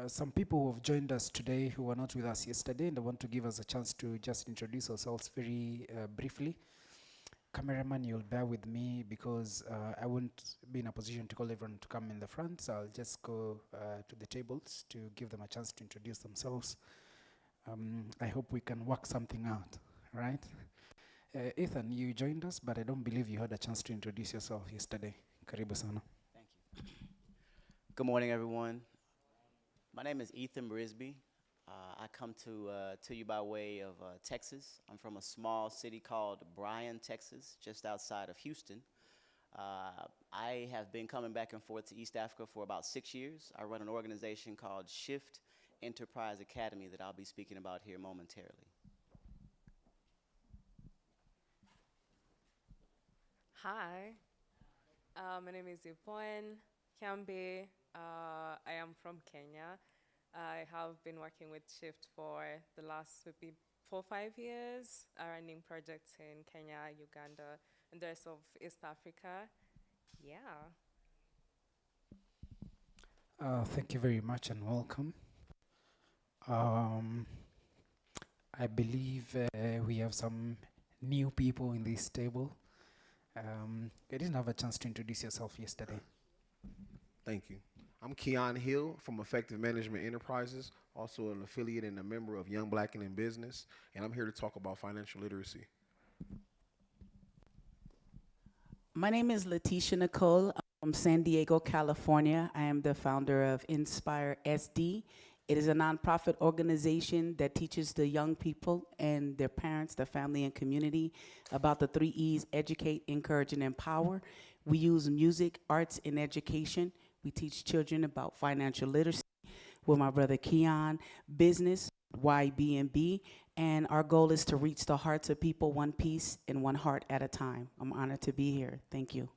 some people who have joined us today who were not with us yesterday, and I want to give us a chance to just introduce ourselves very briefly. Cameraman, you'll bear with me because I won't be in a position to call everyone to come in the front, so I'll just go to the tables to give them a chance to introduce themselves. I hope we can work something out, right? Ethan, you joined us, but I don't believe you had a chance to introduce yourself yesterday. Karibu sana. Thank you. Good morning, everyone. My name is Ethan Brisby. I come to you by way of Texas. I'm from a small city called Bryan, Texas, just outside of Houston. I have been coming back and forth to East Africa for about 6 years. I run an organization called Shift Enterprise Academy that I'll be speaking about here momentarily. Hi, my name is Yvonne Kiambe. I am from Kenya. I have been working with Shift for the last maybe 4 or 5 years, running projects in Kenya, Uganda, and the rest of East Africa. Yeah. Thank you very much and welcome. I believe we have some new people in this table. I didn't have a chance to introduce yourself yesterday. Thank you. I'm Keon Hill from Effective Management Enterprises, also an affiliate and a member of Young Black and in Business, and I'm here to talk about financial literacy. My name is Letitia Nicole. I'm from San Diego, California. I am the founder of Inspire SD. It is a nonprofit organization that teaches the young people and their parents, their family, and community about the 3 E's: educate, encourage, and empower. We use music, arts, and education. We teach children about financial literacy with my brother Keon, business, YB&B, and our goal is to reach the hearts of people one piece and one heart at a time. I'm honored to be here. Thank you.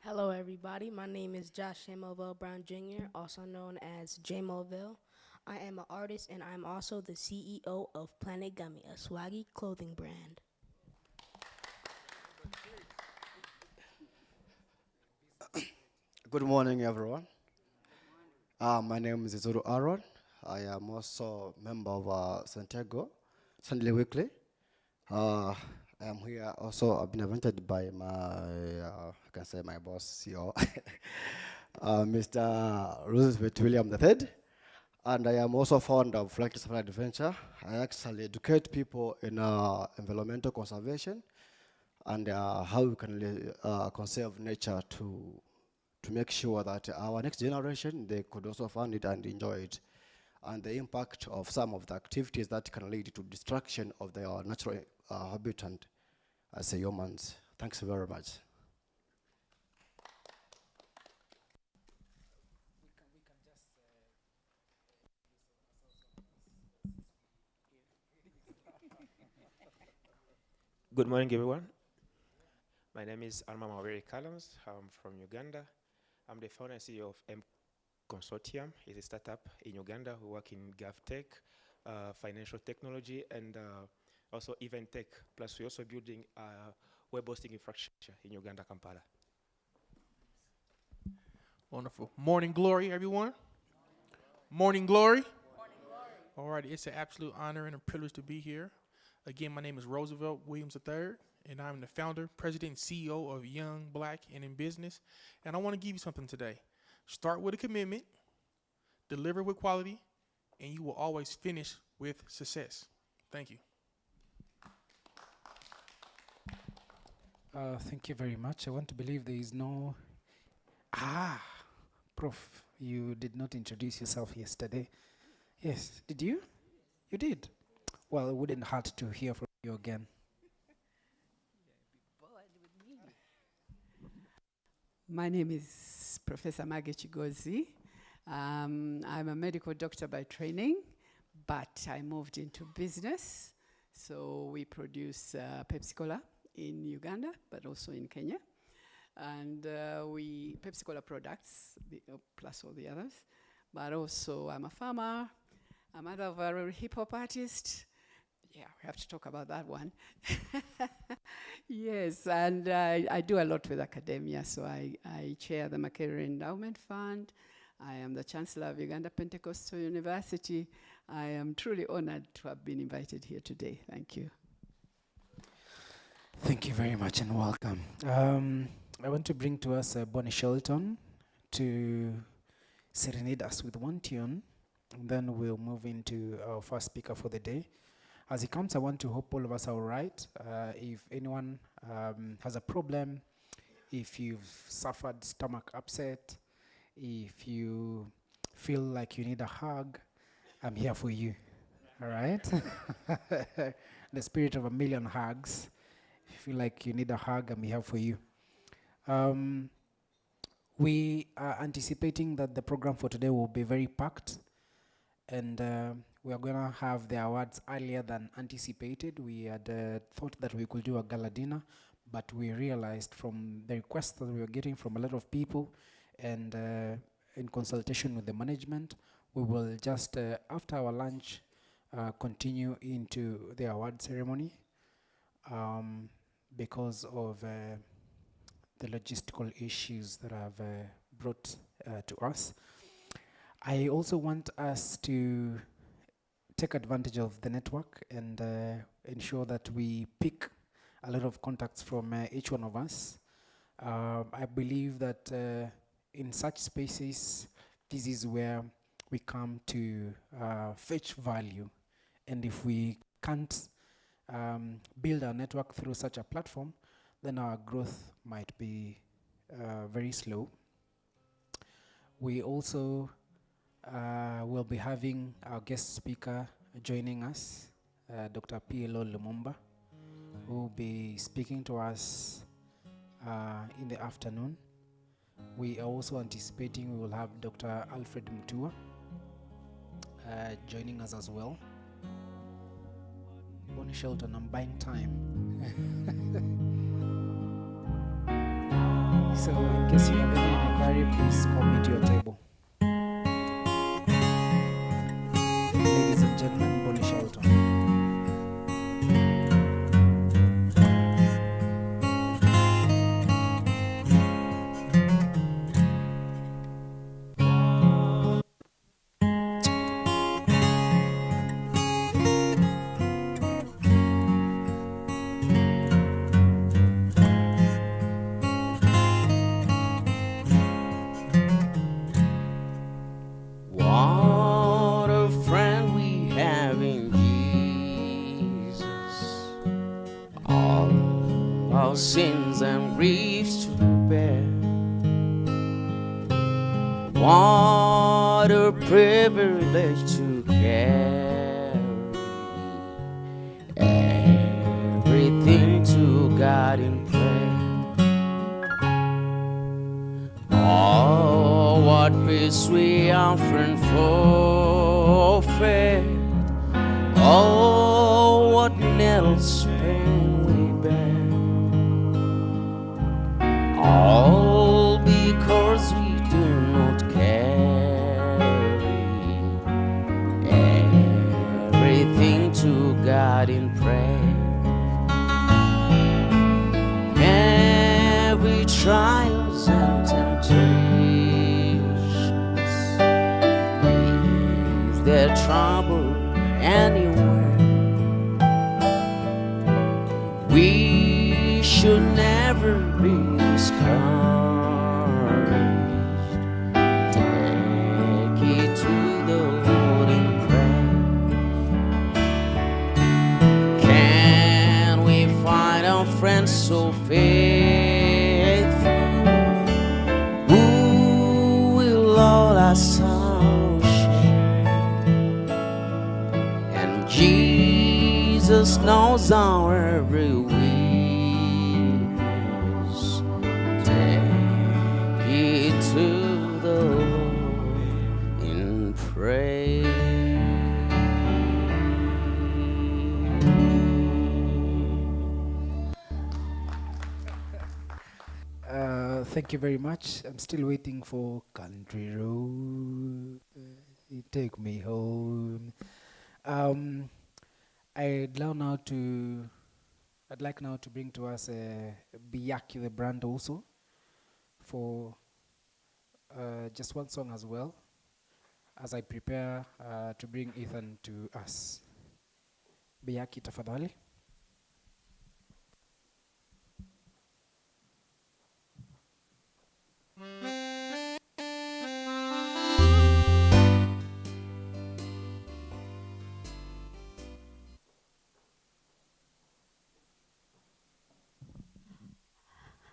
Hello, everybody. My name is Josh J. Melville Brown Jr., also known as J. Melville. I am an artist, and I'm also the CEO of Planet Gummy, a swaggy clothing brand. Good morning, everyone. My name is Izuru Aaron. I am also a member of Santiago Sunday Weekly. I am here also. I've been invited by my, I can say my boss, CEO, Mr. Roosevelt William III. And I am also founder of Lucky Supply Adventure. I actually educate people in environmental conservation and how we can conserve nature to make sure that our next generation, they could also find it and enjoy it, and the impact of some of the activities that can lead to destruction of their natural habitat as humans. Thanks very much. Good morning, everyone. My name is Alma Maweri Callums. I'm from Uganda. I'm the founder and CEO of M Consortium. It's a startup in Uganda who work in GovTech, financial technology, and also event tech. Plus, we're also building web hosting infrastructure in Uganda, Kampala. Wonderful. Morning glory, everyone. Morning glory. All right, it's an absolute honor and a privilege to be here. Again, my name is Roosevelt Williams III, and I'm the founder, president, and CEO of Young Black and in Business. And I want to give you something today. Start with a commitment, deliver with quality, and you will always finish with success. Thank you. Thank you very much. I want to believe there is no... Prof, you did not introduce yourself yesterday. Yes, did you? You did. Well, it wouldn't hurt to hear from you again. My name is Professor Maggie Chigozi. I'm a medical doctor by training, but I moved into business. So we produce Pepsi Cola in Uganda, but also in Kenya. And Pepsi Cola products, plus all the others. But also I'm a farmer, a mother of a hip hop artist. Yeah, we have to talk about that one. Yes, and I do a lot with academia. So I chair the Makerere Endowment Fund. I am the Chancellor of Uganda Pentecostal University. I am truly honored to have been invited here today. Thank you. Thank you very much and welcome. I want to bring to us Bonnie Shelton to serenade us with one tune, and then we'll move into our first speaker for the day. As he comes, I want to hope all of us are all right. If anyone has a problem, if you've suffered stomach upset, if you feel like you need a hug, I'm here for you. All right? The spirit of a million hugs. If you feel like you need a hug, I'm here for you. We are anticipating that the program for today will be very packed, and we are going to have the awards earlier than anticipated. We had thought that we could do a gala dinner, but we realized from the requests that we were getting from a lot of people, and in consultation with the management, we will just, after our lunch, continue into the award ceremony because of the logistical issues that have brought to us. I also want us to take advantage of the network and ensure that we pick a lot of contacts from each one of us. I believe that in such spaces, this is where we come to fetch value. And if we can't build our network through such a platform, then our growth might be very slow. We also will be having our guest speaker joining us, Dr. P.L.O. Lumumba, who will be speaking to us in the afternoon. We are also anticipating we will have Dr. Alfred Mutua joining us as well. Bonnie Shelton, I'm buying time. So in case you have any inquiry, please call me to your table. Ladies and gentlemen, Bonnie Shelton. What a friend we have in Jesus. All our sins and griefs to bear. What a privilege to carry everything to God in prayer. Oh, what peace we often forfeit. Oh, what needless pain we bear. All because we do not carry everything to God in prayer. Every trials and temptations, is there trouble anywhere? We should never be discouraged. Take it to the Lord in prayer. Can we find a friend so faithful, who will all our sorrows share? And Jesus knows our every weakness. Take it to the Lord in prayer. Thank you very much. I'm still waiting for Country Road. You take me home. I'd like now to bring to us Biyaki the brand also for just one song as well, as I prepare to bring Ethan to us. Biyaki tafadhali.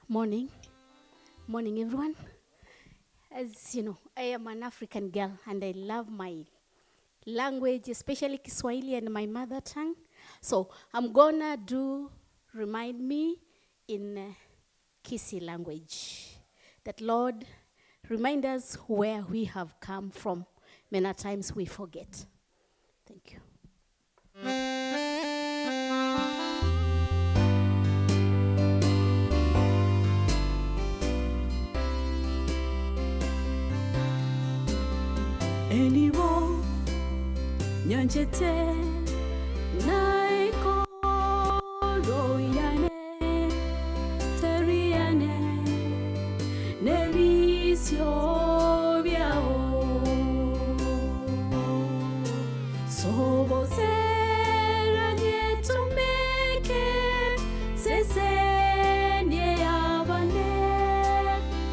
Morning. Morning, everyone. As you know, I am an African girl and I love my language, especially Kiswahili and my mother tongue. So I'm gonna do Remind Me in Kisi language. That Lord, remind us where we have come from. Many times we forget. Thank you. Eniwo nyanjete naiko royane teriane nevisio biao sobo sera nietumeke sesenie abane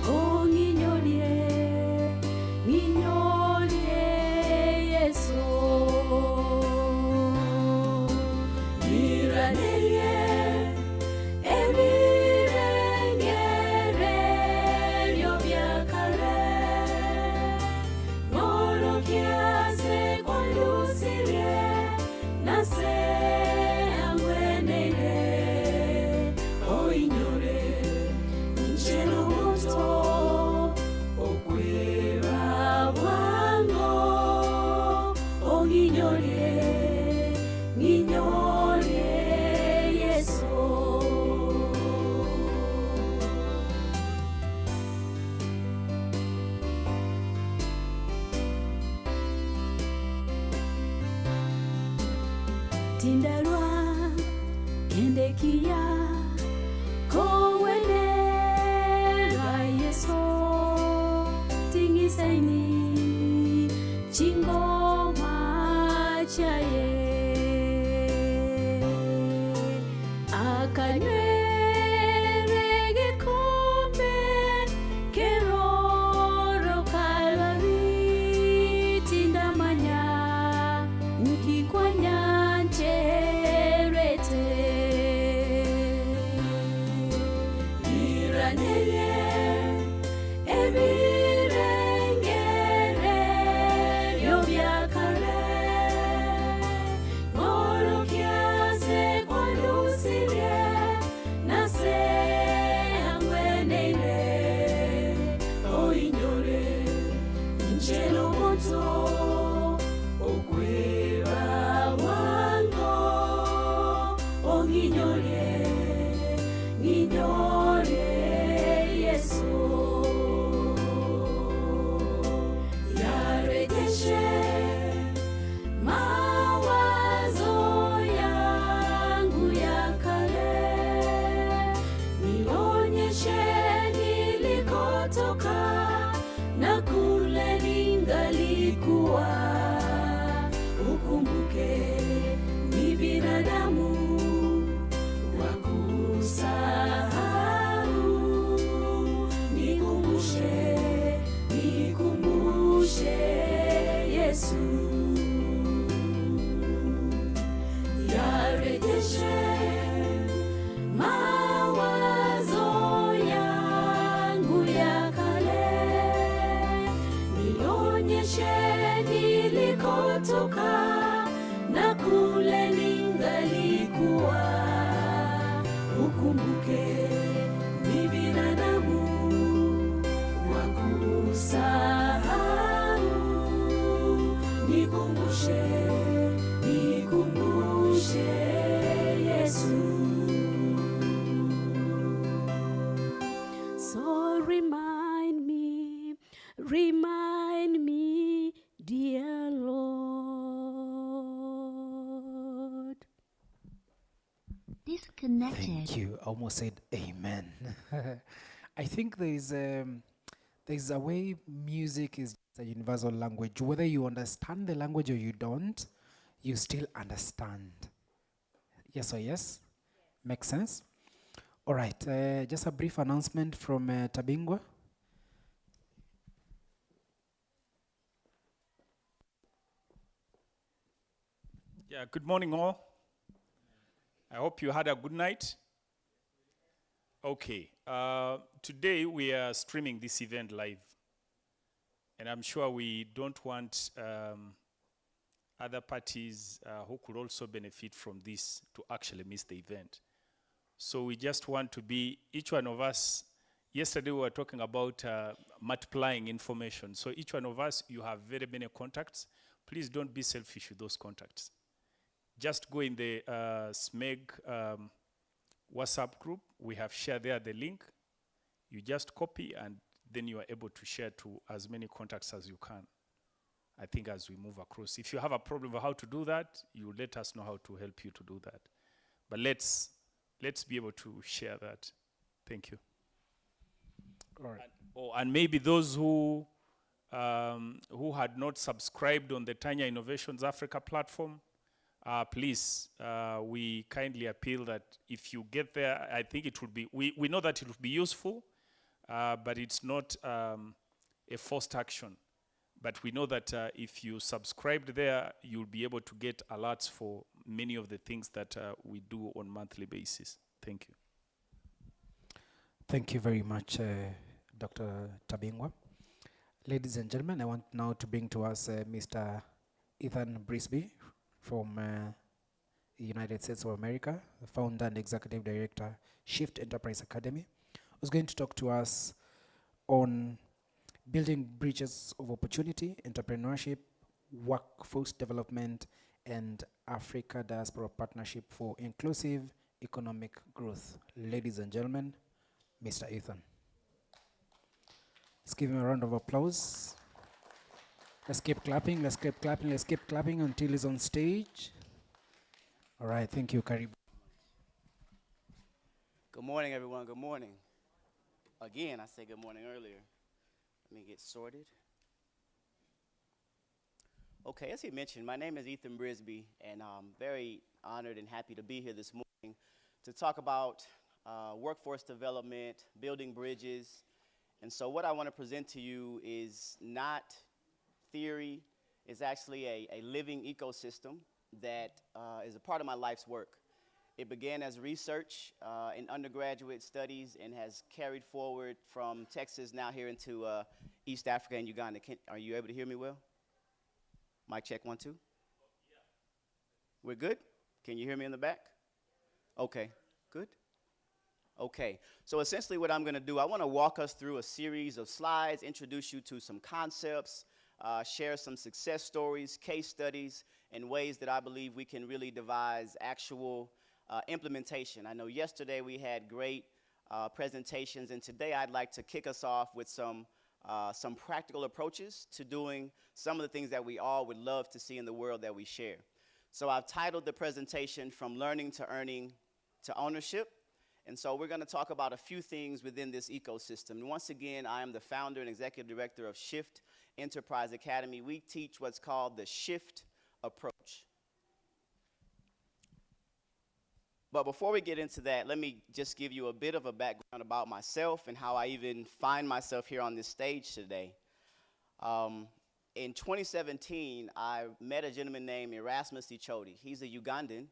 onginyolie Tindarwa kendekia kowenera Yeso tingisaini chingoma chaye akanywere gikombe keroro kalari tindamanya ukikwanya So remind me, dear Lord. Thank you. I almost said amen. I think there's a way music is a universal language. Whether you understand the language or you don't, you still understand. Yes or yes? Makes sense? All right. Just a brief announcement from Tabingwa. Yeah, good morning all. I hope you had a good night. Okay, today we are streaming this event live. And I'm sure we don't want other parties who could also benefit from this to actually miss the event. So we just want to be, each one of us, yesterday we were talking about multiplying information. So each one of us, you have very many contacts. Please don't be selfish with those contacts. Just go in the SMEG WhatsApp group. We have shared there the link. You just copy and then you are able to share to as many contacts as you can. I think as we move across. If you have a problem with how to do that, you let us know how to help you to do that. But let's be able to share that. Thank you. All right. And maybe those who had not subscribed on the Tanya Innovations Africa platform, please, we kindly appeal that if you get there, I think it will be, we know that it will be useful, but it's not a forced action. But we know that if you subscribed there, you'll be able to get alerts for many of the things that we do on a monthly basis. Thank you. Thank you very much, Dr. Tabingwa. Ladies and gentlemen, I want now to bring to us Mr. Ethan Brisby from the United States of America, the founder and executive director, Shift Enterprise Academy, who's going to talk to us on building bridges of opportunity, entrepreneurship, workforce development, and Africa Diaspora Partnership for Inclusive Economic Growth. Ladies and gentlemen, Mr. Ethan. Let's give him a round of applause. Let's keep clapping, let's keep clapping, let's keep clapping until he's on stage. All right, thank you, Karibu. Good morning, everyone. Good morning. Again, I said good morning earlier. Let me get sorted. Okay, as he mentioned, my name is Ethan Brisby, and I'm very honored and happy to be here this morning to talk about workforce development, building bridges. And so what I want to present to you is not theory, it's actually a living ecosystem that is a part of my life's work. It began as research in undergraduate studies and has carried forward from Texas now here into East Africa and Uganda. Are you able to hear me well? Mic check, 1, 2. We're good? Can you hear me in the back? Okay, good. Okay, so essentially what I'm going to do, I want to walk us through a series of slides, introduce you to some concepts, share some success stories, case studies, and ways that I believe we can really devise actual implementation. I know yesterday we had great presentations, and today I'd like to kick us off with some practical approaches to doing some of the things that we all would love to see in the world that we share. So I've titled the presentation From Learning to Earning to Ownership. And so we're going to talk about a few things within this ecosystem. And once again, I am the founder and executive director of Shift Enterprise Academy. We teach what's called the Shift approach. But before we get into that, let me just give you a bit of a background about myself and how I even find myself here on this stage today. In 2017, I met a gentleman named Erasmus Ichodi. He's a Ugandan,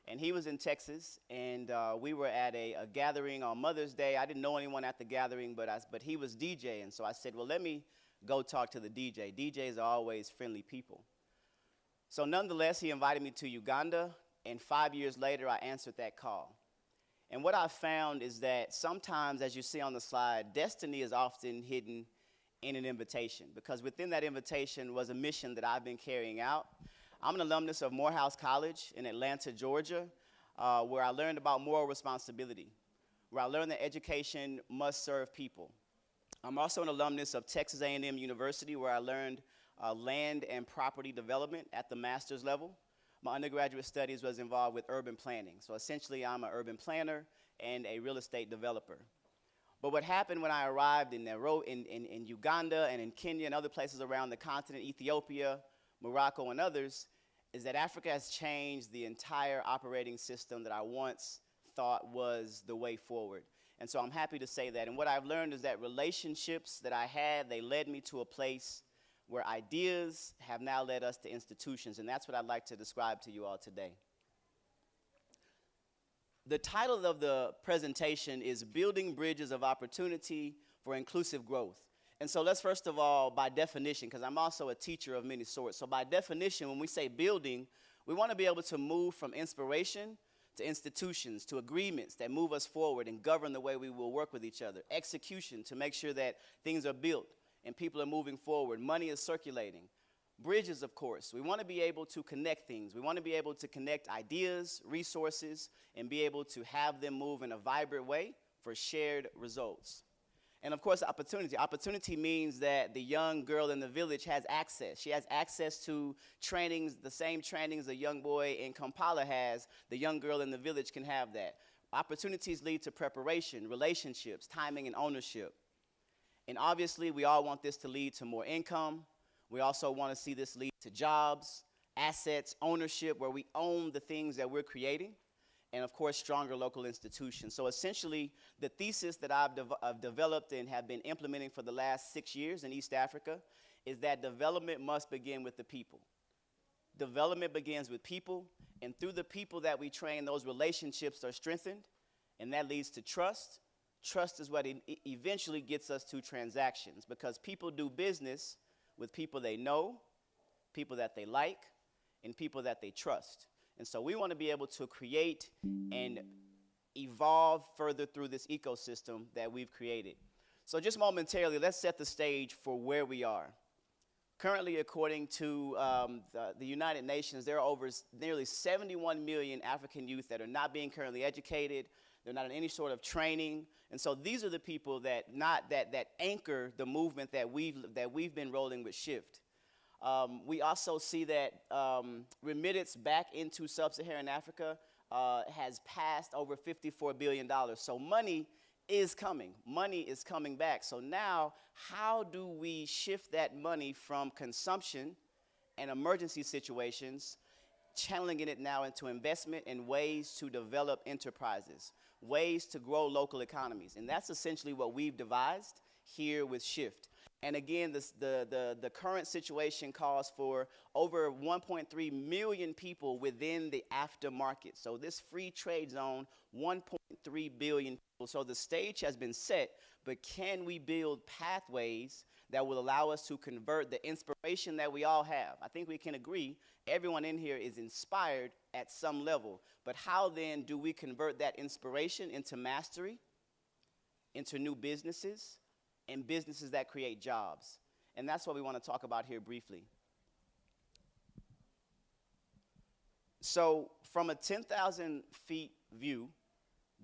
and he was in Texas, and we were at a gathering on Mother's Day. I didn't know anyone at the gathering, but he was DJing, so I said, well, let me go talk to the DJ. DJs are always friendly people. So nonetheless, he invited me to Uganda, and 5 years later, I answered that call. And what I found is that sometimes, as you see on the slide, destiny is often hidden in an invitation, because within that invitation was a mission that I've been carrying out. I'm an alumnus of Morehouse College in Atlanta, Georgia, where I learned about moral responsibility, where I learned that education must serve people. I'm also an alumnus of Texas A&M University, where I learned land and property development at the master's level. My undergraduate studies was involved with urban planning. So essentially, I'm an urban planner, and a real estate developer. But what happened when I arrived in Uganda and in Kenya and other places around the continent, Ethiopia, Morocco, and others, is that Africa has changed the entire operating system that I once thought was the way forward. And so I'm happy to say that. And what I've learned is that relationships that I had, they led me to a place where ideas have now led us to institutions. And that's what I'd like to describe to you all today. The title of the presentation is Building Bridges of Opportunity for Inclusive Growth. And so let's first of all, by definition, because I'm also a teacher of many sorts, so by definition, when we say building, we want to be able to move from inspiration to institutions, to agreements that move us forward and govern the way we will work with each other, execution to make sure that things are built and people are moving forward, money is circulating. Bridges, of course. We want to be able to connect things. We want to be able to connect ideas, resources, and be able to have them move in a vibrant way for shared results. And of course, opportunity. Opportunity means that the young girl in the village has access. She has access to trainings, the same trainings a young boy in Kampala has. The young girl in the village can have that. Opportunities lead to preparation, relationships, timing, and ownership. And obviously, we all want this to lead to more income. We also want to see this lead to jobs, assets, ownership, where we own the things that we're creating, and of course, stronger local institutions. So essentially, the thesis that I've developed and have been implementing for the last 6 years in East Africa is that development must begin with the people. Development begins with people, and through the people that we train, those relationships are strengthened, and that leads to trust. Trust is what eventually gets us to transactions, because people do business with people they know, people that they like, and people that they trust. And so we want to be able to create and evolve further through this ecosystem that we've created. So just momentarily, let's set the stage for where we are. Currently, according to the United Nations, there are over nearly 71 million African youth that are not being currently educated. They're not in any sort of training. And so these are the people that anchor the movement that we've been rolling with Shift. We also see that remittance back into sub-Saharan Africa has passed over $54 billion. So money is coming. Money is coming back. So now, how do we shift that money from consumption and emergency situations, channeling it now into investment and ways to develop enterprises, ways to grow local economies? And that's essentially what we've devised here with Shift. And again, the current situation calls for over 1.3 million people within the aftermarket. So this free trade zone, 1.3 billion people. So the stage has been set, but can we build pathways that will allow us to convert the inspiration that we all have? I think we can agree everyone in here is inspired at some level. But how then do we convert that inspiration into mastery, into new businesses, and businesses that create jobs? And that's what we want to talk about here briefly. So from a 10,000 feet view,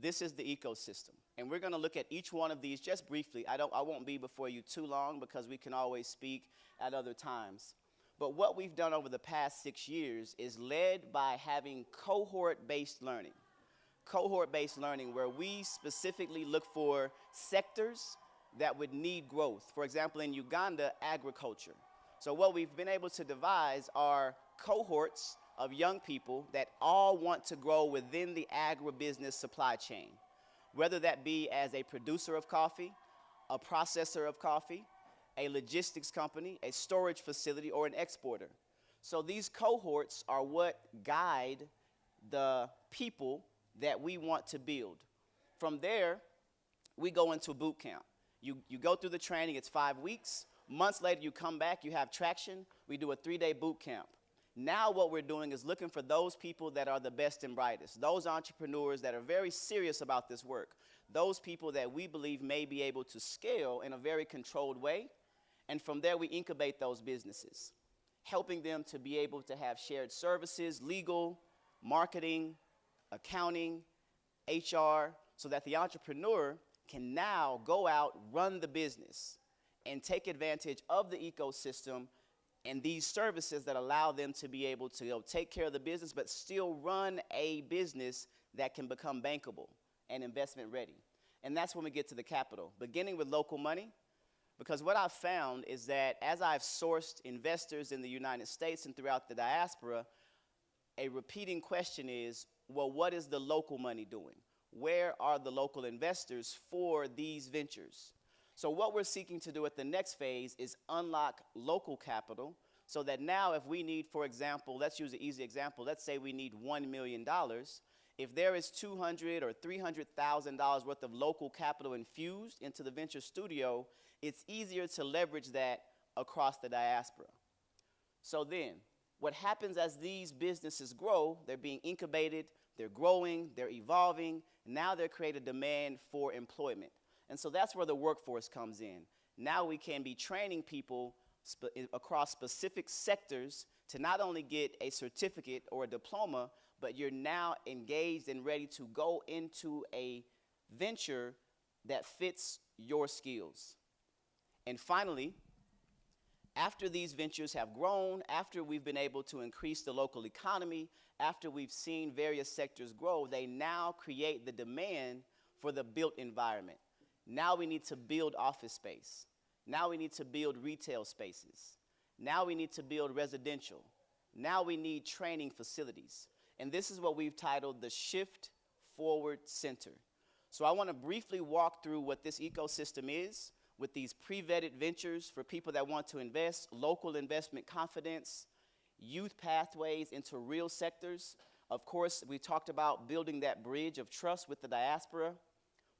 this is the ecosystem. And we're going to look at each one of these just briefly. I won't be before you too long, because we can always speak at other times. But what we've done over the past 6 years is led by having cohort-based learning. Cohort-based learning, where we specifically look for sectors that would need growth. For example, in Uganda, agriculture. So what we've been able to devise are cohorts of young people that all want to grow within the agribusiness supply chain, whether that be as a producer of coffee, a processor of coffee, a logistics company, a storage facility, or an exporter. So these cohorts are what guide the people that we want to build. From there, we go into boot camp. You go through the training, it's 5 weeks. Months later, you come back, you have traction. We do a 3-day boot camp. Now what we're doing is looking for those people that are the best and brightest, those entrepreneurs that are very serious about this work, those people that we believe may be able to scale in a very controlled way. And from there, we incubate those businesses, helping them to be able to have shared services, legal, marketing, accounting, HR, so that the entrepreneur can now go out, run the business, and take advantage of the ecosystem and these services that allow them to be able to take care of the business, but still run a business that can become bankable and investment ready. And that's when we get to the capital, beginning with local money. Because what I've found is that as I've sourced investors in the United States and throughout the diaspora, a repeating question is, well, what is the local money doing? Where are the local investors for these ventures? So what we're seeking to do at the next phase is unlock local capital so that now if we need, for example, let's use an easy example, let's say we need $1 million. If there is $200,000 or $300,000 worth of local capital infused into the venture studio, it's easier to leverage that across the diaspora. So then, what happens as these businesses grow, they're being incubated, they're growing, they're evolving, now they're creating demand for employment. And so that's where the workforce comes in. Now we can be training people across specific sectors to not only get a certificate or a diploma, but you're now engaged and ready to go into a venture that fits your skills. And finally, after these ventures have grown, after we've been able to increase the local economy, after we've seen various sectors grow, they now create the demand for the built environment. Now we need to build office space. Now we need to build retail spaces. Now we need to build residential. Now we need training facilities. And this is what we've titled the Shift Forward Center. So I want to briefly walk through what this ecosystem is with these pre-vetted ventures for people that want to invest, local investment confidence, youth pathways into real sectors. Of course, we talked about building that bridge of trust with the diaspora,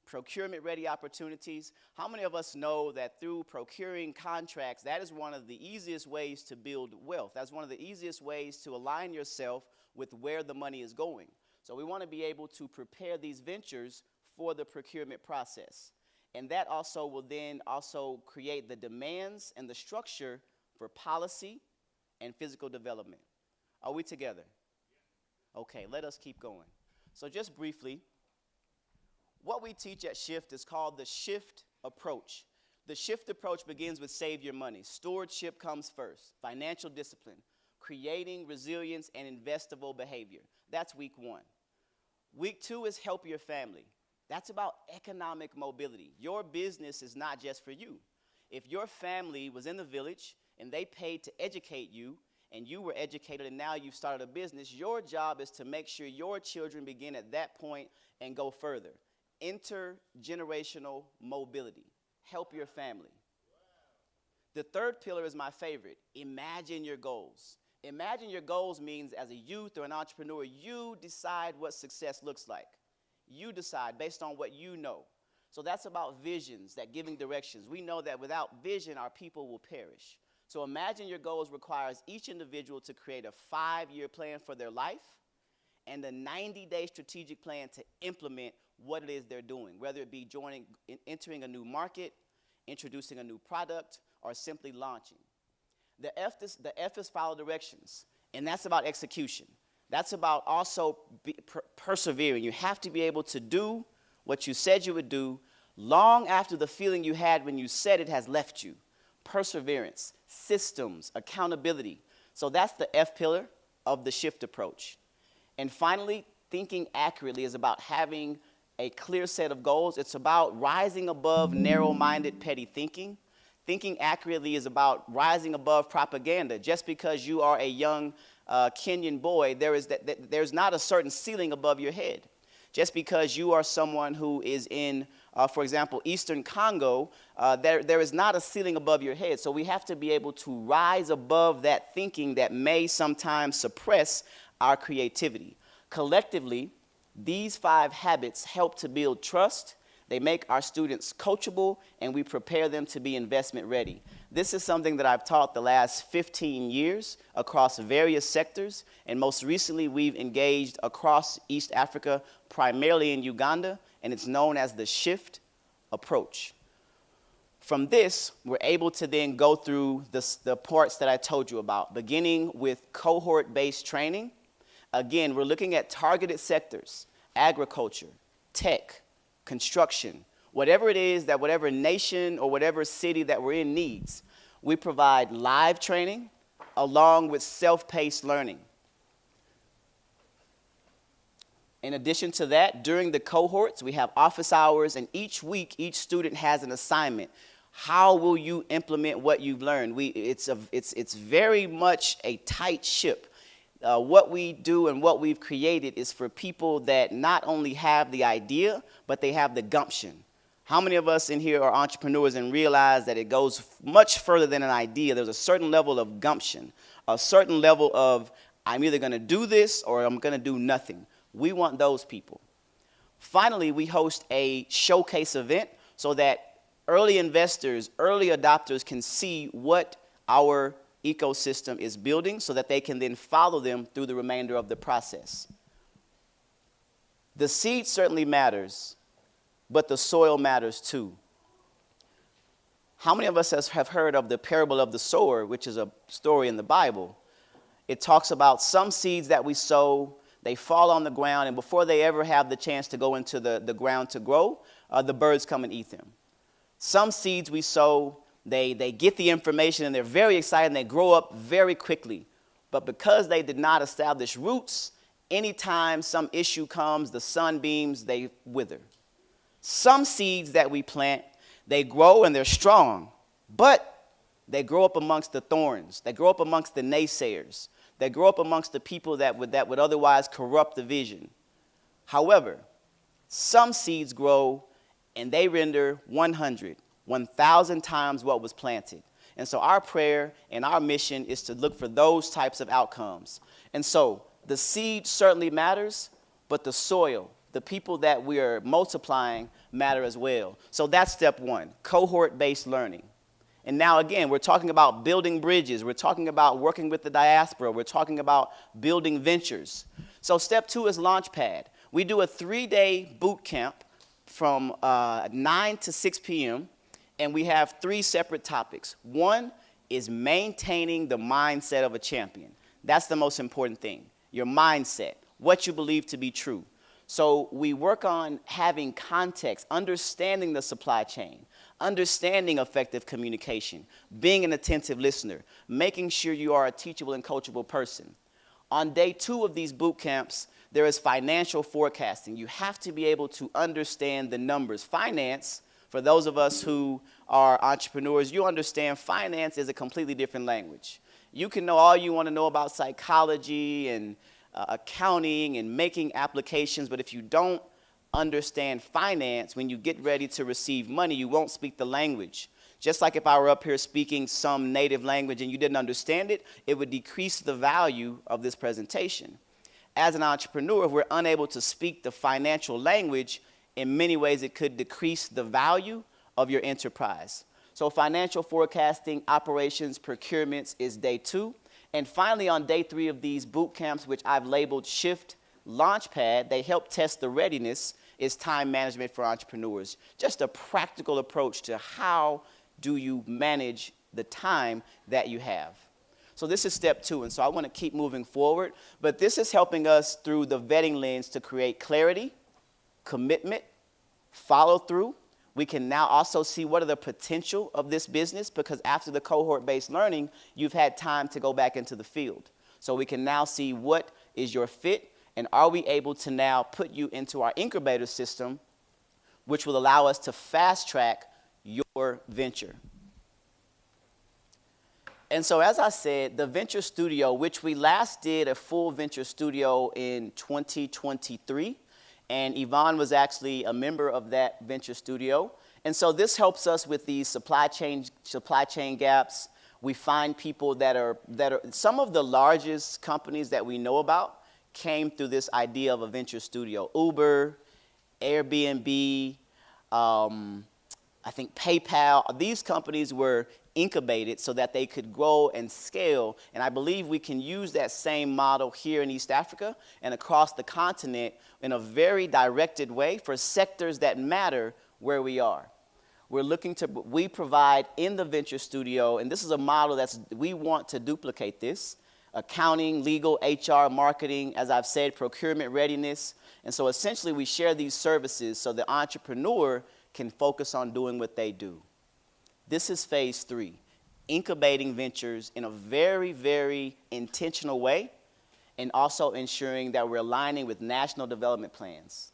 procurement-ready opportunities. How many of us know that through procuring contracts, that is one of the easiest ways to build wealth? That's one of the easiest ways to align yourself with where the money is going. So we want to be able to prepare these ventures for the procurement process. And that also will then also create the demands and the structure for policy and physical development. Are we together? Okay, let us keep going. So just briefly, what we teach at Shift is called the Shift Approach. The Shift Approach begins with save your money. Stewardship comes first. Financial discipline. Creating resilience and investable behavior. That's week 1. Week 2 is help your family. That's about economic mobility. Your business is not just for you. If your family was in the village and they paid to educate you and you were educated and now you've started a business, your job is to make sure your children begin at that point and go further. Intergenerational mobility. Help your family. The third pillar is my favorite. Imagine your goals. Imagine your goals means as a youth or an entrepreneur, you decide what success looks like. You decide based on what you know. So that's about visions, that giving directions. We know that without vision, our people will perish. So imagine your goals requires each individual to create a 5-year plan for their life and a 90-day strategic plan to implement what it is they're doing, whether it be entering a new market, introducing a new product, or simply launching. The F is follow directions, and that's about execution. That's about also persevering. You have to be able to do what you said you would do long after the feeling you had when you said it has left you. Perseverance, systems, accountability. So that's the F pillar of the Shift Approach. And finally, thinking accurately is about having a clear set of goals. It's about rising above narrow-minded, petty thinking. Thinking accurately is about rising above propaganda. Just because you are a young Kenyan boy, there's not a certain ceiling above your head. Just because you are someone who is in, for example, Eastern Congo, there is not a ceiling above your head. So we have to be able to rise above that thinking that may sometimes suppress our creativity. Collectively, these 5 habits help to build trust. They make our students coachable, and we prepare them to be investment ready. This is something that I've taught the last 15 years across various sectors, and most recently we've engaged across East Africa, primarily in Uganda, and it's known as the Shift Approach. From this, we're able to then go through the parts that I told you about, beginning with cohort-based training. Again, we're looking at targeted sectors, agriculture, tech, construction, whatever it is that whatever nation or whatever city that we're in needs. We provide live training along with self-paced learning. In addition to that, during the cohorts, we have office hours, and each week, each student has an assignment. How will you implement what you've learned? It's very much a tight ship. What we do and what we've created is for people that not only have the idea, but they have the gumption. How many of us in here are entrepreneurs and realize that it goes much further than an idea? There's a certain level of gumption, a certain level of, I'm either going to do this or I'm going to do nothing. We want those people. Finally, we host a showcase event so that early investors, early adopters can see what our ecosystem is building so that they can then follow them through the remainder of the process. The seed certainly matters, but the soil matters too. How many of us have heard of the parable of the sower, which is a story in the Bible? It talks about some seeds that we sow, they fall on the ground, and before they ever have the chance to go into the ground to grow, the birds come and eat them. Some seeds we sow, they get the information and they're very excited and they grow up very quickly. But because they did not establish roots, anytime some issue comes, the sunbeams, they wither. Some seeds that we plant, they grow and they're strong, but they grow up amongst the thorns. They grow up amongst the naysayers. They grow up amongst the people that would otherwise corrupt the vision. However, some seeds grow and they render 100, 1,000 times what was planted. And so our prayer and our mission is to look for those types of outcomes. And so the seed certainly matters, but the soil, the people that we are multiplying matter as well. So that's step one, cohort-based learning. And now again, we're talking about building bridges. We're talking about working with the diaspora. We're talking about building ventures. So step two is Launchpad. We do a 3-day boot camp from 9 to 6 p.m., and we have 3 separate topics. One is maintaining the mindset of a champion. That's the most important thing, your mindset, what you believe to be true. So we work on having context, understanding the supply chain, understanding effective communication, being an attentive listener, making sure you are a teachable and coachable person. On day 2 of these boot camps, there is financial forecasting. You have to be able to understand the numbers. Finance, for those of us who are entrepreneurs, you understand finance is a completely different language. You can know all you want to know about psychology and accounting and making applications, but if you don't understand finance, when you get ready to receive money, you won't speak the language. Just like if I were up here speaking some native language and you didn't understand it, it would decrease the value of this presentation. As an entrepreneur, if we're unable to speak the financial language, in many ways it could decrease the value of your enterprise. So financial forecasting, operations, procurements is day 2. And finally, on day 3 of these boot camps, which I've labeled Shift Launchpad, they help test the readiness, is time management for entrepreneurs. Just a practical approach to how do you manage the time that you have. So this is step 2, and so I want to keep moving forward, but this is helping us through the vetting lens to create clarity, commitment, follow through. We can now also see what are the potential of this business, because after the cohort-based learning, you've had time to go back into the field. So we can now see what is your fit, and are we able to now put you into our incubator system, which will allow us to fast track your venture. And so as I said, the Venture Studio, which we last did a full Venture Studio in 2023, and Yvonne was actually a member of that Venture Studio. And so this helps us with these supply chain gaps. We find people that are some of the largest companies that we know about came through this idea of a Venture Studio. Uber, Airbnb, I think PayPal, these companies were incubated so that they could grow and scale. And I believe we can use that same model here in East Africa and across the continent in a very directed way for sectors that matter where we are. We provide in the Venture Studio, and this is a model we want to duplicate this, accounting, legal, HR, marketing, as I've said, procurement readiness. And so essentially we share these services so the entrepreneur can focus on doing what they do. This is phase 3, incubating ventures in a very, very intentional way. and also ensuring that we're aligning with national development plans.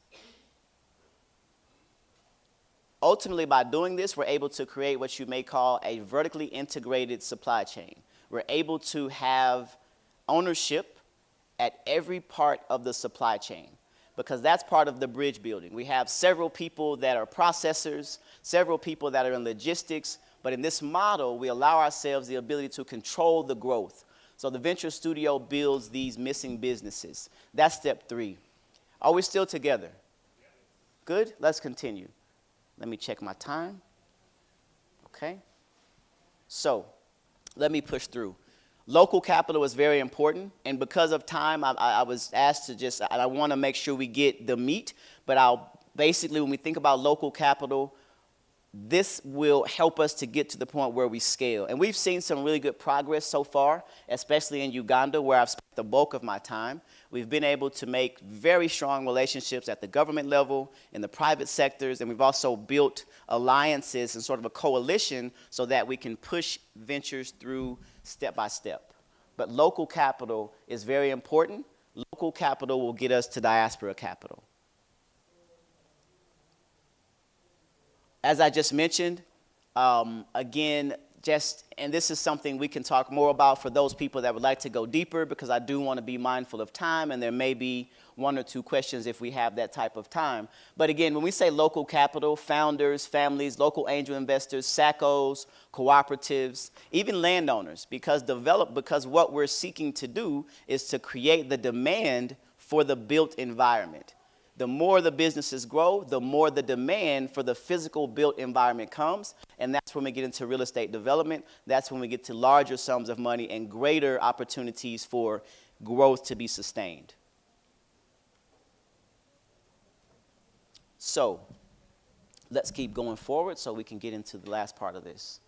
Ultimately, by doing this, we're able to create what you may call a vertically integrated supply chain. We're able to have ownership at every part of the supply chain, because that's part of the bridge building. We have several people that are processors, several people that are in logistics, but in this model, we allow ourselves the ability to control the growth. So the Venture Studio builds these missing businesses. That's step 3. Are we still together? Good? Let's continue. Let me check my time. Okay. So let me push through. Local capital is very important, and because of time, I was asked to I want to make sure we get the meat, but basically, when we think about local capital, this will help us to get to the point where we scale. And we've seen some really good progress so far, especially in Uganda, where I've spent the bulk of my time. We've been able to make very strong relationships at the government level, in the private sectors, and we've also built alliances and sort of a coalition so that we can push ventures through step by step. But local capital is very important. Local capital will get us to diaspora capital. As I just mentioned, again, and this is something we can talk more about for those people that would like to go deeper, because I do want to be mindful of time, and there may be 1 or 2 questions if we have that type of time. But again, when we say local capital, founders, families, local angel investors, SACCOs, cooperatives, even landowners, because what we're seeking to do is to create the demand for the built environment. The more the businesses grow, the more the demand for the physical built environment comes, and that's when we get into real estate development. That's when we get to larger sums of money and greater opportunities for growth to be sustained. So let's keep going forward so we can get into the last part of this.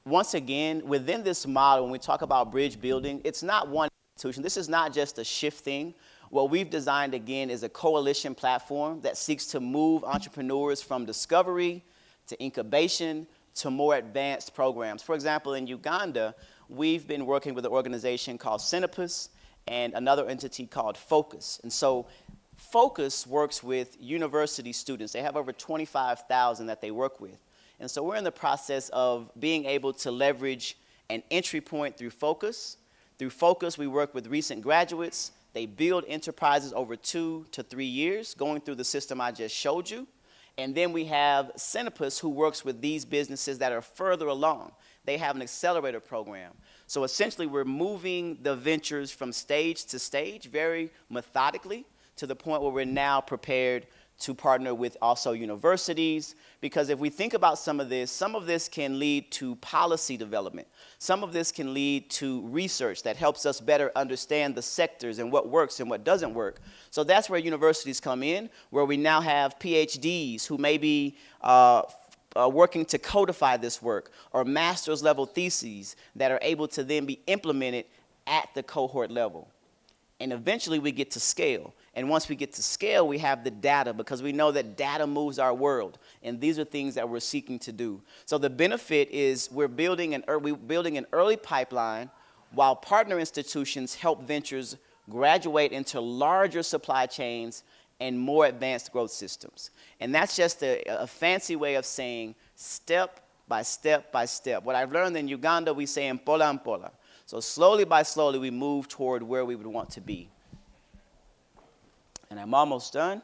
Once again, within this model, when we talk about bridge building, it's not one institution. This is not just a shift thing. What we've designed, again, is a coalition platform that seeks to move entrepreneurs from discovery to incubation to more advanced programs. For example, in Uganda, we've been working with an organization called Synapus and another entity called Focus. And so Focus works with university students. They have over 25,000 that they work with. And so we're in the process of being able to leverage an entry point through Focus. Through Focus, we work with recent graduates. They build enterprises over 2 to 3 years, going through the system I just showed you. And then we have Synapus, who works with these businesses that are further along. They have an accelerator program. So essentially, we're moving the ventures from stage to stage very methodically to the point where we're now prepared to partner with also universities, because if we think about some of this can lead to policy development. Some of this can lead to research that helps us better understand the sectors and what works and what doesn't work. So that's where universities come in, where we now have PhDs who may be working to codify this work, or master's level theses that are able to then be implemented at the cohort level. And eventually we get to scale. And once we get to scale, we have the data, because we know that data moves our world. And these are things that we're seeking to do. So the benefit is we're building an early pipeline while partner institutions help ventures graduate into larger supply chains and more advanced growth systems. And that's just a fancy way of saying step by step by step. What I've learned in Uganda, we say mpola mpola. So slowly by slowly, we move toward where we would want to be. And I'm almost done.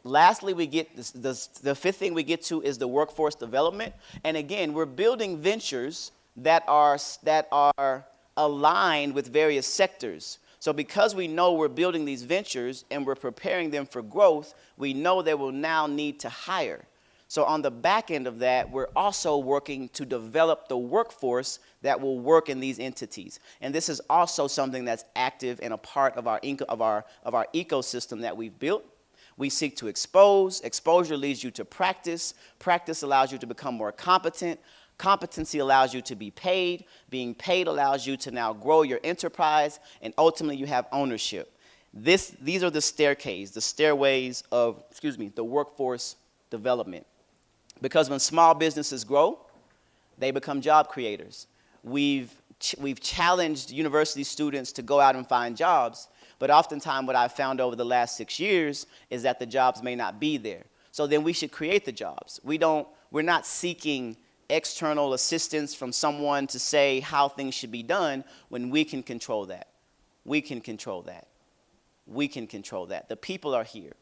Lastly, we get the fifth thing we get to is the workforce development. And again, we're building ventures that are aligned with various sectors. So because we know we're building these ventures and we're preparing them for growth, we know they will now need to hire. So on the back end of that, we're also working to develop the workforce that will work in these entities. And this is also something that's active and a part of our ecosystem that we've built. We seek to expose. Exposure leads you to practice. Practice allows you to become more competent. Competency allows you to be paid. Being paid allows you to now grow your enterprise. And ultimately, you have ownership. These are the stairways of, the workforce development. Because when small businesses grow, they become job creators. We've we've challenged university students to go out and find jobs, but oftentimes what I've found over the last 6 years is that the jobs may not be there. So then we should create the jobs. We're not seeking external assistance from someone to say how things should be done when we can control that. We can control that. We can control that. The people are here.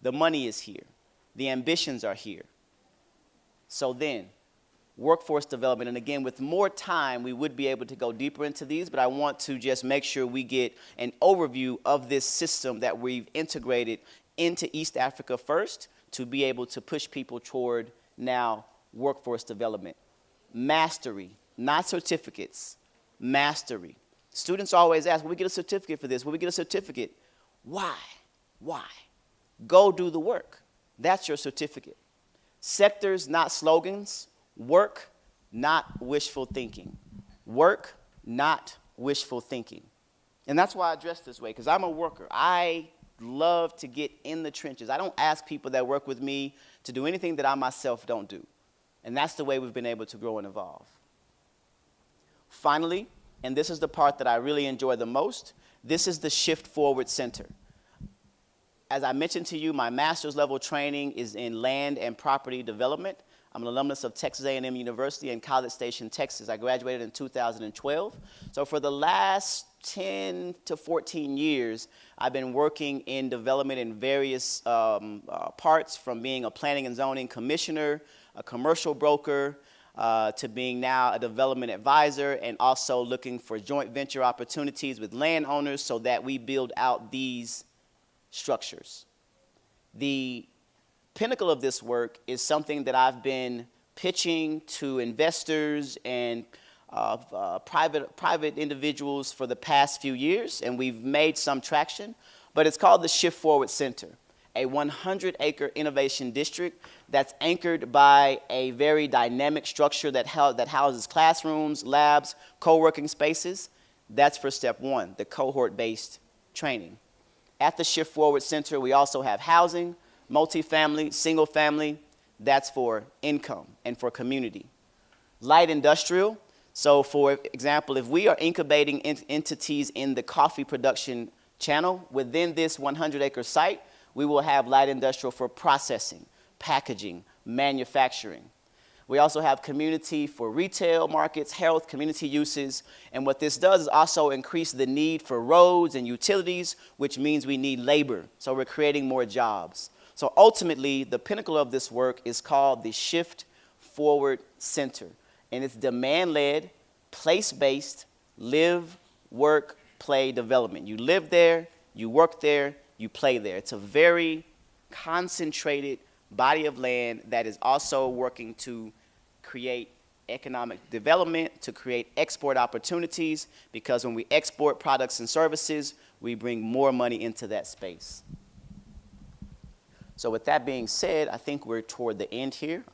The money is here. The ambitions are here. So then, workforce development, and again, with more time, we would be able to go deeper into these, but I want to just make sure we get an overview of this system that we've integrated into East Africa first to be able to push people toward now workforce development. Mastery, not certificates, mastery. Students always ask, will we get a certificate for this? Will we get a certificate? Why? Why? Go do the work. That's your certificate. Sectors, not slogans. Work, not wishful thinking. Work, not wishful thinking. And that's why I dress this way, because I'm a worker. I love to get in the trenches. I don't ask people that work with me to do anything that I myself don't do. And that's the way we've been able to grow and evolve. Finally, and this is the part that I really enjoy the most, this is the Shift Forward Center. As I mentioned to you, my master's level training is in land and property development. I'm an alumnus of Texas A&M University in College Station, Texas. I graduated in 2012. So for the last 10 to 14 years, I've been working in development in various parts, from being a planning and zoning commissioner, a commercial broker, to being now a development advisor, and also looking for joint venture opportunities with landowners so that we build out these structures. The pinnacle of this work is something that I've been pitching to investors and private individuals for the past few years, and we've made some traction, but it's called the Shift Forward Center, a 100-acre innovation district that's anchored by a very dynamic structure that houses classrooms, labs, co-working spaces. That's for step one, the cohort-based training. At the Shift Forward Center, we also have housing, multifamily, single family. That's for income and for community. Light industrial. So for example, if we are incubating entities in the coffee production channel within this 100-acre site, we will have light industrial for processing, packaging, manufacturing. We also have community for retail markets, health, community uses, and what this does is also increase the need for roads and utilities, which means we need labor, so we're creating more jobs. So ultimately, the pinnacle of this work is called the Shift Forward Center, and it's demand-led, place-based, live, work, play development. You live there, you work there, you play there. It's a very concentrated body of land that is also working to create economic development, to create export opportunities, because when we export products and services, we bring more money into that space. So with that being said, I think we're toward the end here.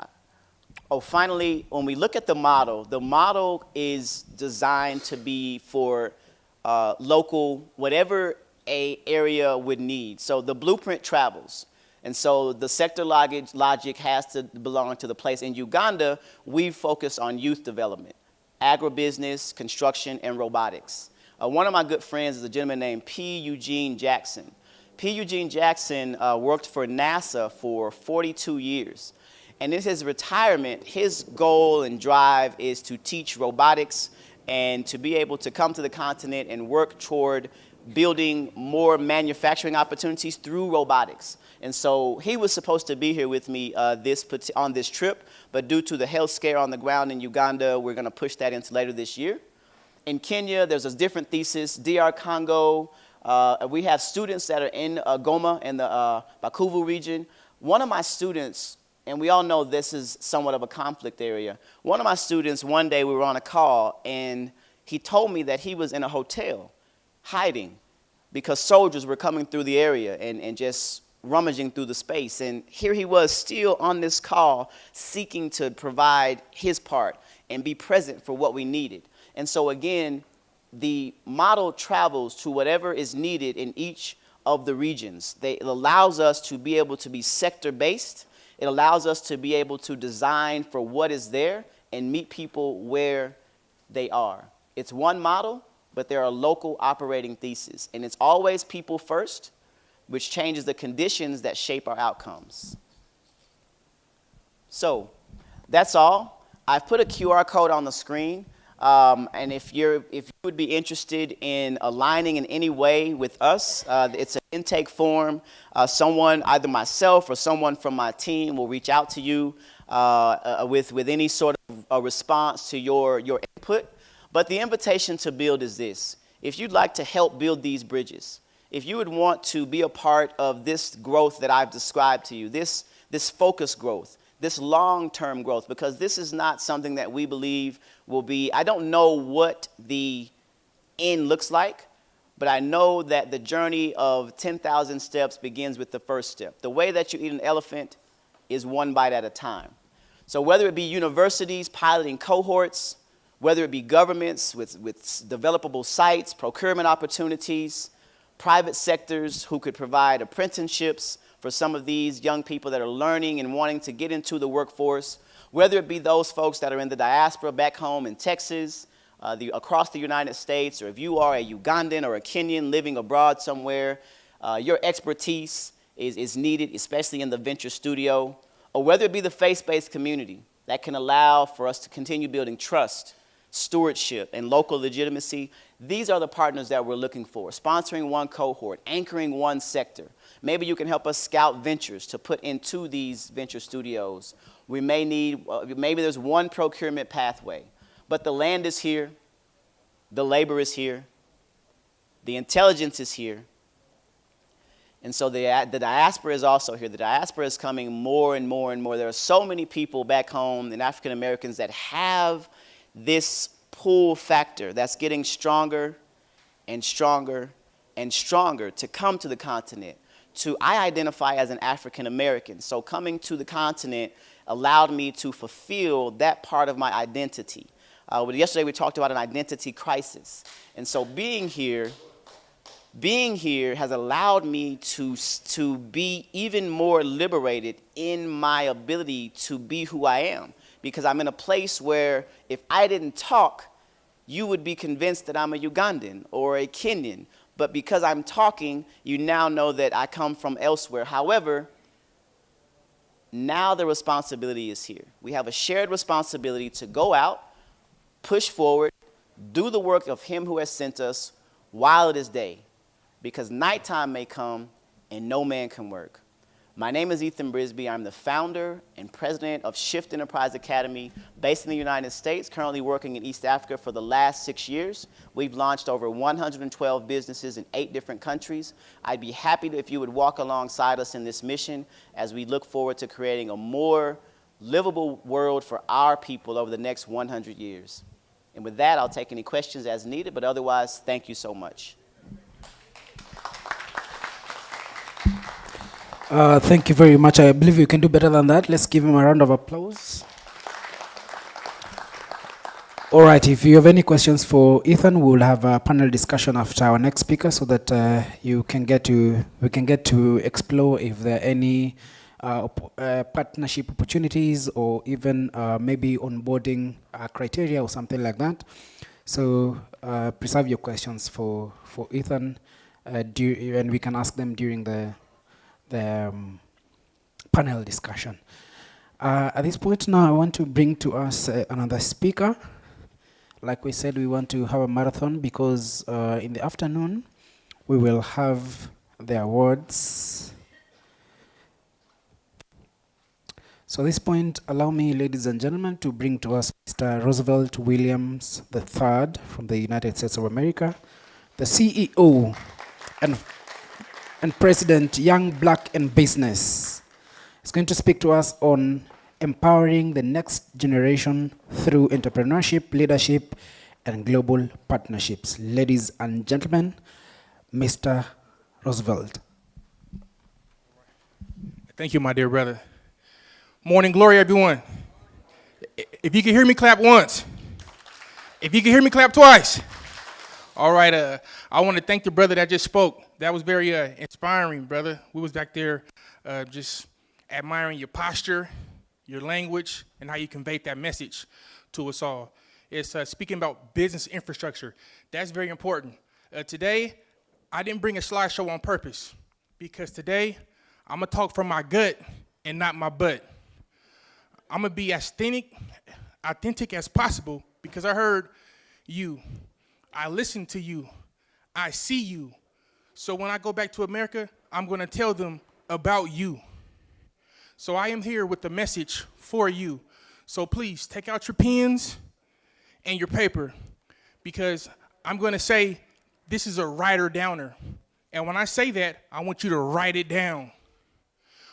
Oh, finally, when we look at the model is designed to be for local, whatever a area would need. So the blueprint travels. And so the sector logic has to belong to the place. In Uganda, we focus on youth development, agribusiness, construction, and robotics. One of my good friends is a gentleman named P. Eugene Jackson. P. Eugene Jackson worked for NASA for 42 years. And in his retirement, his goal and drive is to teach robotics and to be able to come to the continent and work toward building more manufacturing opportunities through robotics. And so he was supposed to be here with me on this trip, but due to the health scare on the ground in Uganda, we're going to push that into later this year. In Kenya, there's a different thesis. DR Congo, we have students that are in Goma in the Bakuvu region. One of my students, and we all know this is somewhat of a conflict area, one of my students, one day we were on a call, and he told me that he was in a hotel hiding because soldiers were coming through the area and just rummaging through the space. And here he was still on this call seeking to provide his part and be present for what we needed. And so again, the model travels to whatever is needed in each of the regions. It allows us to be able to be sector-based. It allows us to be able to design for what is there and meet people where they are. It's one model, but there are local operating theses. And it's always people first, which changes the conditions that shape our outcomes. So that's all. I've put a QR code on the screen. And if you would be interested in aligning in any way with us, it's an intake form. Someone, either myself or someone from my team, will reach out to you with any sort of a response to your input. But the invitation to build is this. If you'd like to help build these bridges, if you would want to be a part of this growth that I've described to you, this focused growth, this long-term growth, because this is not something that we believe will be, I don't know what the end looks like, but I know that the journey of 10,000 steps begins with the first step. The way that you eat an elephant is one bite at a time. So whether it be universities piloting cohorts, whether it be governments with developable sites, procurement opportunities, private sectors who could provide apprenticeships for some of these young people that are learning and wanting to get into the workforce, whether it be those folks that are in the diaspora back home in Texas, across the United States, or if you are a Ugandan or a Kenyan living abroad somewhere, your expertise is needed, especially in the venture studio, or whether it be the faith-based community that can allow for us to continue building trust, stewardship, and local legitimacy. These are the partners that we're looking for, sponsoring one cohort, anchoring one sector. Maybe you can help us scout ventures to put into these venture studios. We may need, maybe there's one procurement pathway, but the land is here, the labor is here, the intelligence is here, and so the diaspora is also here. The diaspora is coming more and more and more. There are so many people back home, and African Americans, that have this pull factor that's getting stronger and stronger and stronger to come to the continent. I identify as an African American, so coming to the continent allowed me to fulfill that part of my identity. Yesterday we talked about an identity crisis, and so being here has allowed me to be even more liberated in my ability to be who I am, because I'm in a place where if I didn't talk, you would be convinced that I'm a Ugandan or a Kenyan. But because I'm talking, you now know that I come from elsewhere. However, now the responsibility is here. We have a shared responsibility to go out, push forward, do the work of Him who has sent us while it is day, because nighttime may come and no man can work. My name is Ethan Brisby. I'm the founder and president of Shift Enterprise Academy, based in the United States, currently working in East Africa for the last 6 years. We've launched over 112 businesses in 8 different countries. I'd be happy if you would walk alongside us in this mission as we look forward to creating a more livable world for our people over the next 100 years. And with that, I'll take any questions as needed, but otherwise, thank you so much. Thank you very much. I believe you can do better than that. Let's give him a round of applause. All right, if you have any questions for Ethan, we'll have a panel discussion after our next speaker so that we can get to explore if there are any partnership opportunities or even maybe onboarding criteria or something like that. So preserve your questions for Ethan, and we can ask them during the panel discussion. At this point now, I want to bring to us another speaker. Like we said, we want to have a marathon because in the afternoon, we will have the awards. So at this point, allow me, ladies and gentlemen, to bring to us Mr. Roosevelt Williams III from the United States of America, the CEO and President, Young Black in Business. He's going to speak to us on empowering the next generation through entrepreneurship, leadership, and global partnerships. Ladies and gentlemen, Mr. Roosevelt. Thank you, my dear brother. Morning glory, everyone. If you can hear me, clap once. If you can hear me, clap twice. All right, I want to thank the brother that just spoke. That was very inspiring, brother. We was back there just admiring your posture, your language, and how you conveyed that message to us all. It's speaking about business infrastructure. That's very important. Today, I didn't bring a slideshow on purpose because today I'm gonna talk from my gut and not my butt. I'm gonna be as authentic as possible because I heard you. I listened to you. I see you. So when I go back to America, I'm gonna tell them about you. So I am here with the message for you. So please take out your pens and your paper because I'm gonna say this is a writer downer. And when I say that, I want you to write it down.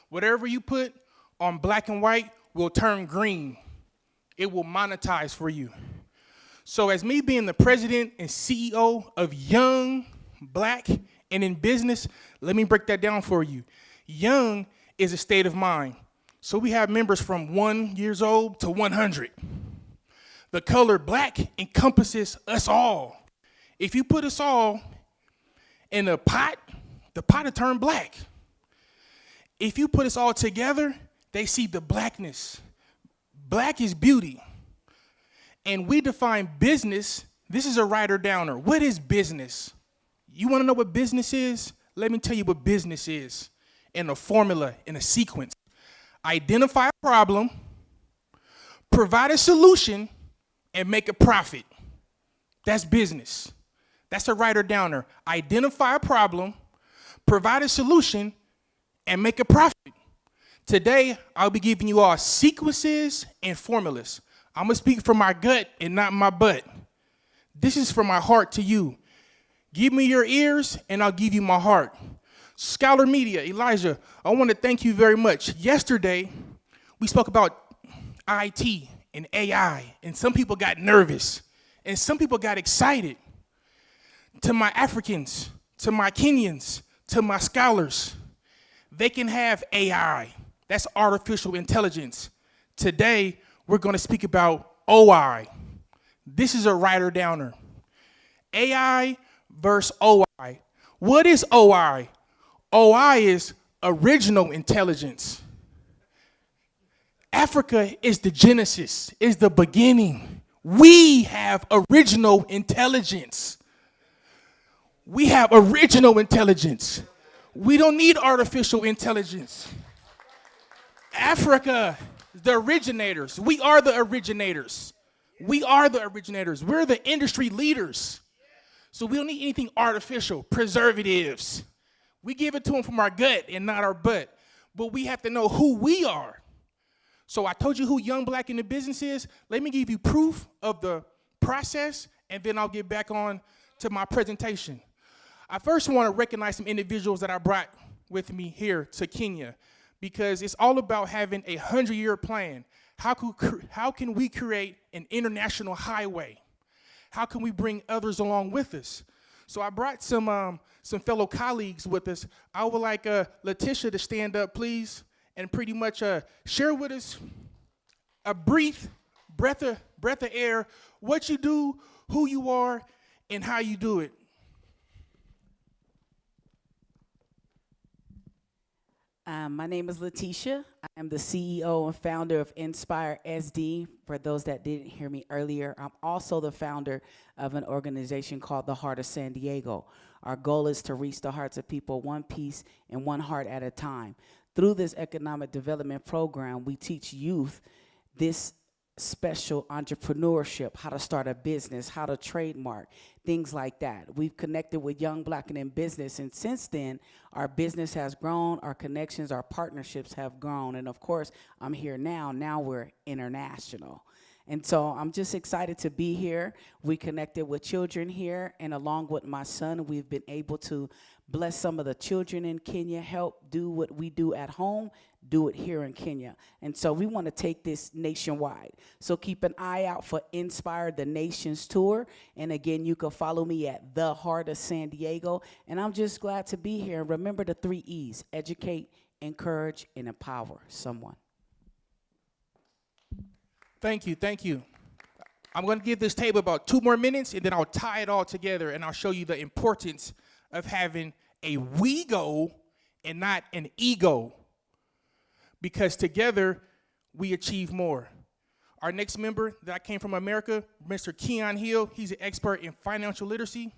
Whatever you put on black and white will turn green. It will monetize for you. So as me being the president and CEO of Young, Black, and in Business, let me break that down for you. Young is a state of mind. So we have members from 1 year old to 100. The color black encompasses us all. If you put us all in a pot, the pot will turn black. If you put us all together, they see the blackness. Black is beauty. And we define business, this is a writer downer. What is business? You wanna know what business is? Let me tell you what business is in a formula, in a sequence. Identify a problem, provide a solution, and make a profit. That's business. That's a writer downer. Identify a problem, provide a solution, and make a profit. Today, I'll be giving you all sequences and formulas. I'm gonna speak from my gut and not my butt. This is from my heart to you. Give me your ears and I'll give you my heart. Scholar Media, Elijah, I want to thank you very much. Yesterday, we spoke about IT and AI, and some people got nervous, and some people got excited. To my Africans, to my Kenyans, to my scholars, they can have AI. That's artificial intelligence. Today, we're going to speak about OI. This is a writer downer. AI versus OI. What is OI? OI is original intelligence. Africa is the genesis, is the beginning. We have original intelligence. We have original intelligence. We don't need artificial intelligence. Africa, the originators. We are the originators. We are the originators. We're the industry leaders. So we don't need anything artificial, preservatives. We give it to them from our gut and not our butt. But we have to know who we are. So I told you who Young Black in the Business is. Let me give you proof of the process, and then I'll get back on to my presentation. I first want to recognize some individuals that I brought with me here to Kenya, because it's all about having a 100-year plan. How can we create an international highway? How can we bring others along with us? So I brought some fellow colleagues with us. I would like Letitia to stand up, please, and pretty much share with us a brief breath of air, what you do, who you are, and how you do it. My name is Letitia. I am the CEO and founder of Inspire SD. For those that didn't hear me earlier, I'm also the founder of an organization called the Heart of San Diego. Our goal is to reach the hearts of people one piece and one heart at a time. Through this economic development program, we teach youth this special entrepreneurship, how to start a business, how to trademark, things like that. We've connected with Young Black and in Business, and since then, our business has grown, our connections, our partnerships have grown, and of course, I'm here now. Now we're international. And so I'm just excited to be here. We connected with children here, and along with my son, we've been able to bless some of the children in Kenya, help do what we do at home, do it here in Kenya. And so we want to take this nationwide. So keep an eye out for Inspire the Nations Tour. And again, you can follow me at the Heart of San Diego. And I'm just glad to be here. Remember the 3 E's: educate, encourage, and empower someone. Thank you, thank you. I'm going to give this table about 2 more minutes, and then I'll tie it all together, and I'll show you the importance of having a we go and not an ego, because together we achieve more. our next member that came from America, Mr. Keon Hill. He's an expert in financial literacy.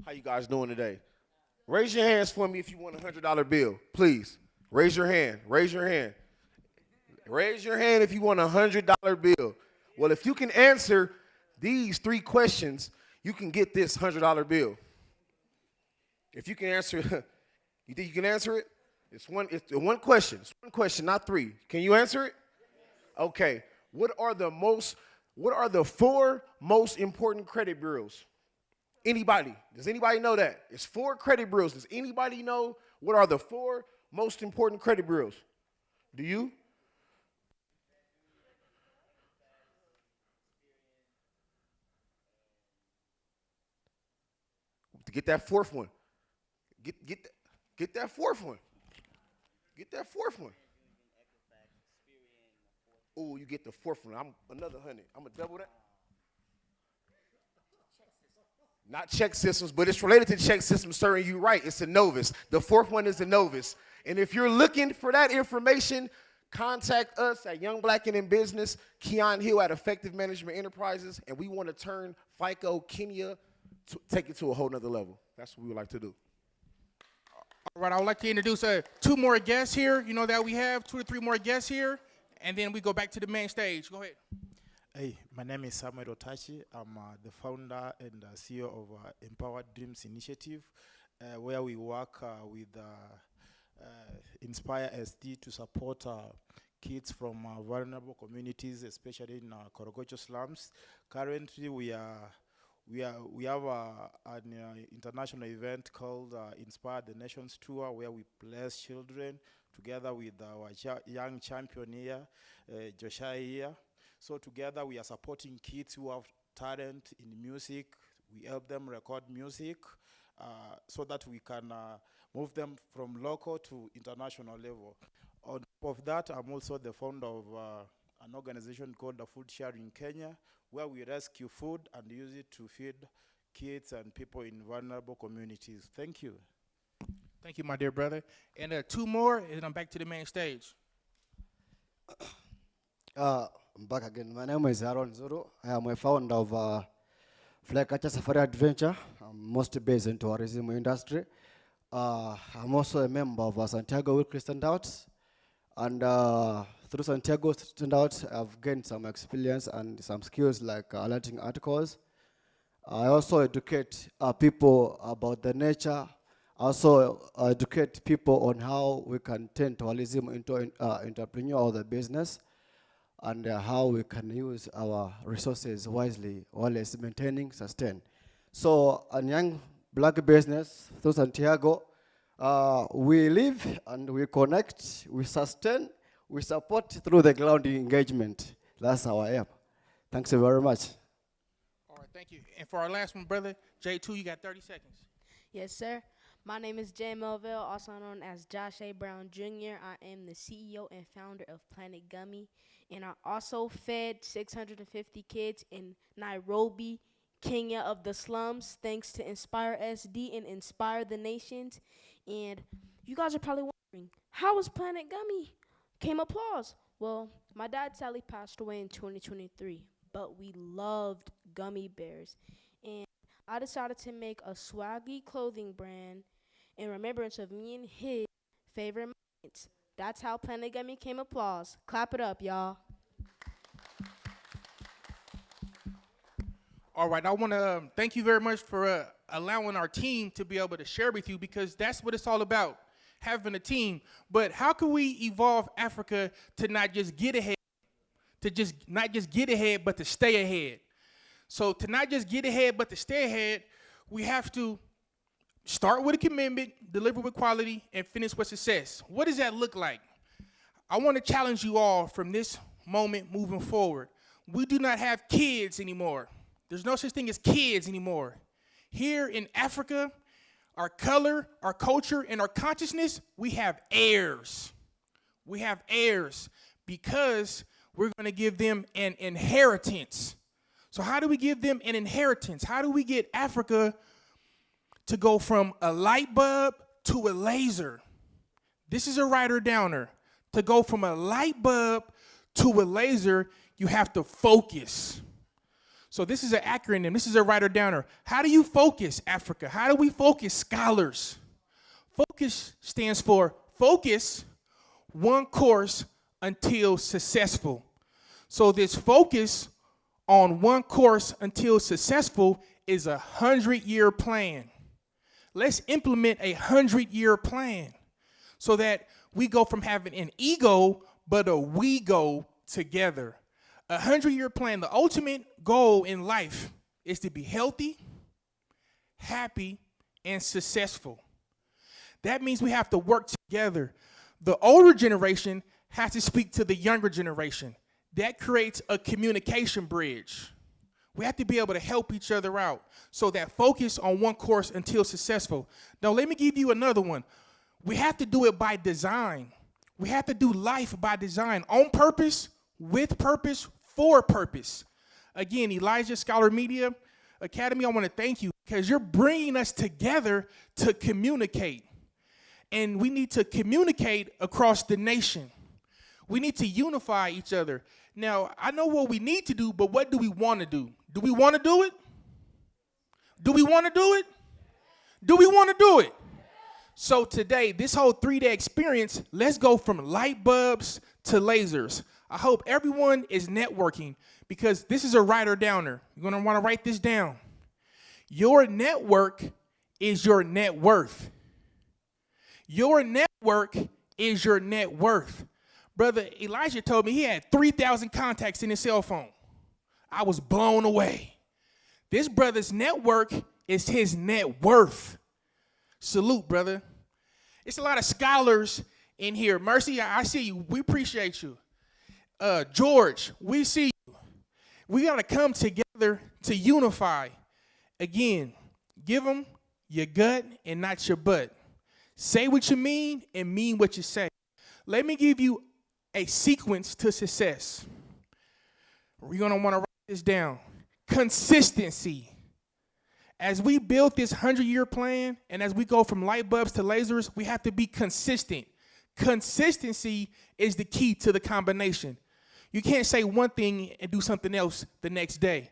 How you guys doing today? Raise your hands for me if you want a $100 bill, please. Raise your hand. Raise your hand. Raise your hand if you want a $100 bill. Well, if you can answer these 3 questions, you can get this $100 bill. If you can answer, you think you can answer it? It's one question. It's one question, not 3. Can you answer it? Okay. What are the 4 most important credit bureaus? Anybody? Does anybody know that? It's 4 credit bureaus. Does anybody know what are the 4 most important credit bureaus? Do you? To get that 4th one. Get that 4th one. Get that 4th one. Oh, you get the 4th one. I'm another 100. I'm gonna double that. Not check systems, but it's related to check systems, sir, and you're right. It's a Novus. The 4th one is the Novus. And if you're looking for that information, contact us at Young Black and in Business, Keon Hill at Effective Management Enterprises, and we want to turn FICO Kenya take it to a whole nother level. That's what we would like to do. All right, I would like to introduce 2 more guests here, that we have, 2 to 3 more guests here, and then we go back to the main stage. Go ahead. Hey, my name is Samuel Otachi. I'm the founder and CEO of Empowered Dreams Initiative, where we work with Inspire SD to support kids from vulnerable communities, especially in Korogocho slums. Currently, we have an international event called Inspire the Nations Tour, where we bless children together with our young champion here, Joshua here. So together we are supporting kids who have talent in music. We help them record music so that we can move them from local to international level. On top of that, I'm also the founder of an organization called the Food Sharing Kenya, where we rescue food and use it to feed kids and people in vulnerable communities. Thank you. Thank you, my dear brother. And 2 more, and I'm back to the main stage. I'm back again. My name is Aaron Zuru. I am a founder of Fly Catcher Safari Adventure. I'm mostly based in tourism industry. I'm also a member of Santiago Weekly Standouts. And through Santiago Standouts, I've gained some experience and some skills like alerting articles. I also educate people about the nature. I also educate people on how we can turn tourism into entrepreneur or the business, and how we can use our resources wisely while maintaining, sustain. So, a young black business through Santiago, we live and we connect, we sustain, we support through the ground engagement. That's our aim. Thanks very much. All right, thank you. And for our last one, brother, J2, you got 30 seconds. Yes, sir. My name is Jay Melville, also known as Josh A. Brown Jr. I am the CEO and founder of Planet Gummy, and I also fed 650 kids in Nairobi, Kenya of the slums, thanks to Inspire SD and Inspire the Nations. And you guys are probably wondering, how was Planet Gummy? Came applause. Well, my dad sadly passed away in 2023, but we loved gummy bears. And I decided to make a swaggy clothing brand in remembrance of me and his favorite moments. That's how Planet Gummy came applause. Clap it up, y'all. All right, I want to thank you very much for allowing our team to be able to share with you, because that's what it's all about, having a team. But how can we evolve Africa to not just get ahead, but to stay ahead? So to not just get ahead, but to stay ahead, we have to start with a commitment, deliver with quality, and finish with success. What does that look like? I want to challenge you all from this moment moving forward. We do not have kids anymore. There's no such thing as kids anymore. Here in Africa, our color, our culture, and our consciousness, we have heirs. We have heirs because we're going to give them an inheritance. So how do we give them an inheritance? How do we get Africa to go from a light bulb to a laser? This is a writer downer. To go from a light bulb to a laser, you have to focus. So this is an acronym. This is a writer-downer. How do you focus, Africa? How do we focus, scholars? Focus stands for focus one course until successful. So this focus on one course until successful is a 100-year plan. Let's implement a 100-year plan so that we go from having an ego, but a we go together. A 100-year plan, the ultimate goal in life is to be healthy, happy, and successful. That means we have to work together. The older generation has to speak to the younger generation. That creates a communication bridge. We have to be able to help each other out. So that focus on one course until successful. Now let me give you another one. We have to do it by design. We have to do life by design, on purpose, with purpose, for purpose. Again, Elijah Scholar Media Academy, I want to thank you because you're bringing us together to communicate. And we need to communicate across the nation. We need to unify each other. Now, I know what we need to do, but what do we want to do? Do we want to do it? Do we want to do it? Do we want to do it? So today, this whole 3-day experience, let's go from light bulbs to lasers. I hope everyone is networking because this is a writer-downer. You're going to want to write this down. Your network is your net worth. Your network is your net worth. Brother Elijah told me he had 3,000 contacts in his cell phone. I was blown away. This brother's network is his net worth. Salute, brother. It's a lot of scholars in here. Mercy, I see you. We appreciate you. George, we see you. We got to come together to unify. Again, give them your gut and not your butt. Say what you mean and mean what you say. Let me give you a sequence to success. We're going to want to write this down. Consistency. As we build this 100-year plan and as we go from light bulbs to lasers, we have to be consistent. Consistency is the key to the combination. You can't say one thing and do something else the next day.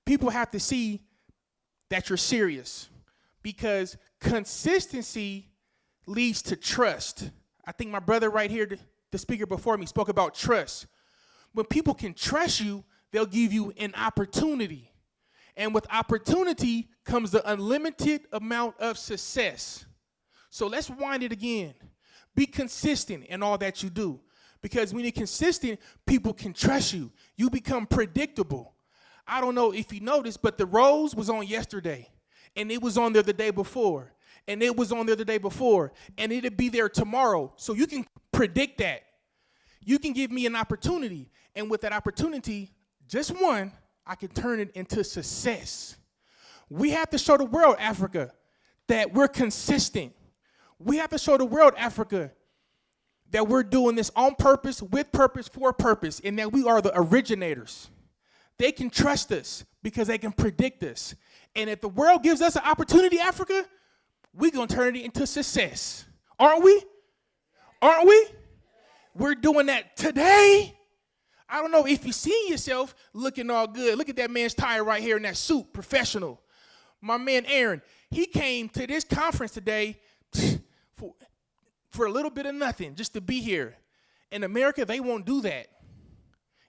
People have to see that you're serious because consistency leads to trust. I think my brother right here, the speaker before me, spoke about trust. When people can trust you, they'll give you an opportunity. And with opportunity comes the unlimited amount of success. So let's wind it again. Be consistent in all that you do. Because when you're consistent, people can trust you. You become predictable. I don't know if you noticed, but the Rose was on yesterday. And it was on there the day before. And it was on there the day before. And it'll be there tomorrow. So you can predict that. You can give me an opportunity. And with that opportunity, just one, I can turn it into success. We have to show the world, Africa, that we're consistent. We have to show the world, Africa, that we're doing this on purpose, with purpose, for purpose, and that we are the originators. They can trust us because they can predict us. And if the world gives us an opportunity, Africa, we're going to turn it into success. Aren't we? Aren't we? We're doing that today. I don't know if you see yourself looking all good. Look at that man's tie right here in that suit, professional. My man Aaron, he came to this conference today for a little bit of nothing, just to be here. In America, they won't do that.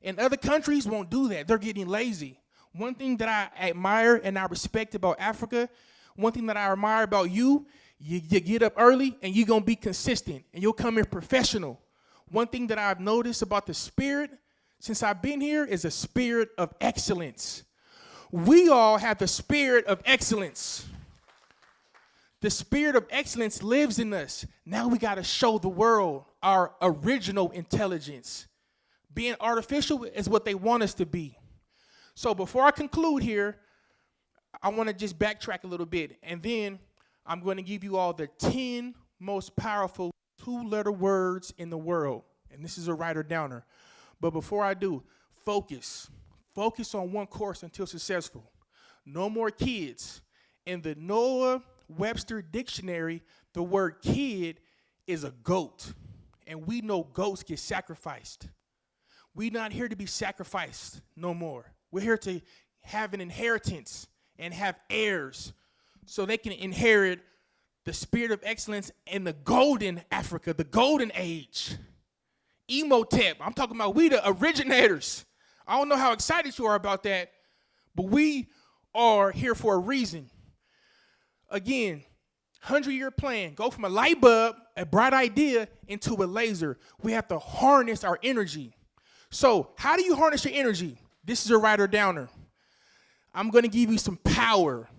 And other countries won't do that. They're getting lazy. One thing that I admire and I respect about Africa, one thing that I admire about you, you get up early and you're going to be consistent and you'll come here professional. One thing that I've noticed about the spirit since I've been here is a spirit of excellence. We all have the spirit of excellence. The spirit of excellence lives in us. Now we got to show the world our original intelligence. Being artificial is what they want us to be. So before I conclude here, I want to just backtrack a little bit. And then I'm going to give you all the 10 most powerful 2-letter words in the world. And this is a writer-downer. But before I do, focus. Focus on one course until successful. No more kids. In the Noah Webster Dictionary, the word kid is a goat. And we know goats get sacrificed. We're not here to be sacrificed no more. We're here to have an inheritance and have heirs so they can inherit the spirit of excellence in the golden Africa, the golden age. Emotep, I'm talking about we the originators. I don't know how excited you are about that, but we are here for a reason. Again, 100-year plan, go from a light bulb, a bright idea, into a laser. We have to harness our energy. So how do you harness your energy? This is a writer downer. I'm going to give you some power.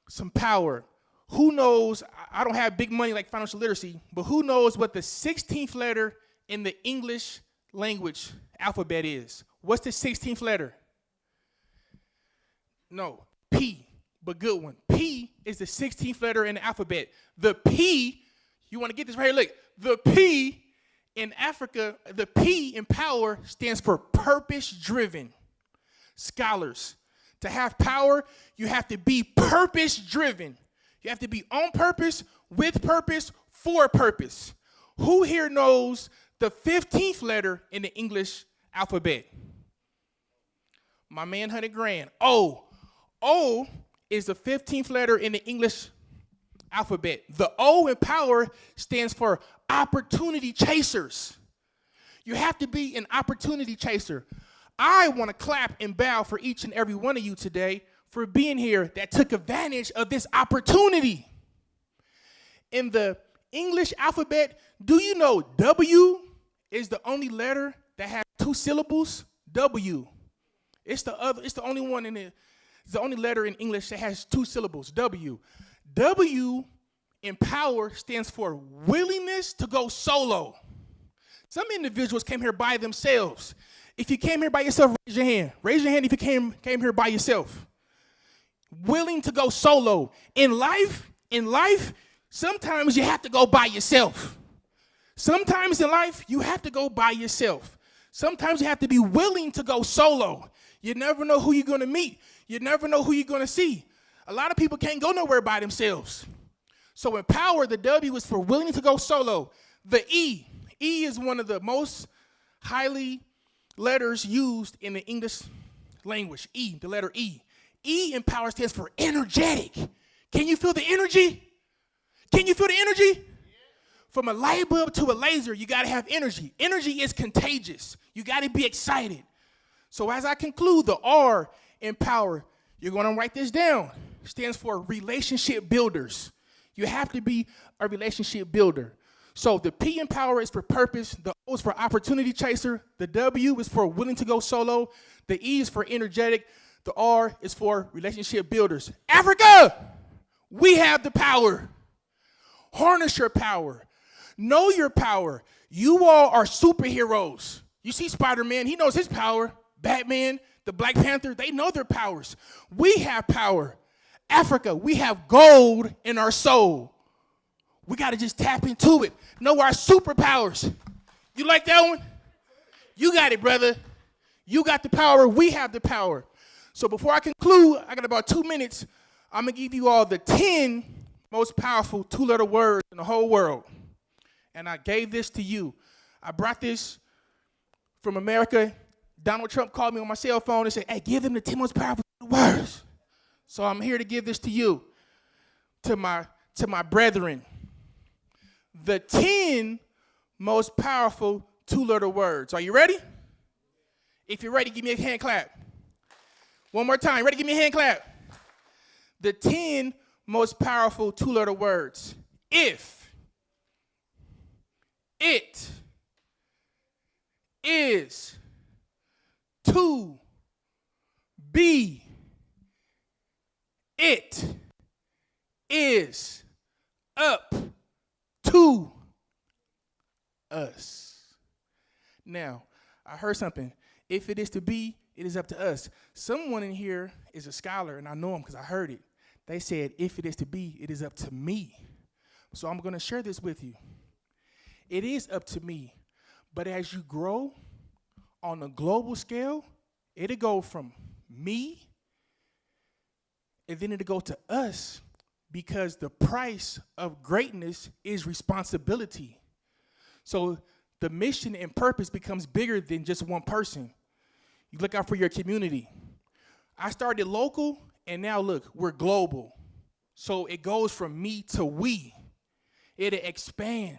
Some power. Who knows, I don't have big money like financial literacy, but who knows what the 16th letter in the English language alphabet is? What's the 16th letter? No, P, but good one. P is the 16th letter in the alphabet. The P, you want to get this right here, look. The P in Africa, the P in power stands for purpose-driven. Scholars, to have power, you have to be purpose-driven. You have to be on purpose, with purpose, for purpose. Who here knows the 15th letter in the English alphabet? My man, 100 grand. O. O is the 15th letter in the English alphabet. The O in power stands for opportunity chasers. You have to be an opportunity chaser. I want to clap and bow for each and every one of you today for being here that took advantage of this opportunity. In the English alphabet, do you know W is the only letter that has 2 syllables? W. It's the only one it's the only letter in English that has 2 syllables, W. W in power stands for willingness to go solo. Some individuals came here by themselves. If you came here by yourself, raise your hand. Raise your hand if you came here by yourself. Willing to go solo. In life, sometimes you have to go by yourself. Sometimes in life, you have to go by yourself. Sometimes you have to be willing to go solo. You never know who you're going to meet. You never know who you're going to see. A lot of people can't go nowhere by themselves. So in power, the W is for willing to go solo. The E is one of the most highly letters used in the English language. E, the letter E. E in power stands for energetic. Can you feel the energy? Can you feel the energy? From a light bulb to a laser, you got to have energy. Energy is contagious. You got to be excited. So as I conclude, the R in power, you're going to write this down. Stands for relationship builders. You have to be a relationship builder. So the P in power is for purpose. The O is for opportunity chaser. The W is for willing to go solo. The E is for energetic. The R is for relationship builders. Africa, we have the power. Harness your power. Know your power. You all are superheroes. You see Spider-Man, he knows his power. Batman, the Black Panther, they know their powers. We have power. Africa, we have gold in our soul. We got to just tap into it. Know our superpowers. You like that one? You got it, brother. You got the power. We have the power. So before I conclude, I got about 2 minutes. I'm going to give you all the 10 most powerful 2-letter words in the whole world. And I gave this to you. I brought this from America. Donald Trump called me on my cell phone and said, hey, give them the 10 most powerful words. So I'm here to give this to you, to my brethren. The 10 most powerful 2-letter words. Are you ready? If you're ready, give me a hand clap. One more time. Ready? Give me a hand clap. The 10 most powerful 2-letter words. If it is to be, it is up to us. Now, I heard something. If it is to be, it is up to us. Someone in here is a scholar, and I know them because I heard it. They said, if it is to be, it is up to me. So I'm going to share this with you. It is up to me. But as you grow on a global scale, it'll go from me, and then it'll go to us, because the price of greatness is responsibility. So the mission and purpose becomes bigger than just one person. You look out for your community. I started local, and now look, we're global. So it goes from me to we. It'll expand.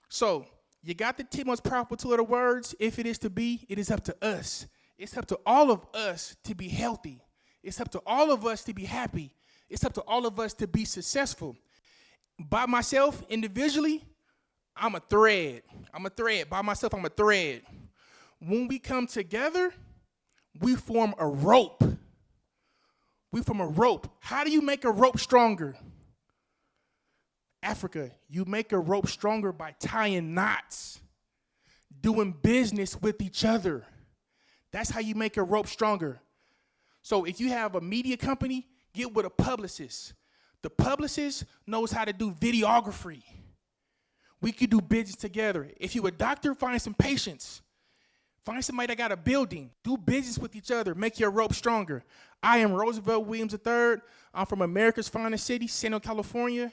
So you got the 10 most powerful tool of the words. If it is to be, it is up to us. It's up to all of us to be healthy. It's up to all of us to be happy. It's up to all of us to be successful. By myself, individually, I'm a thread. I'm a thread. By myself, I'm a thread. When we come together, we form a rope. We form a rope. How do you make a rope stronger? Africa, you make a rope stronger by tying knots, doing business with each other. That's how you make a rope stronger. So if you have a media company, get with a publicist. The publicist knows how to do videography. We could do business together. If you're a doctor, find some patients. Find somebody that got a building. Do business with each other. Make your rope stronger. I am Roosevelt Williams III. I'm from America's finest city, San Diego, California.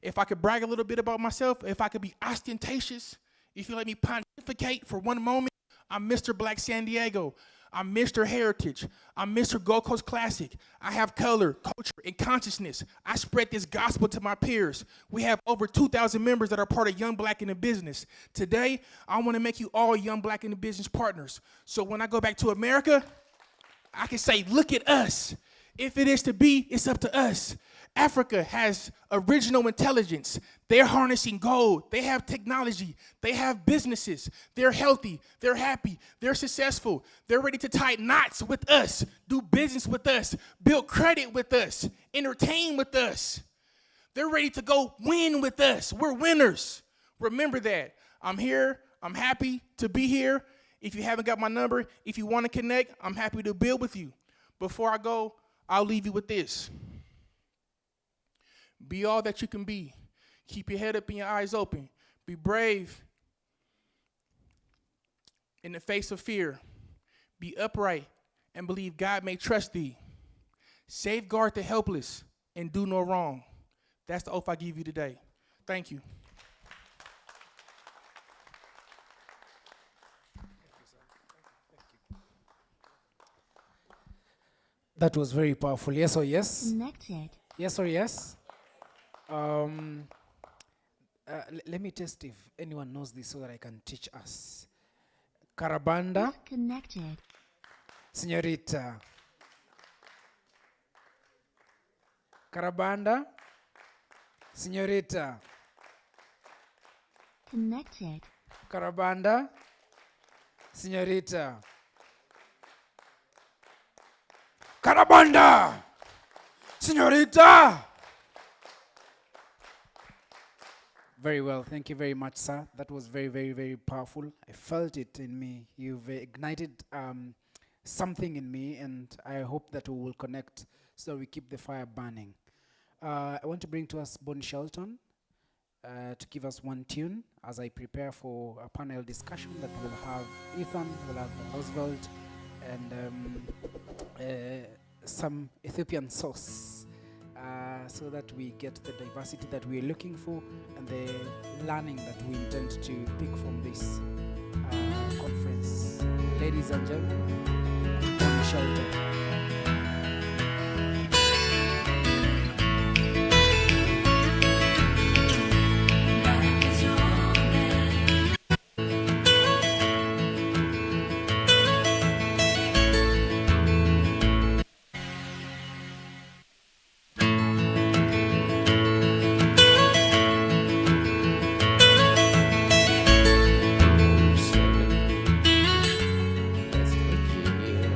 If I could brag a little bit about myself, if I could be ostentatious, if you let me pontificate for one moment, I'm Mr. Black San Diego. I'm Mr. Heritage. I'm Mr. Gold Coast Classic. I have color, culture, and consciousness. I spread this gospel to my peers. We have over 2,000 members that are part of Young Black in the Business. Today, I want to make you all Young Black in the Business partners. So when I go back to America, I can say, look at us. If it is to be, it's up to us. Africa has original intelligence. They're harnessing gold. They have technology. They have businesses. They're healthy. They're happy. They're successful. They're ready to tie knots with us, do business with us, build credit with us, entertain with us. They're ready to go win with us. We're winners. Remember that. I'm here. I'm happy to be here. If you haven't got my number, if you want to connect, I'm happy to build with you. Before I go, I'll leave you with this. Be all that you can be. Keep your head up and your eyes open. Be brave in the face of fear. Be upright and believe God may trust thee. Safeguard the helpless and do no wrong. That's the oath I give you today. Thank you. That was very powerful. Yes or yes? Connected. Yes or yes? Let me test if anyone knows this so that I can teach us. Karabanda. Connected. Señorita. Karabanda. Señorita. Connected. Karabanda. Señorita. Karabanda. Señorita. Very well. Thank you very much, sir. That was very, very, very powerful. I felt it in me. You've ignited something in me, and I hope that we will connect so we keep the fire burning. I want to bring to us Bonnie Shelton to give us one tune as I prepare for a panel discussion that will have Ethan, will have Roosevelt, and some Ethiopian sauce. So that we get the diversity that we're looking for and the learning that we intend to pick from this conference. Ladies and gentlemen, Bonnie Shelton. West Virginia.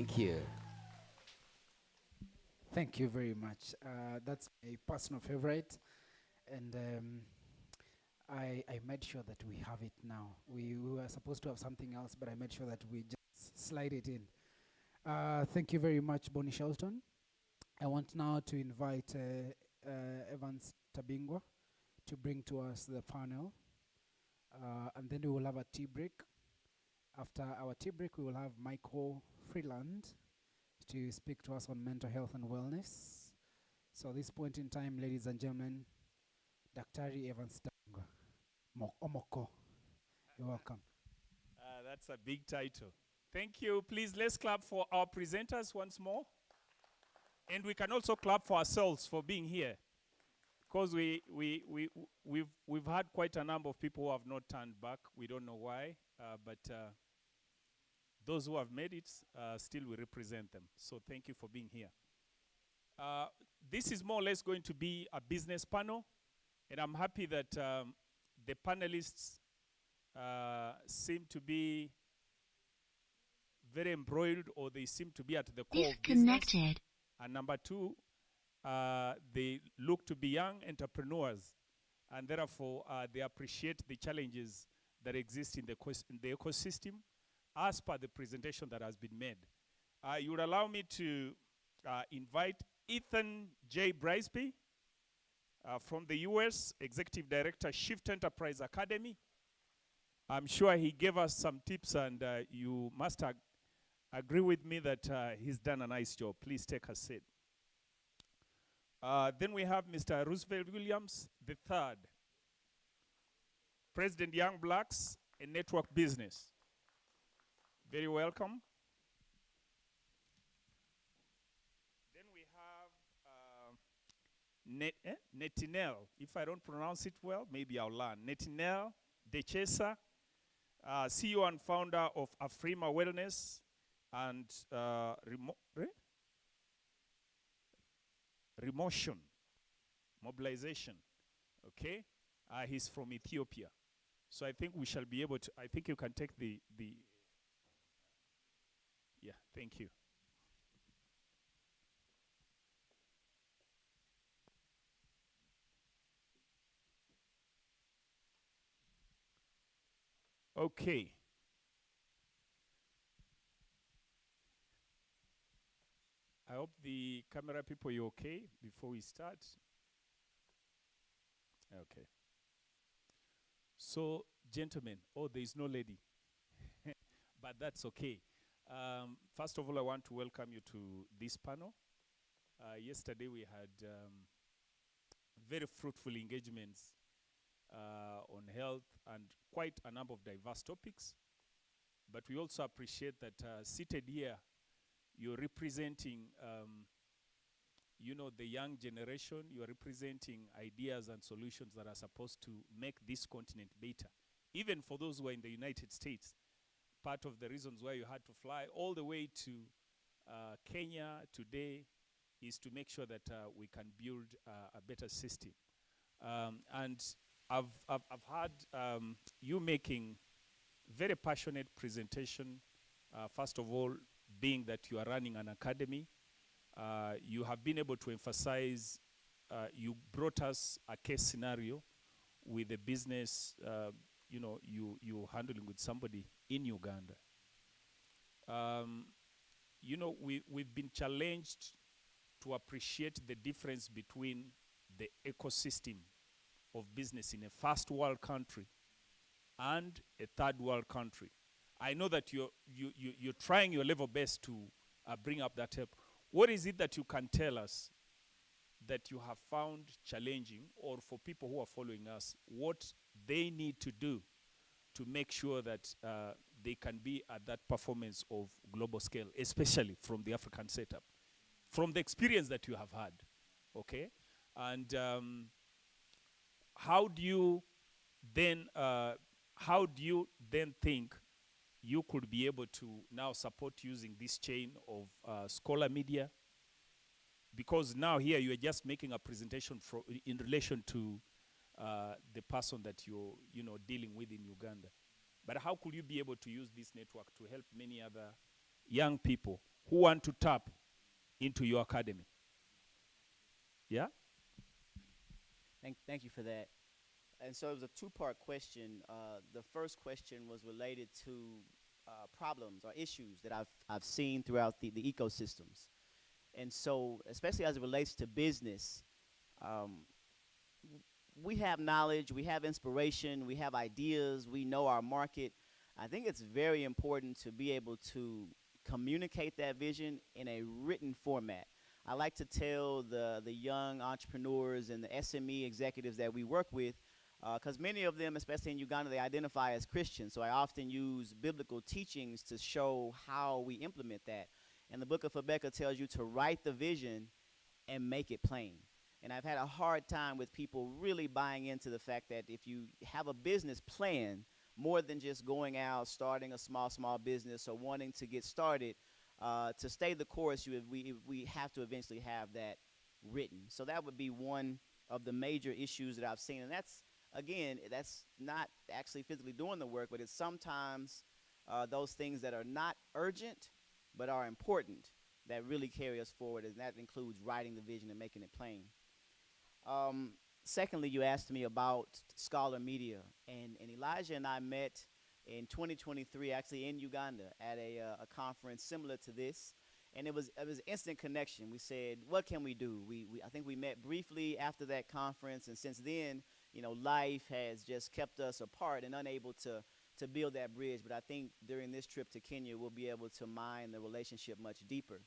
Thank you. Thank you very much. That's a personal favorite, and I made sure that we have it now. We were supposed to have something else, but I made sure that we just slide it in. Thank you very much, Bonnie Shelton. I want now to invite Evans Tabingwa to bring to us the panel, and then we will have a tea break. After our tea break, we will have Michael Freeland to speak to us on mental health and wellness. So at this point in time, ladies and gentlemen, Daktari Evans Tabingwa. Omoko, you're welcome. That's a big title. Thank you. Please, let's clap for our presenters once more. And we can also clap for ourselves for being here. Because we've had quite a number of people who have not turned back. We don't know why, but those who have made it, still we represent them. So thank you for being here. This is more or less going to be a business panel, and I'm happy that the panelists seem to be very embroiled, or they seem to be at the core of business. And number two, they look to be young entrepreneurs, and therefore they appreciate the challenges that exist in the ecosystem as per the presentation that has been made. You would allow me to invite Ethan J. Brisby from the US, Executive Director, Shift Enterprise Academy. I'm sure he gave us some tips, and you must agree with me that he's done a nice job. Please take a seat. Then we have Mr. Roosevelt Williams III, President Young Blacks and Network Business. Very welcome. Then we have Netinel. If I don't pronounce it well, maybe I'll learn. Netinel Dechesa, CEO and founder of Afrima Wellness and Remotion, mobilization, okay? He's from Ethiopia. So I think we shall be able to, I think you can take the yeah, thank you. Okay. I hope the camera people, you're okay before we start. Okay. So, gentlemen, oh, there is no lady. But that's okay. First of all, I want to welcome you to this panel. Yesterday we had very fruitful engagements on health and quite a number of diverse topics. But we also appreciate that seated here, you're representing, you know, the young generation. You're representing ideas and solutions that are supposed to make this continent better. Even for those who are in the United States, part of the reasons why you had to fly all the way to Kenya today is to make sure that we can build a better system. And I've had you making very passionate presentation. First of all, being that you are running an academy, you have been able to emphasize, you brought us a case scenario with a business, you know, you're handling with somebody in Uganda. You know, we've been challenged to appreciate the difference between the ecosystem of business in a first world country and a third world country. I know that you're trying your level best to bring up that help. What is it that you can tell us that you have found challenging, or for people who are following us, what they need to do to make sure that they can be at that performance of global scale, especially from the African setup, from the experience that you have had, okay? And how do you then think you could be able to now support using this chain of Scholar Media? Because now here you are just making a presentation in relation to the person that you're dealing with in Uganda. But how could you be able to use this network to help many other young people who want to tap into your academy? Yeah? Thank you for that. And so it was a two-part question. The first question was related to problems or issues that I've seen throughout the ecosystems. And so, especially as it relates to business, we have knowledge, we have inspiration, we have ideas, we know our market. I think it's very important to be able to communicate that vision in a written format. I like to tell the young entrepreneurs and the SME executives that we work with, because many of them, especially in Uganda, they identify as Christians. So I often use biblical teachings to show how we implement that. And the book of Habakkuk tells you to write the vision and make it plain. And I've had a hard time with people really buying into the fact that if you have a business plan, more than just going out, starting a small business or wanting to get started, to stay the course, we have to eventually have that written. So that would be one of the major issues that I've seen. And that's, again, that's not actually physically doing the work, but it's sometimes those things that are not urgent but are important that really carry us forward, and that includes writing the vision and making it plain. Secondly, you asked me about Scholar Media, and Elijah and I met in 2023, actually in Uganda, at a conference similar to this, and it was instant connection. We said, what can we do? I think we met briefly after that conference, and since then, you know, life has just kept us apart and unable to build that bridge. But I think during this trip to Kenya, we'll be able to mine the relationship much deeper.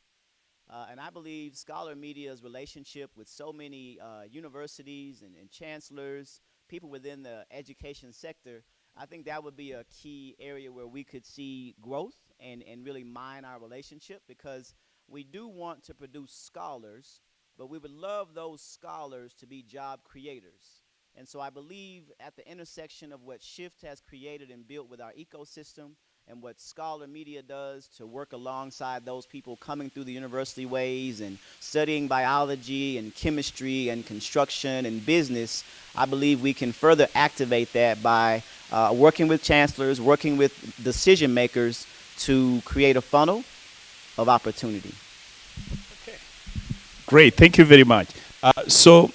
And I believe Scholar Media's relationship with so many universities and chancellors, people within the education sector, I think that would be a key area where we could see growth and really mine our relationship, because we do want to produce scholars, but we would love those scholars to be job creators. And so I believe at the intersection of what Shift has created and built with our ecosystem and what Scholar Media does to work alongside those people coming through the university ways and studying biology and chemistry and construction and business, I believe we can further activate that by working with chancellors, working with decision makers to create a funnel of opportunity. Okay. Great, thank you very much. So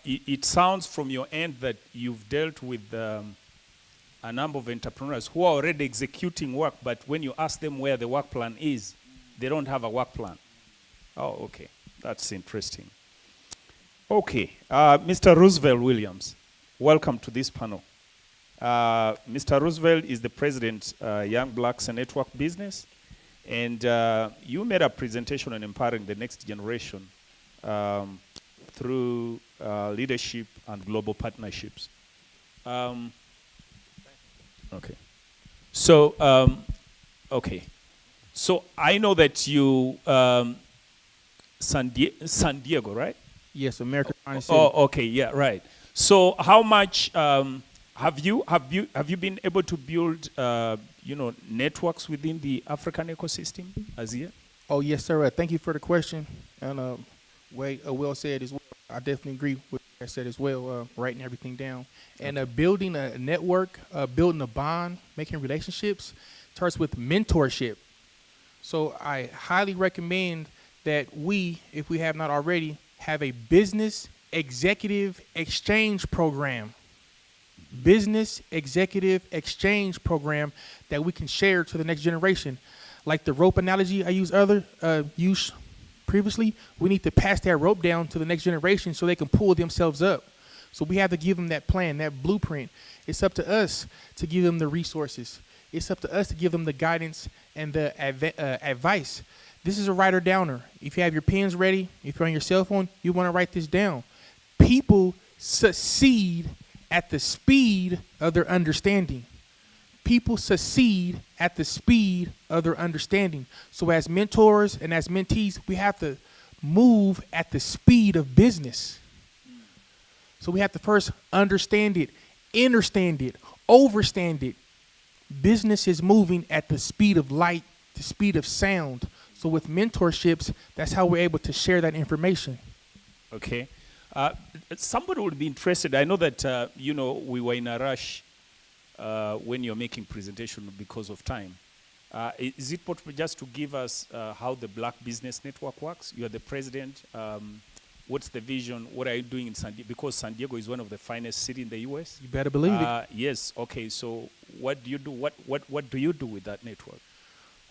it sounds from your end that you've dealt with a number of entrepreneurs who are already executing work, but when you ask them where the work plan is, they don't have a work plan. Oh, okay. That's interesting. Okay. Mr. Roosevelt Williams, welcome to this panel. Mr. Roosevelt is the president, Young Blacks and Network Business, and you made a presentation on empowering the next generation through leadership and global partnerships. Okay. So, okay. So I know that you, San Diego, right? Yes, American City. Oh, okay, yeah, right. So how much have you been able to build, networks within the African ecosystem as yet? Oh, yes, sir. Thank you for the question. And well said as well. I definitely agree with what I said as well, writing everything down. And building a network, building a bond, making relationships starts with mentorship. So I highly recommend that we, if we have not already, have a business executive exchange program. Business executive exchange program that we can share to the next generation. Like the rope analogy I used previously, we need to pass that rope down to the next generation so they can pull themselves up. So we have to give them that plan, that blueprint. It's up to us to give them the resources. It's up to us to give them the guidance and the advice. This is a writer downer. If you have your pens ready, if you're on your cell phone, you want to write this down. People succeed at the speed of their understanding. People succeed at the speed of their understanding. So as mentors and as mentees, we have to move at the speed of business. So we have to first understand it, understand it, overstand it. Business is moving at the speed of light, the speed of sound. So with mentorships, that's how we're able to share that information. Okay. Somebody would be interested. I know that, we were in a rush when you're making presentation because of time. Is it possible just to give us how the Black Business Network works? You are the president. What's the vision? What are you doing in San Diego? Because San Diego is one of the finest cities in the U.S. You better believe it. Yes. Okay. So what do you do? What do you do with that network?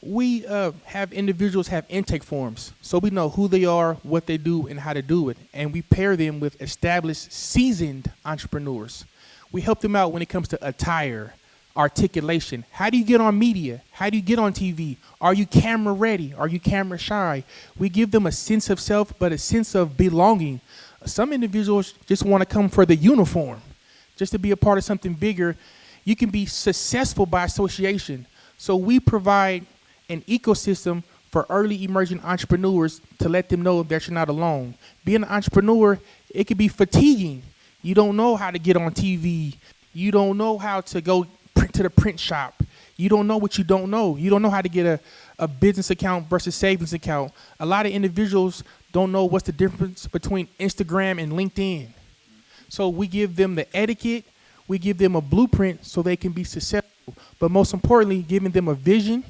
We have individuals have intake forms, so we know who they are, what they do, and how to do it. And we pair them with established, seasoned entrepreneurs. We help them out when it comes to attire, articulation. How do you get on media? How do you get on TV? Are you camera ready? Are you camera shy? We give them a sense of self, but a sense of belonging. Some individuals just want to come for the uniform, just to be a part of something bigger. You can be successful by association. So we provide an ecosystem for early emerging entrepreneurs to let them know that you're not alone. Being an entrepreneur, it can be fatiguing. You don't know how to get on TV. You don't know how to go to the print shop. You don't know what you don't know. You don't know how to get a business account versus savings account. A lot of individuals don't know what's the difference between Instagram and LinkedIn. So we give them the etiquette. We give them a blueprint so they can be successful. But most importantly, giving them a vision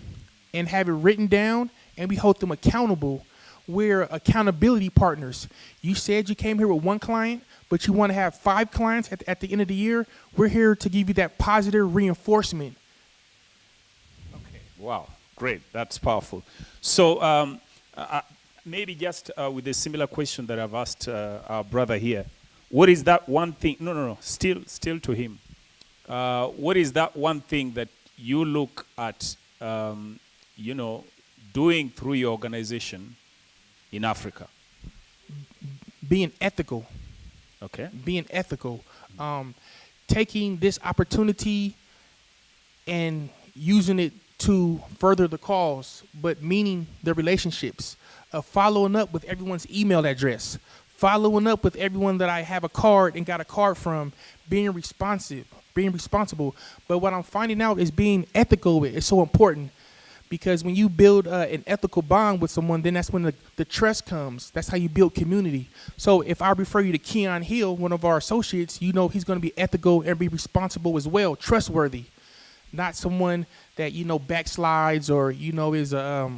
and have it written down, and we hold them accountable. We're accountability partners. You said you came here with one client, but you want to have 5 clients at the end of the year. We're here to give you that positive reinforcement. Okay. Wow. Great. That's powerful. So maybe just with a similar question that I've asked our brother here. What is that one thing? No. Still to him. What is that one thing that you look at, doing through your organization in Africa? Being ethical. Okay. Being ethical. Taking this opportunity and using it to further the cause, but meaning the relationships. Following up with everyone's email address. Following up with everyone that I have a card and got a card from. Being responsive. Being responsible. But what I'm finding out is being ethical is so important, because when you build an ethical bond with someone, then that's when the trust comes. That's how you build community. So if I refer you to Keon Hill, one of our associates, you know he's going to be ethical and be responsible as well, trustworthy. Not someone that, backslides or, is a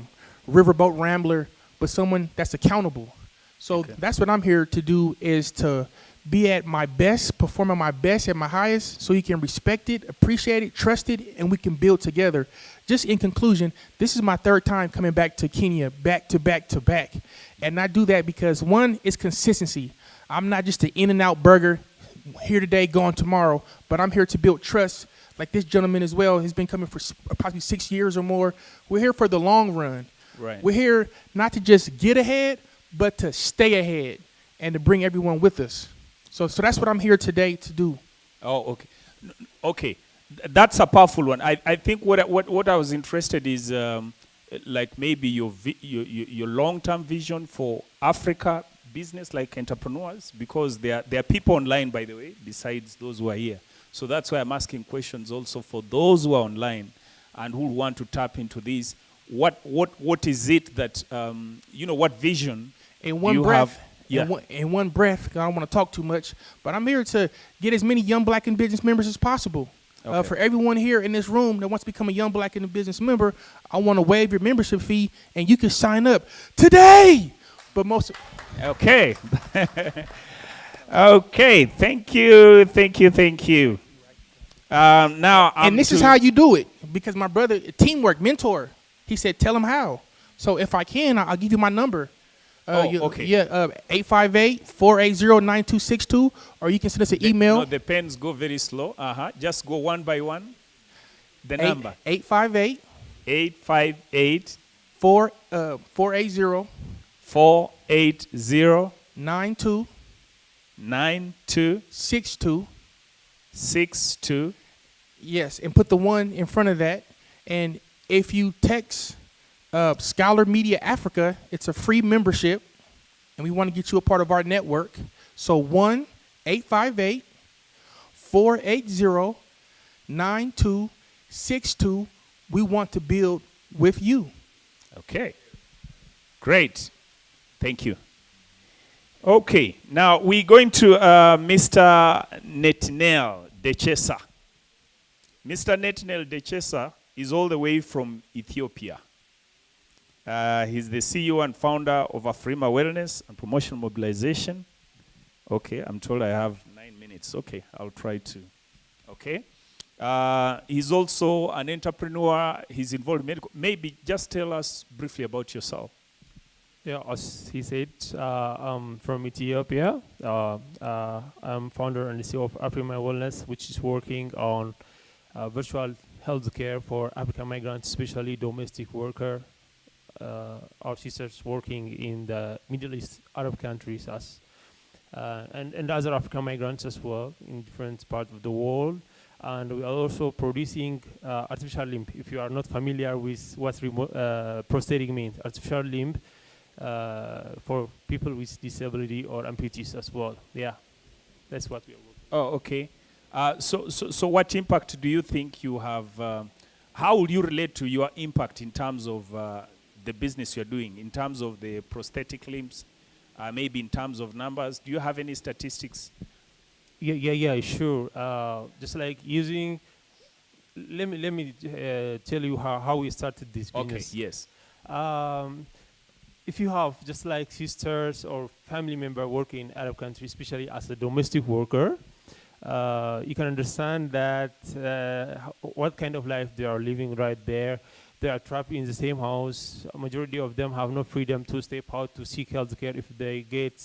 riverboat rambler, but someone that's accountable. So that's what I'm here to do, is to be at my best, perform at my best, at my highest, so you can respect it, appreciate it, trust it, and we can build together. Just in conclusion, this is my 3rd time coming back to Kenya, back to back to back. And I do that because, one, it's consistency. I'm not just an In-N-Out burger, here today, gone tomorrow, but I'm here to build trust, like this gentleman as well. He's been coming for approximately 6 years or more. We're here for the long run. Right. We're here not to just get ahead, but to stay ahead and to bring everyone with us. So that's what I'm here today to do. Oh, okay. Okay. That's a powerful one. I think what I was interested is like maybe your long-term vision for Africa business, like entrepreneurs, because there are people online, by the way, besides those who are here. So that's why I'm asking questions also for those who are online and who want to tap into this. What is it that what vision in one you breath? have? Yeah. In one breath, I don't want to talk too much, but I'm here to get as many young Black and business members as possible. Okay. For everyone here in this room that wants to become a young Black and business member, I want to waive your membership fee, and you can sign up today. But Okay. Okay. Thank you. Now, and this is how you do it, because my brother, teamwork, mentor, he said, tell him how. So if I can, I'll give you my number. Okay. Yeah, 858-480-9262, or you can send us an email. No, the pens go very slow. Just go one by one. The number. 858 858 480 480 9262. Yes, and put the 1 in front of that. And if you text Scholar Media Africa, it's a free membership, and we want to get you a part of our network. So 1-858-480-9262. We want to build with you. Okay. Great. Thank you. Okay. Now we're going to Mr. Netanel Dechesa. Mr. Netanel Dechesa is all the way from Ethiopia. He's the CEO and founder of Afrima Wellness and Promotion Mobilization. Okay, I'm told I have 9 minutes. Okay, I'll try to. Okay. He's also an entrepreneur. He's involved in medical. Maybe just tell us briefly about yourself. Yeah, as he said, I'm from Ethiopia. I'm founder and CEO of Afrima Wellness, which is working on virtual healthcare for African migrants, especially domestic worker. Our sisters working in the Middle East, Arab countries, and other African migrants as well in different parts of the world. And we are also producing artificial limb. If you are not familiar with what prosthetic means, artificial limb for people with disability or amputees as well. Yeah, that's what we are working. Oh, okay. So what impact do you think you have? How would you relate to your impact in terms of the business you're doing, in terms of the prosthetic limbs, maybe in terms of numbers? Do you have any statistics? Yeah, sure. Just like using, let me tell you how we started this business. Okay, yes. If you have just like sisters or family member working in Arab countries, especially as a domestic worker, you can understand that what kind of life they are living right there. They are trapped in the same house. A majority of them have no freedom to step out to seek health care if they get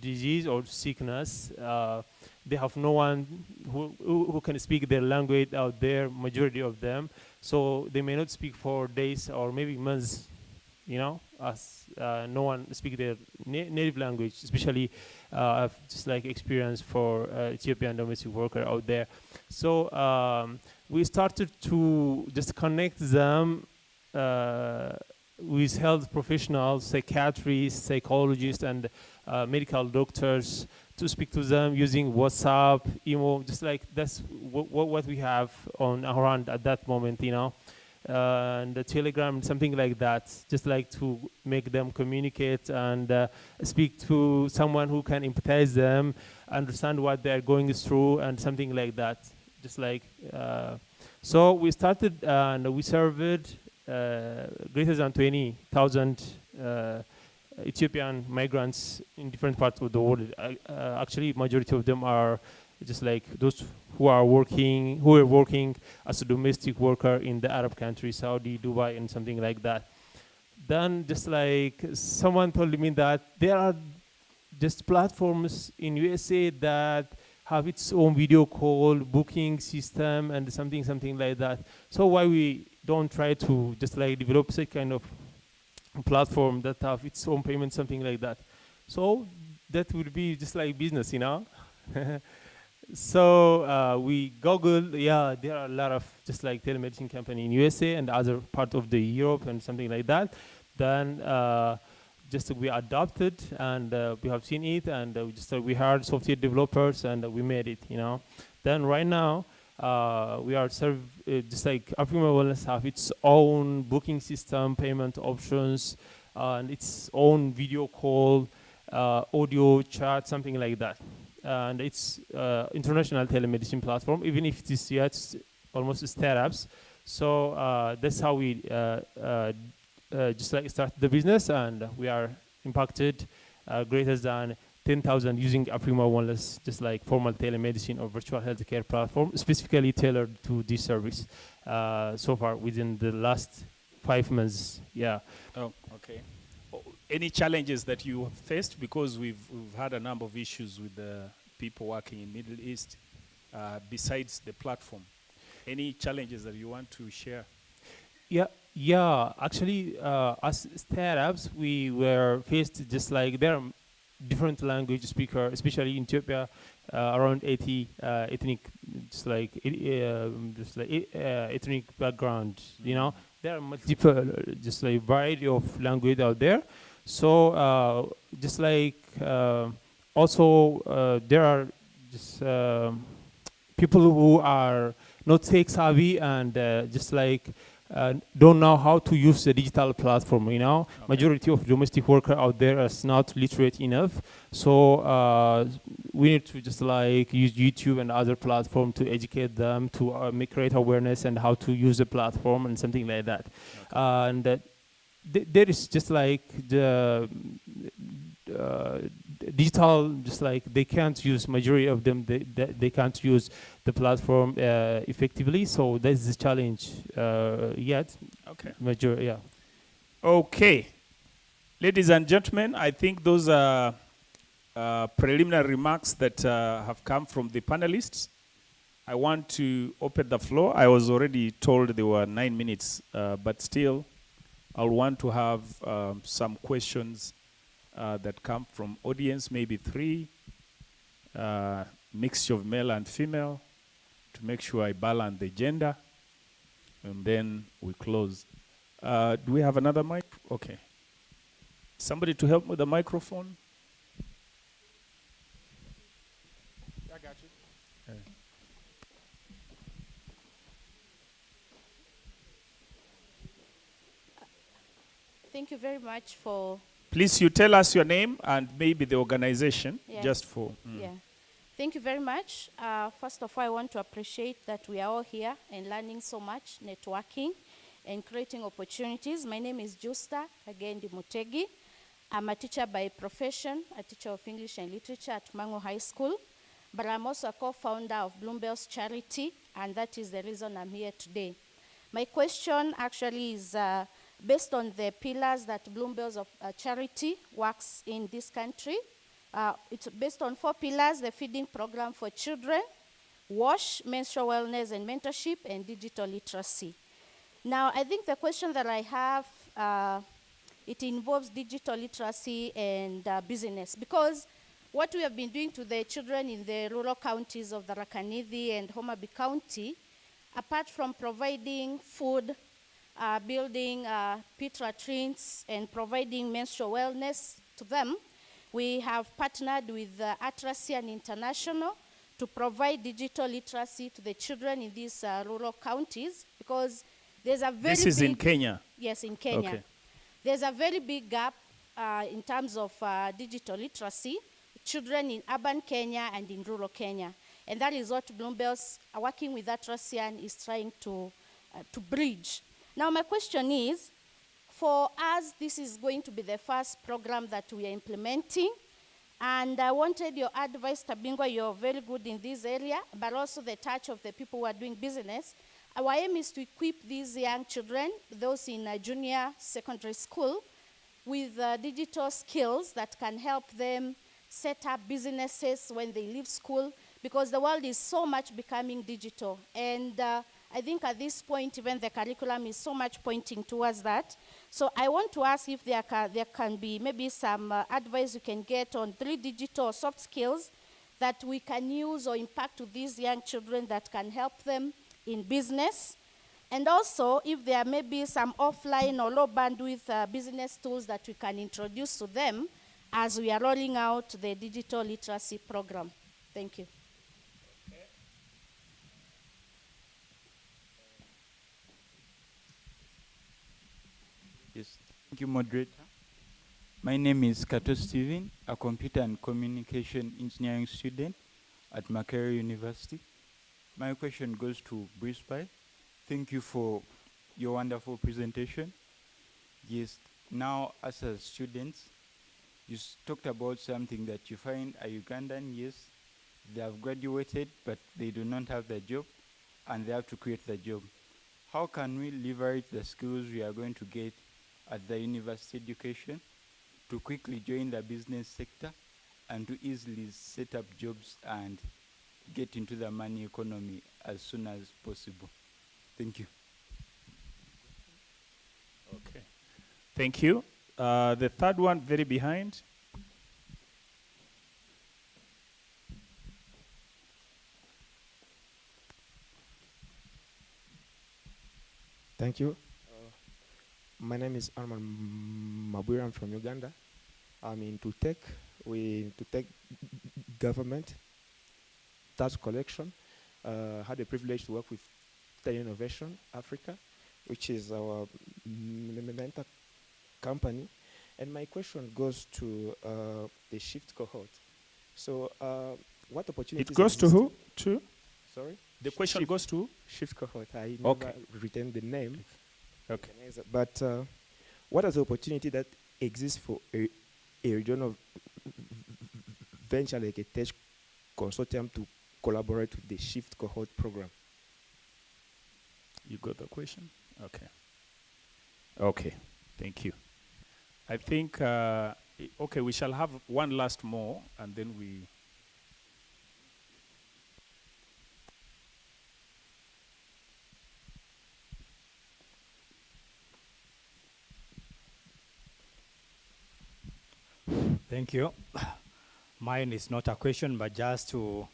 disease or sickness. They have no one who can speak their language out there, majority of them. So they may not speak for days or maybe months, as no one speak their native language, especially I've just like experience for Ethiopian domestic worker out there. So we started to just connect them with health professionals, psychiatrists, psychologists, and medical doctors to speak to them using WhatsApp, email, just like that's what we have on our hand at that moment, and the Telegram, something like that, just like to make them communicate and speak to someone who can empathize them, understand what they're going through, and something like that. Just like, so we started and we served greater than 20,000 Ethiopian migrants in different parts of the world. Actually, majority of them are just like those who are working as a domestic worker in the Arab countries, Saudi, Dubai, and something like that. Then just like someone told me that there are just platforms in USA that have its own video call booking system and something like that. So why we don't try to just like develop such kind of platform that have its own payment, something like that. So that would be just like business, So we Googled, there are a lot of just like telemedicine company in USA and other part of the Europe and something like that. Then just we adopted and we have seen it, and we hired software developers and we made it, Then right now we are just like Afrima Wellness have its own booking system, payment options, and its own video call, audio chat, something like that. And it's international telemedicine platform, even if it is yet almost startups. So that's how we just like start the business, and we are impacted greater than 10,000 using Afrima Wellness, just like formal telemedicine or virtual healthcare platform, specifically tailored to this service so far within the last 5 months. Yeah. Oh, okay. Any challenges that you have faced? Because we've had a number of issues with the people working in Middle East besides the platform. Any challenges that you want to share? Yeah. Actually, as startups, we were faced just like there are different language speakers, especially in Ethiopia, around 80 ethnic, ethnic background. There are multiple, just like variety of language out there. So just like also there are just people who are not tech savvy and just like don't know how to use the digital platform. You know, majority of domestic worker out there is not literate enough. So we need to just like use YouTube and other platform to educate them to create awareness and how to use the platform and something like that. And there is just like the digital, just like they can't use, majority of them, they can't use the platform effectively. So that's the challenge yet. Okay. Yeah. Okay. Ladies and gentlemen, I think those are preliminary remarks that have come from the panelists. I want to open the floor. I was already told there were 9 minutes, but still, I'll want to have some questions that come from audience, maybe 3, mixture of male and female, to make sure I balance the gender, and then we close. Do we have another mic? Okay. Somebody to help with the microphone? I got you. Thank you very much for. Please, you tell us your name and maybe the organization, Yeah. just for. Yeah. Thank you very much. First of all, I want to appreciate that we are all here and learning so much, networking and creating opportunities. My name is Justa Kagendi Mutegi. I'm a teacher by profession, a teacher of English and literature at Mango High School, but I'm also a co-founder of Bloomberg's Charity, and that is the reason I'm here today. My question actually is based on the pillars that Bloomberg's Charity works in this country. It's based on 4 pillars: the feeding program for children, WASH, menstrual wellness and mentorship, and digital literacy. Now, I think the question that I have, it involves digital literacy and business, because what we have been doing to the children in the rural counties of the Rakanithi and Homabay County, apart from providing food, building pit latrines, and providing menstrual wellness to them, we have partnered with Atrasian International to provide digital literacy to the children in these rural counties, because there's a very This is in Kenya? Yes, in Kenya. Okay. There's a very big gap in terms of digital literacy, children in urban Kenya and in rural Kenya. And that is what Bloomberg's, working with Atrasian, is trying to bridge. Now, my question is, for us, this is going to be the first program that we are implementing. And I wanted your advice, Tabingwa. You're very good in this area, but also the touch of the people who are doing business. Our aim is to equip these young children, those in junior secondary school, with digital skills that can help them set up businesses when they leave school, because the world is so much becoming digital. And I think at this point, even the curriculum is so much pointing towards that. So I want to ask if there can be maybe some advice you can get on 3 digital soft skills that we can use or impact to these young children that can help them in business. And also, if there may be some offline or low bandwidth business tools that we can introduce to them as we are rolling out the digital literacy program. Thank you. Yes, thank you, moderator. My name is Kato Steven, a computer and communication engineering student at Makerere University. My question goes to Brisby. Thank you for your wonderful presentation. Yes, now as a student, you talked about something that you find a Ugandan, yes, they have graduated, but they do not have the job, and they have to create the job. How can we leverage the skills we are going to get at the university education to quickly join the business sector and to easily set up jobs and get into the money economy as soon as possible? Thank you. Okay. Thank you. The third one, very behind. Thank you. My name is Arman Mabwira. I'm from Uganda. I'm into tech. We into tech government, tax collection. Had the privilege to work with Tech Innovation Africa, which is our mentor company. And my question goes to the Shift cohort. So, what opportunities? It goes to exist? who? To? Sorry? The question Shift. goes to? Shift cohort. I Okay. never retained the name. Okay. But what is the opportunity that exists for a regional venture like a tech consortium to collaborate with the Shift cohort program? You got the question? Okay. Okay. Thank you. I think, okay, we shall have one last more, and then we... Thank you. Mine is not a question, but just to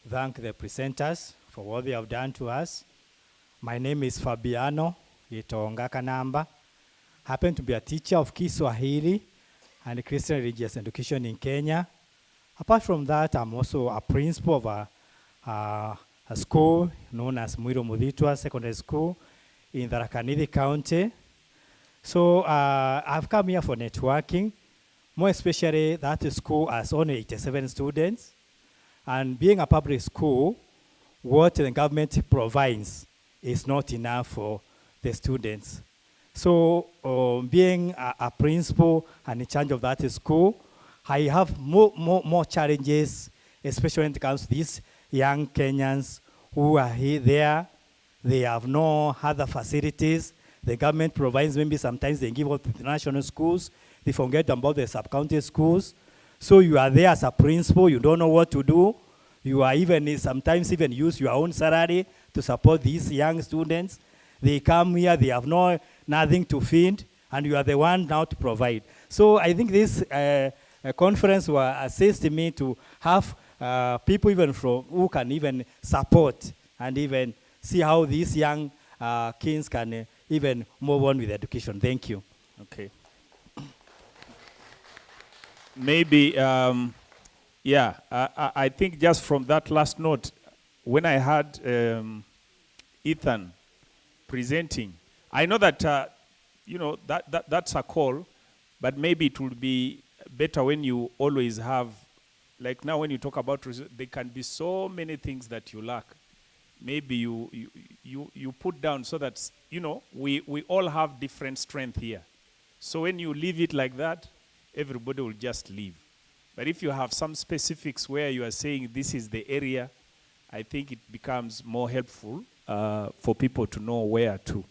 thank the presenters for what they have done to us. My name is Fabiano Itonga Kanamba. Happen to be a teacher of Kiswahili and Christian religious education in Kenya. Apart from that, I'm also a principal of a school known as Muiro Muditwa Secondary School in Tharaka Nithi County. So I've come here for networking. More especially, that school has only 87 students. And being a public school, what the government provides is not enough for the students. So being a principal and in charge of that school, I have more challenges, especially when it comes to these young Kenyans who are there. They have no other facilities. The government provides, maybe sometimes they give out to the national schools. They forget about the sub-county schools. So you are there as a principal, you don't know what to do. You are sometimes even use your own salary to support these young students. They come here, they have nothing to feed, and you are the one now to provide. So I think this conference will assist me to have people even who can even support and even see how these young kids can even move on with education. Thank you. Okay. Maybe, yeah, I think just from that last note, when I had Ethan presenting, I know that, you know, that's a call, but maybe it would be better when you always have, like now when you talk about, there can be so many things that you lack. Maybe you put down so that, you know, we all have different strength here. So when you leave it like that, everybody will just leave. But if you have some specifics where you are saying this is the area, I think it becomes more helpful for people to know where to.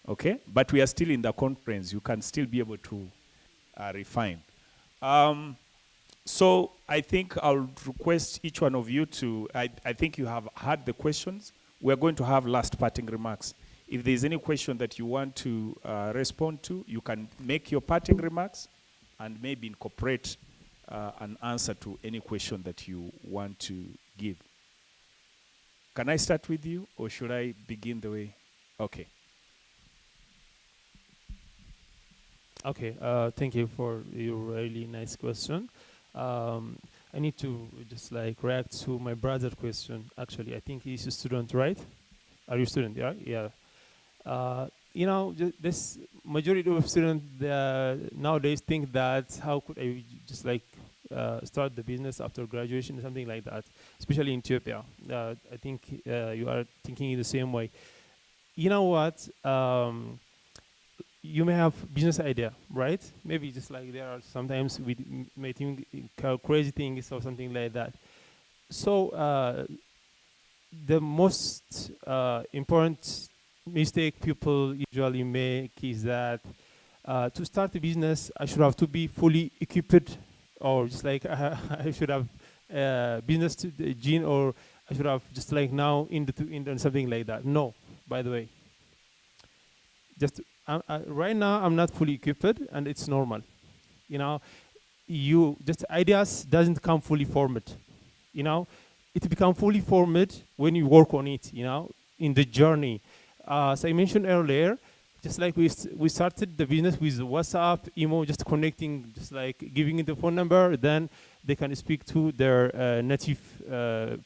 Okay? But we are still in the conference. You can still be able to refine. So I think I'll request each one of you to, I think you have had the questions. We're going to have last parting remarks. If there's any question that you want to respond to, you can make your parting remarks and maybe incorporate an answer to any question that you want to give. Can I start with you, or should I begin the way? Okay. Okay, thank you for your really nice question. I need to just like react to my brother's question. Actually, I think he's a student, right? Are you a student? Yeah, yeah. You know, this majority of students nowadays think that how could I just like start the business after graduation or something like that, especially in Ethiopia. I think you are thinking in the same way. You know what? You may have business idea, right? Maybe just like there are sometimes we may think crazy things or something like that. So the most important mistake people usually make is that to start a business, I should have to be fully equipped, or just like I should have business to the gene, or I should have just like now into something like that. No, by the way. Just right now, I'm not fully equipped, and it's normal. You know, you just ideas doesn't come fully formed. You know, it becomes fully formed when you work on it. You know, in the journey. As I mentioned earlier, just like we started the business with WhatsApp, email, just connecting, just like giving it the phone number, then they can speak to their native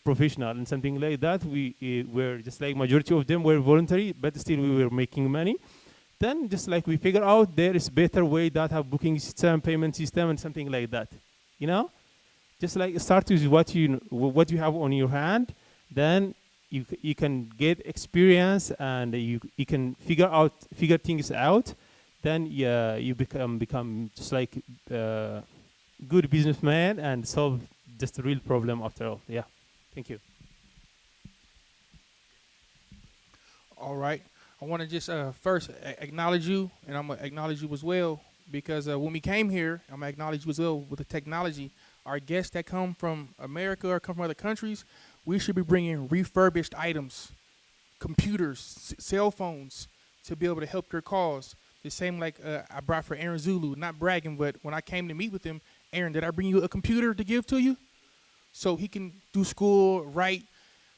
professional and something like that. We were just like majority of them were voluntary, but still we were making money. Then just like we figure out there is better way, data booking system, payment system, and something like that. You know, just like start with what what you have on your hand, then you can get experience and you can figure things out. Then you become just like good businessman and solve just the real problem after all. Yeah, thank you. All right. I want to just first acknowledge you, and I'm going to acknowledge you as well, because when we came here, I'm going to acknowledge you as well with the technology. Our guests that come from America or come from other countries, we should be bringing refurbished items, computers, cell phones, to be able to help your cause. The same like I brought for Aaron Zulu, not bragging, but when I came to meet with him, Aaron, did I bring you a computer to give to you? So he can do school, write.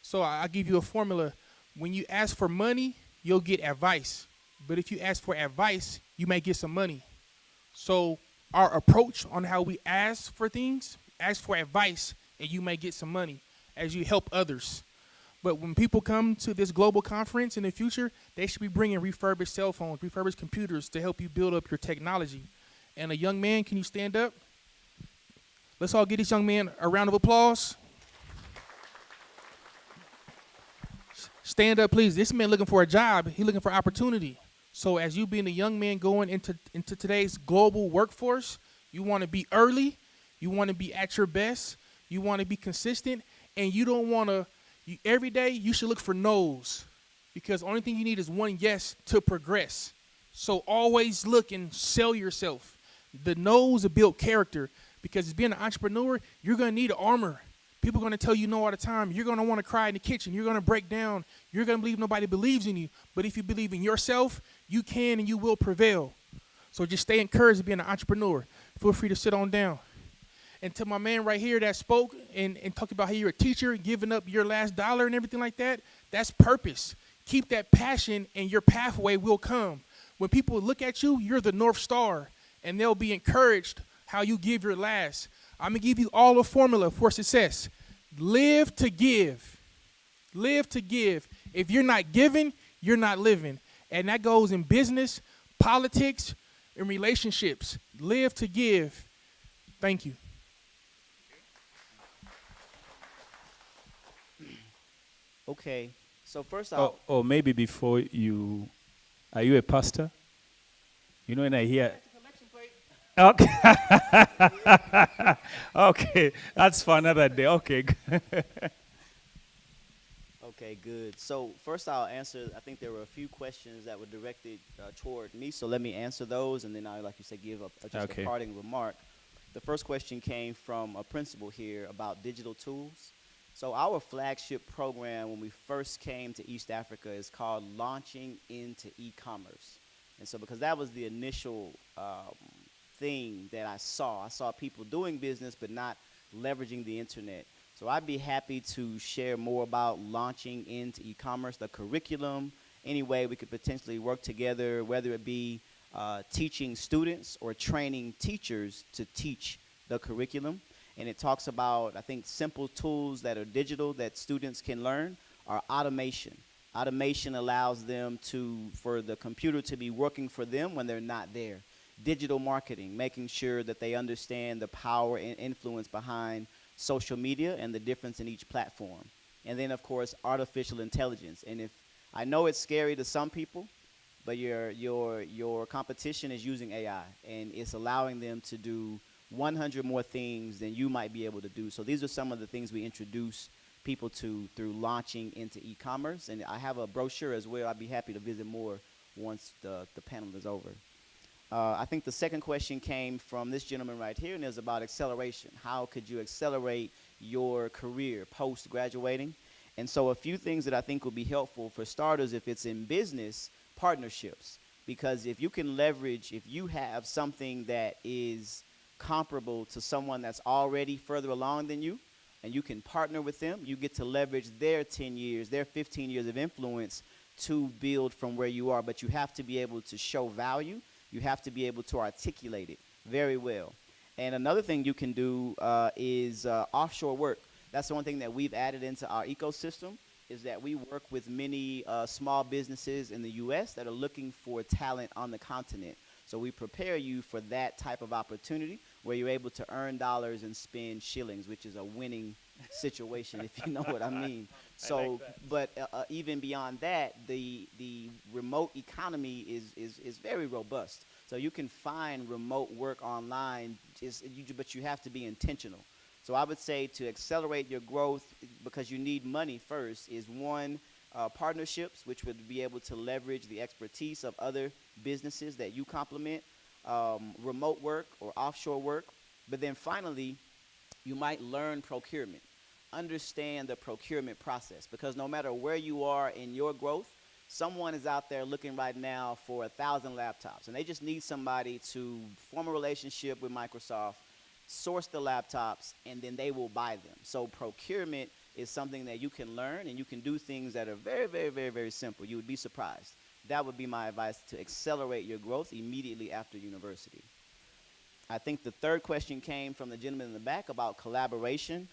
So I'll give you a formula. When you ask for money, you'll get advice. But if you ask for advice, you may get some money. So our approach on how we ask for things, ask for advice, and you may get some money as you help others. But when people come to this global conference in the future, they should be bringing refurbished cell phones, refurbished computers to help you build up your technology. And a young man, can you stand up? Let's all give this young man a round of applause. Stand up, please. This man looking for a job. He's looking for opportunity. So as you being a young man going into today's global workforce, you want to be early. You want to be at your best. You want to be consistent. And you don't want to, every day you should look for no's, because the only thing you need is one yes to progress. So always look and sell yourself. The no's will build character, because as being an entrepreneur, you're going to need armor. People are going to tell you no all the time. You're going to want to cry in the kitchen. You're going to break down. You're going to believe nobody believes in you. But if you believe in yourself, you can and you will prevail. So just stay encouraged to be an entrepreneur. Feel free to sit on down. And to my man right here that spoke and talked about how you're a teacher, giving up your last dollar and everything like that, that's purpose. Keep that passion and your pathway will come. When people look at you, you're the North Star, and they'll be encouraged how you give your last. I'm going to give you all a formula for success. Live to give. Live to give. If you're not giving, you're not living. And that goes in business, politics, and relationships. Live to give. Thank you. Okay. So first off, Or maybe before you, are you a pastor? You know, when I hear. Okay. Okay, that's for another day. Okay. okay, good. So first I'll answer, I think there were a few questions that were directed toward me, so let me answer those, and then I'll, like you said, give just a parting remark. The first question came from a principal here about digital tools. So our flagship program when we first came to East Africa is called Launching into E-Commerce. And so because that was the initial thing that I saw people doing business but not leveraging the internet. So I'd be happy to share more about launching into e-commerce, the curriculum, any way we could potentially work together, whether it be teaching students or training teachers to teach the curriculum. And it talks about, I think, simple tools that are digital that students can learn are automation. Automation allows them for the computer to be working for them when they're not there. Digital marketing, making sure that they understand the power and influence behind social media and the difference in each platform. And then, of course, artificial intelligence. And if I know it's scary to some people, but your competition is using AI, and it's allowing them to do 100 more things than you might be able to do. So these are some of the things we introduce people to through launching into e-commerce. And I have a brochure as well. I'd be happy to visit more once the panel is over. I think the second question came from this gentleman right here, and it's about acceleration. How could you accelerate your career post-graduating? And so a few things that I think will be helpful for starters, if it's in business, partnerships. Because if you can leverage, if you have something that is comparable to someone that's already further along than you, and you can partner with them, you get to leverage their 10 years, their 15 years of influence to build from where you are. But you have to be able to show value. You have to be able to articulate it very well. And another thing you can do is offshore work. That's the one thing that we've added into our ecosystem. is that we work with many small businesses in the U.S. that are looking for talent on the continent. So we prepare you for that type of opportunity where you're able to earn dollars and spend shillings, which is a winning situation, if you know what I mean. So, but even beyond that, the remote economy is very robust. So you can find remote work online, but you have to be intentional. So I would say to accelerate your growth, because you need money first, is one, partnerships, which would be able to leverage the expertise of other businesses that you complement, remote work or offshore work. But then finally, you might learn procurement. Understand the procurement process, because no matter where you are in your growth, someone is out there looking right now for 1,000 laptops, and they just need somebody to form a relationship with Microsoft, source the laptops, and then they will buy them. So procurement is something that you can learn, and you can do things that are very, very, very, very simple. You would be surprised. That would be my advice, to accelerate your growth immediately after university. I think the third question came from the gentleman in the back about collaboration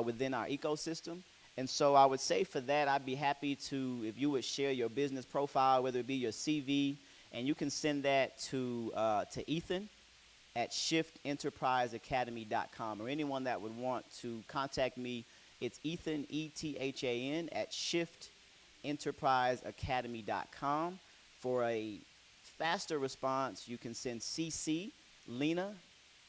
within our ecosystem. And so I would say for that, I'd be happy to, if you would share your business profile, whether it be your CV, and you can send that to Ethan at shiftenterpriseacademy.com, or anyone that would want to contact me. It's Ethan, E-T-H-A-N, at shiftenterpriseacademy.com. For a faster response, you can send CC, Lena,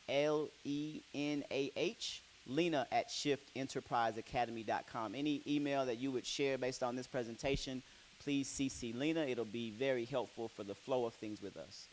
L-E-N-A-H, Lena at shiftenterpriseacademy.com. Any email that you would share based on this presentation, please CC Lena. It'll be very helpful for the flow of things with us.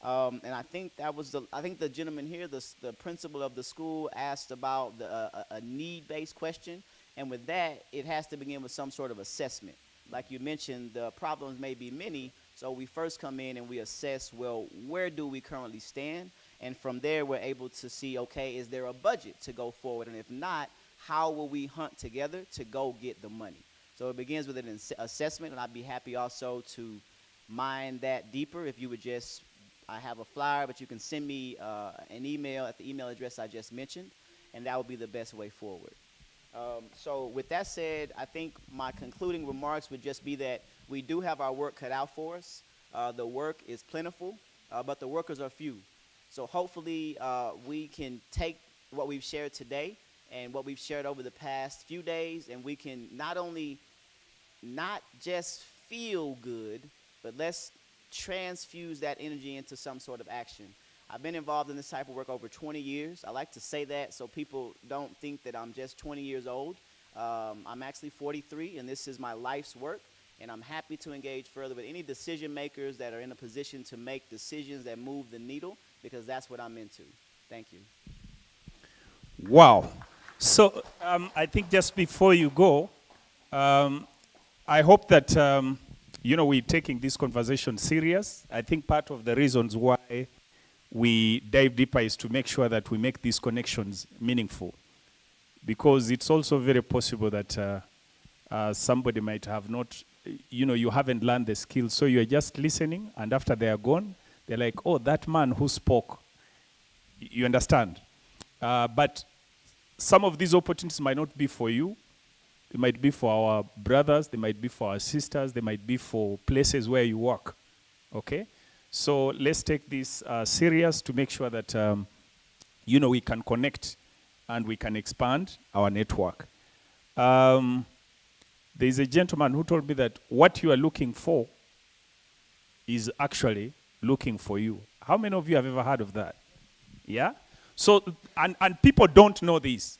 And I think that was the gentleman here, the principal of the school, asked about a need-based question. And with that, it has to begin with some sort of assessment. Like you mentioned, the problems may be many, so we first come in and we assess, well, where do we currently stand? And from there, we're able to see, okay, is there a budget to go forward? And if not, how will we hunt together to go get the money? So it begins with an assessment, and I'd be happy also to mine that deeper. If you would just, I have a flyer, but you can send me an email at the email address I just mentioned, and that would be the best way forward. So with that said, I think my concluding remarks would just be that we do have our work cut out for us. The work is plentiful, but the workers are few. So hopefully we can take what we've shared today and what we've shared over the past few days, and we can not only not just feel good, but let's transfuse that energy into some sort of action. I've been involved in this type of work over 20 years. I like to say that so people don't think that I'm just 20 years old. I'm actually 43, and this is my life's work. And I'm happy to engage further with any decision makers that are in a position to make decisions that move the needle, because that's what I'm into. Thank you. Wow. So I think just before you go, I hope that, we're taking this conversation serious. I think part of the reasons why we dive deeper is to make sure that we make these connections meaningful. Because it's also very possible that somebody might have not, you haven't learned the skills, so you're just listening, and after they are gone, they're like, oh, that man who spoke. You understand? But some of these opportunities might not be for you. They might be for our brothers, they might be for our sisters, they might be for places where you work, okay? So let's take this serious to make sure that, we can connect and we can expand our network. There's a gentleman who told me that what you are looking for is actually looking for you. How many of you have ever heard of that? Yeah? So, and people don't know this.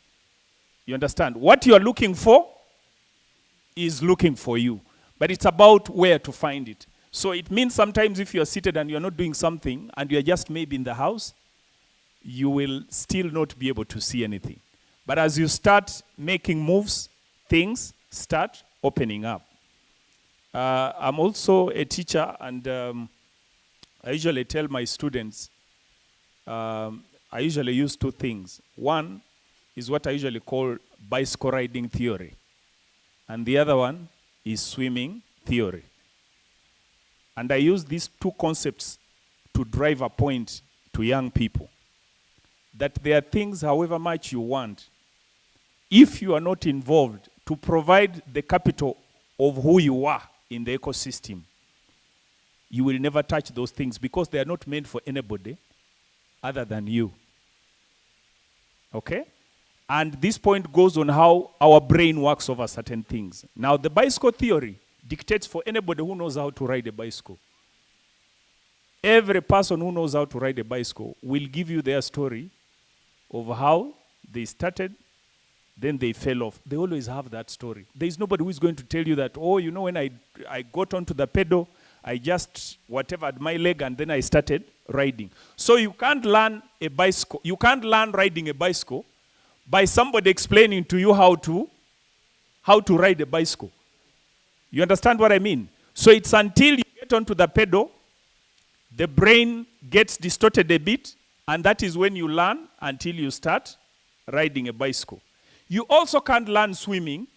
You understand? What you are looking for is looking for you. But it's about where to find it. So it means sometimes if you're seated and you're not doing something and you're just maybe in the house, you will still not be able to see anything. But as you start making moves, things start opening up. I'm also a teacher, and I usually tell my students, I usually use two things. One is what I usually call bicycle riding theory, and the other one is swimming theory. And I use these two concepts to drive a point to young people, that there are things, however much you want, if you are not involved to provide the capital of who you are in the ecosystem, you will never touch those things because they are not meant for anybody other than you. Okay? And this point goes on how our brain works over certain things. Now, the bicycle theory dictates for anybody who knows how to ride a bicycle. Every person who knows how to ride a bicycle will give you their story of how they started, then they fell off. They always have that story. There is nobody who is going to tell you that, oh, you know, when I got onto the pedal, I just whatevered my leg and then I started riding. So you can't learn a bicycle. You can't learn riding a bicycle by somebody explaining to you how to ride a bicycle. You understand what I mean? So it's until you get onto the pedal, the brain gets distorted a bit, and that is when you learn until you start riding a bicycle. You also can't learn swimming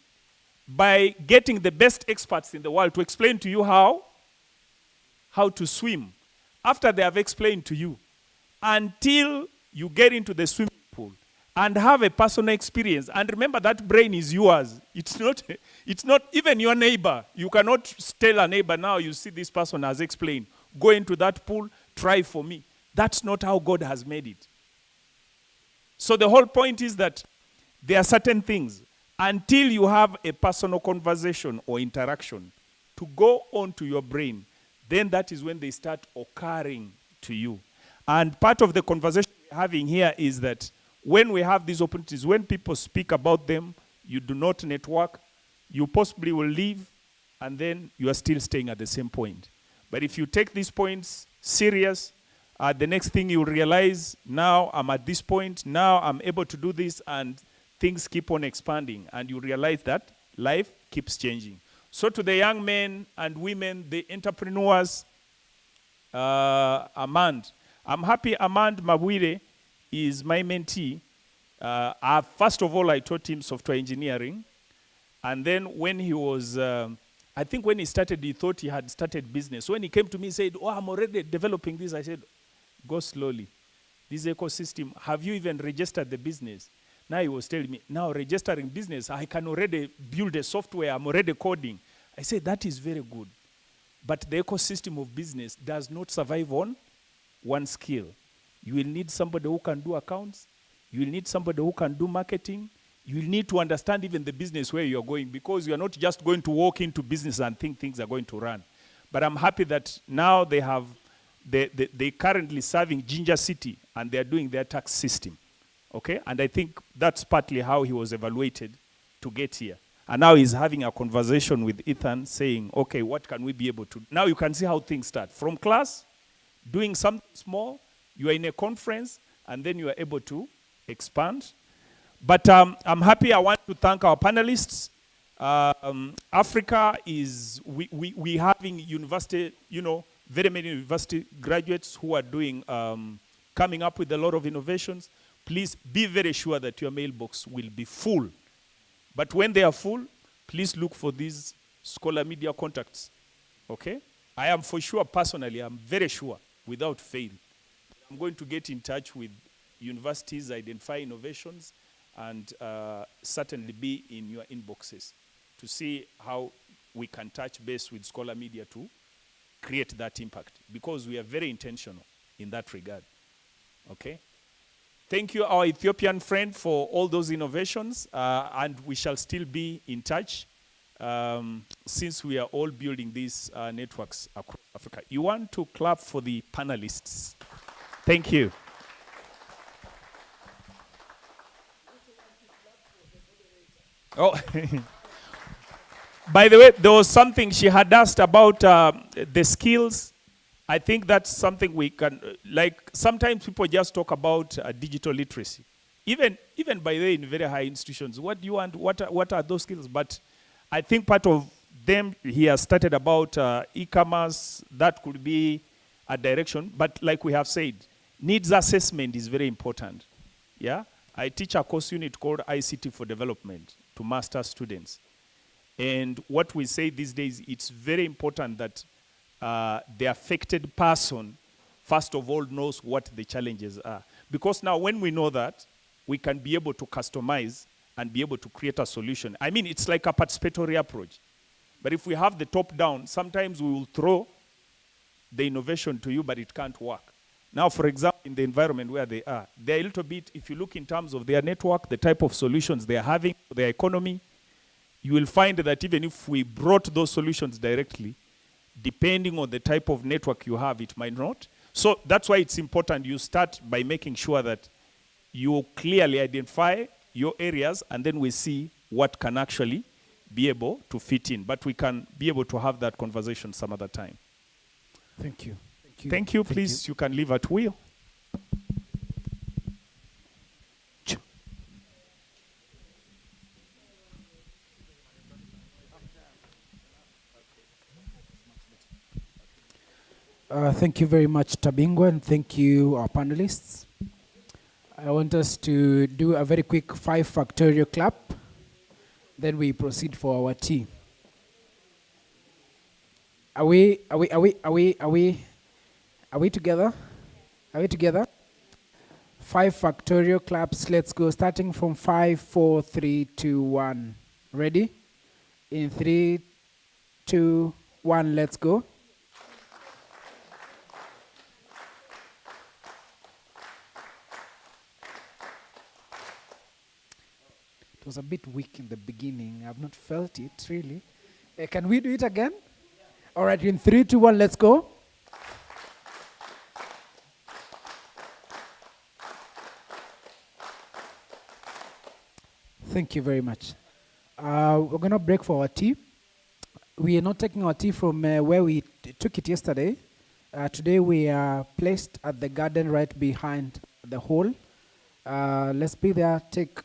by getting the best experts in the world to explain to you how to swim after they have explained to you, until you get into the swimming pool and have a personal experience. And remember, that brain is yours. It's not even your neighbor. You cannot tell a neighbor, now you see this person has explained, go into that pool, try for me. That's not how God has made it. So the whole point is that there are certain things, until you have a personal conversation or interaction to go on to your brain, then that is when they start occurring to you. And part of the conversation we're having here is that when we have these opportunities, when people speak about them, you do not network, you possibly will leave, and then you are still staying at the same point. But if you take these points serious, the next thing you realize, now I'm at this point, now I'm able to do this, and things keep on expanding, and you realize that life keeps changing. So to the young men and women, the entrepreneurs, Amand, I'm happy Amand Mabwire is my mentee. First of all, I taught him software engineering. And then when he was, I think when he started, he thought he had started business. So when he came to me, he said, oh, I'm already developing this. I said, go slowly. This ecosystem, have you even registered the business? Now he was telling me, now registering business, I can already build a software, I'm already coding. I said, that is very good. But the ecosystem of business does not survive on one skill. You will need somebody who can do accounts. You will need somebody who can do marketing. You will need to understand even the business where you're going, because you're not just going to walk into business and think things are going to run. But I'm happy that now they currently serving Ginger City, and they're doing their tax system. Okay? And I think that's partly how he was evaluated to get here. And now he's having a conversation with Ethan saying, okay, what can we be able to do? Now you can see how things start. From class, doing something small, you are in a conference, and then you are able to expand. But I'm happy. I want to thank our panelists. Africa is, we having university, very many university graduates who are doing, coming up with a lot of innovations. Please be very sure that your mailbox will be full. But when they are full, please look for these Scholar Media contacts. Okay? I am for sure, personally, I'm very sure, without fail, I'm going to get in touch with universities, identify innovations, and certainly be in your inboxes to see how we can touch base with Scholar Media to create that impact, because we are very intentional in that regard. Okay? Thank you, our Ethiopian friend, for all those innovations, and we shall still be in touch since we are all building these networks across Africa. You want to clap for the panelists. Thank you. Oh, by the way, there was something she had asked about the skills. I think that's something we can, like sometimes people just talk about digital literacy. Even by the way, in very high institutions, what do you want, what are those skills? But I think part of them, he has started about e-commerce, that could be a direction. But like we have said, needs assessment is very important. Yeah, I teach a course unit called ICT for Development to master's students. And what we say these days, it's very important that the affected person, first of all, knows what the challenges are. Because now when we know that, we can be able to customize and be able to create a solution. I mean, it's like a participatory approach. But if we have the top down, sometimes we will throw the innovation to you, but it can't work. Now, for example, in the environment where they're a little bit, if you look in terms of their network, the type of solutions they're having, their economy, you will find that even if we brought those solutions directly, depending on the type of network you have, it might not. So that's why it's important you start by making sure that you clearly identify your areas, and then we see what can actually be able to fit in. But we can be able to have that conversation some other time. Thank you. Thank you. Please, you can leave at will. Thank you very much, Tabingwa, and thank you, our panelists. I want us to do a very quick 5 factorial clap. Then we proceed for our tea. Are we together? Are we together? 5 factorial claps. Let's go. Starting from 5, 4, 3, 2, 1. Ready? In 3, 2, 1. Let's go. It was a bit weak in the beginning. I've not felt it, really. Can we do it again? All right, in 3, 2, 1, let's go. Thank you very much. We're going to break for our tea. We are not taking our tea from where we took it yesterday. Today we are placed at the garden right behind the hall. Let's be there, take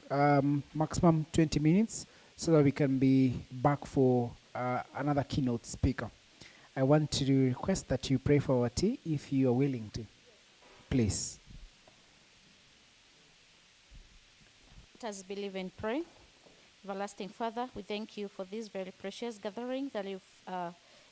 maximum 20 minutes so that we can be back for another keynote speaker. I want to request that you pray for our tea if you are willing to. Please. Let us believe and pray. Everlasting Father, we thank you for this very precious gathering that you've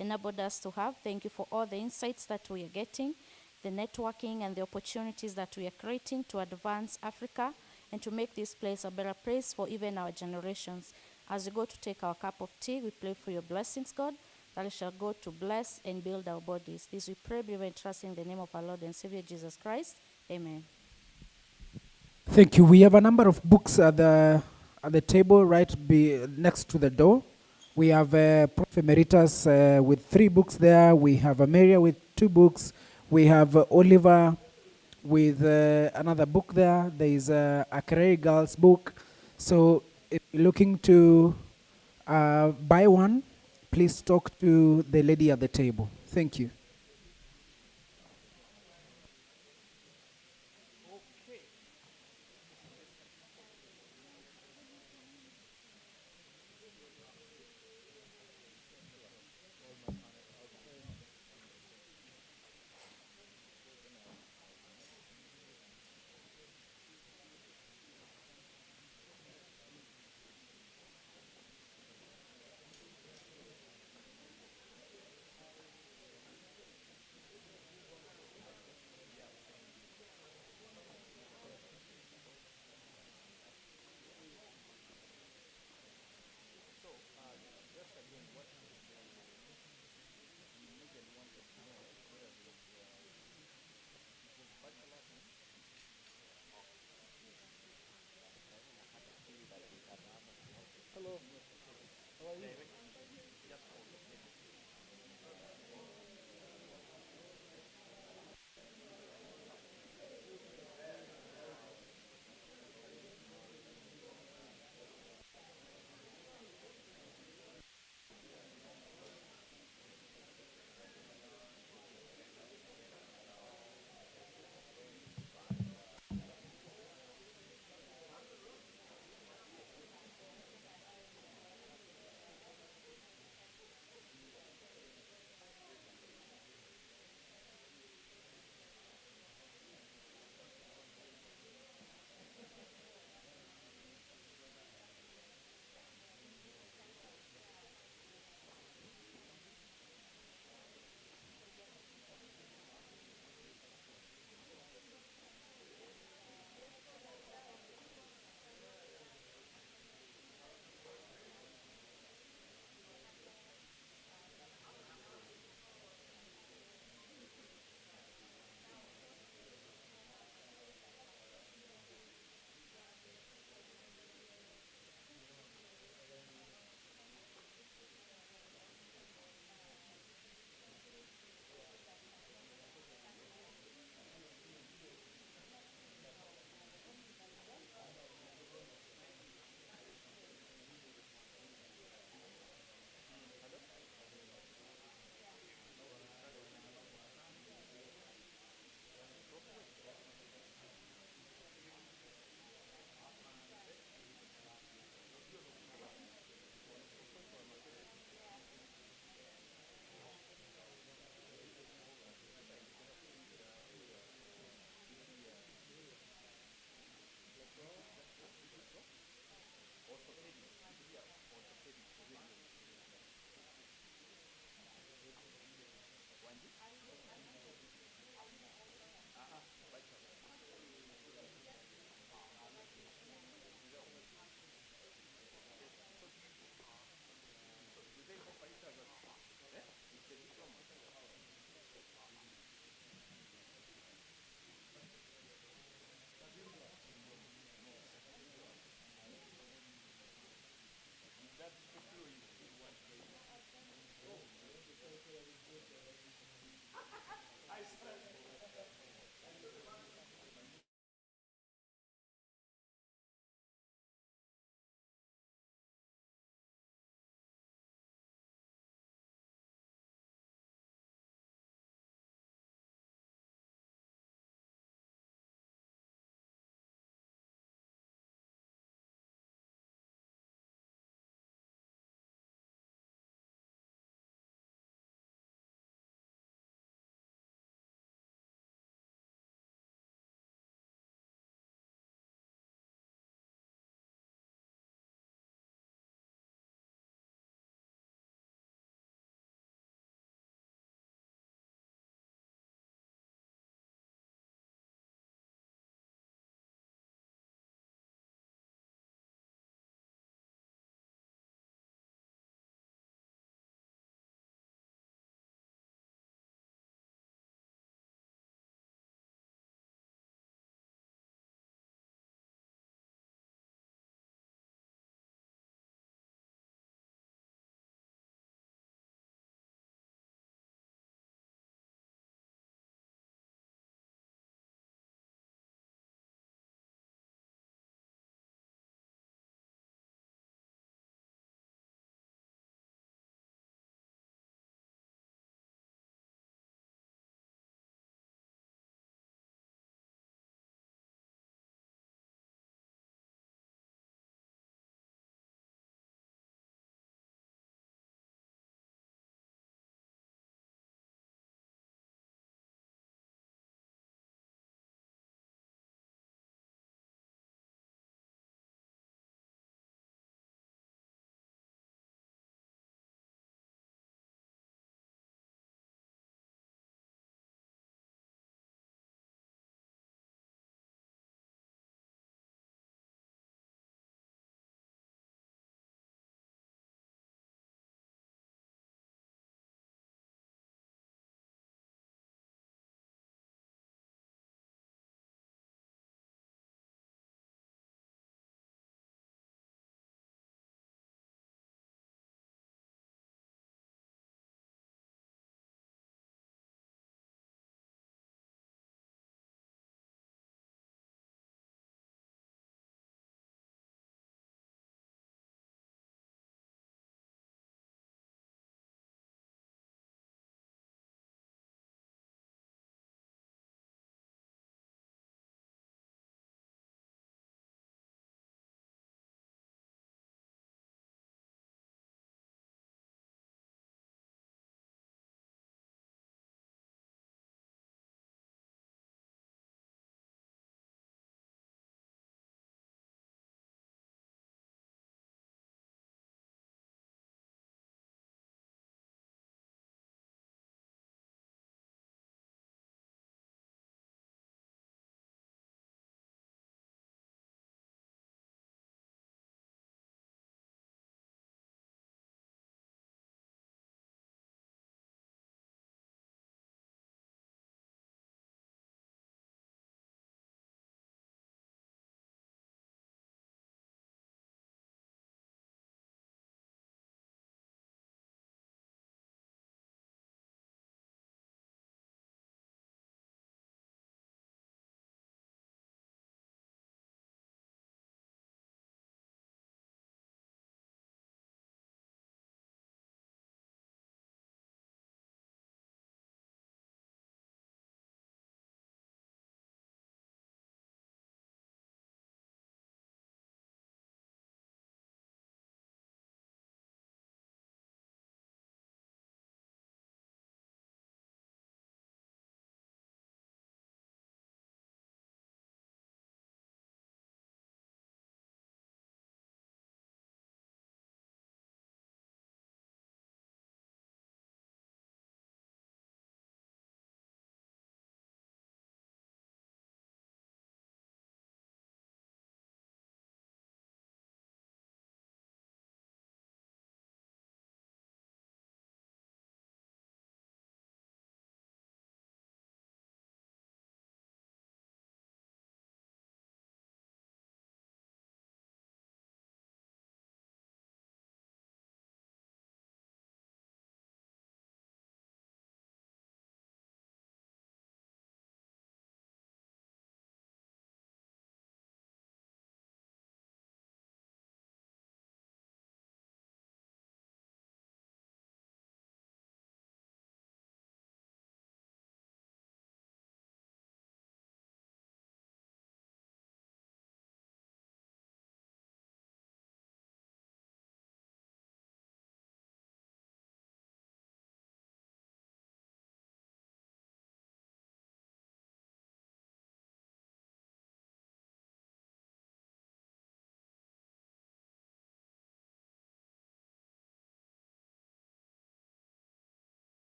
enabled us to have. Thank you for all the insights that we are getting, the networking and the opportunities that we are creating to advance Africa and to make this place a better place for even our generations. As we go to take our cup of tea, we pray for your blessings, God, that it shall go to bless and build our bodies. This we pray, believe, and trust in the name of our Lord and Savior Jesus Christ. Amen. Thank you. We have a number of books at the table right next to the door. We have Prof. Emeritus with 3 books there. We have Ameria with 2 books. We have Oliver with another book there. There is a Kareri Girls book. So if you're looking to buy one, please talk to the lady at the table. Thank you.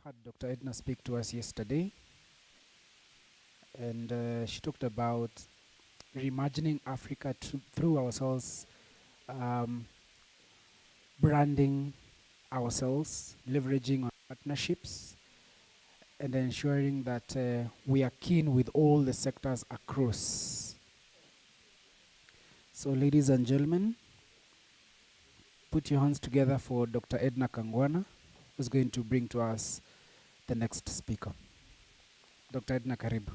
had Dr. Edna speak to us yesterday, and she talked about reimagining Africa through ourselves, branding ourselves, leveraging on partnerships, and ensuring that we are keen with all the sectors across. So ladies and gentlemen, put your hands together for Dr. Edna Kangwana, who's going to bring to us the next speaker. Dr. Edna, karibu.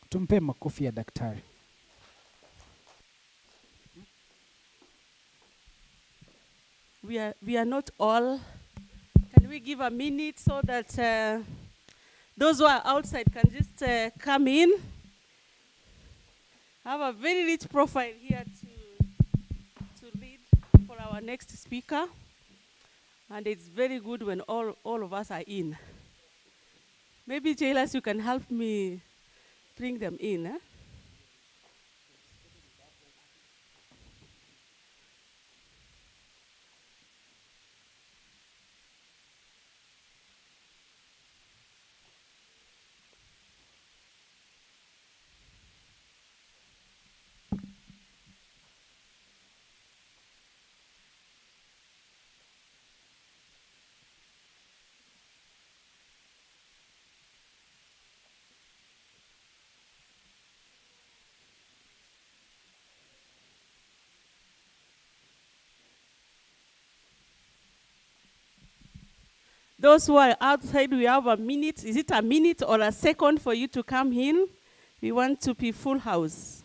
Tumpe makofi ya daktari. We are not all. Can we give a minute so that those who are outside can just come in? I have a very rich profile here to read for our next speaker. And it's very good when all of us are in. Maybe, Jailers, you can help me bring them in. Eh? Those who are outside, we have a minute. Is it a minute or a second for you to come in? We want to be full house.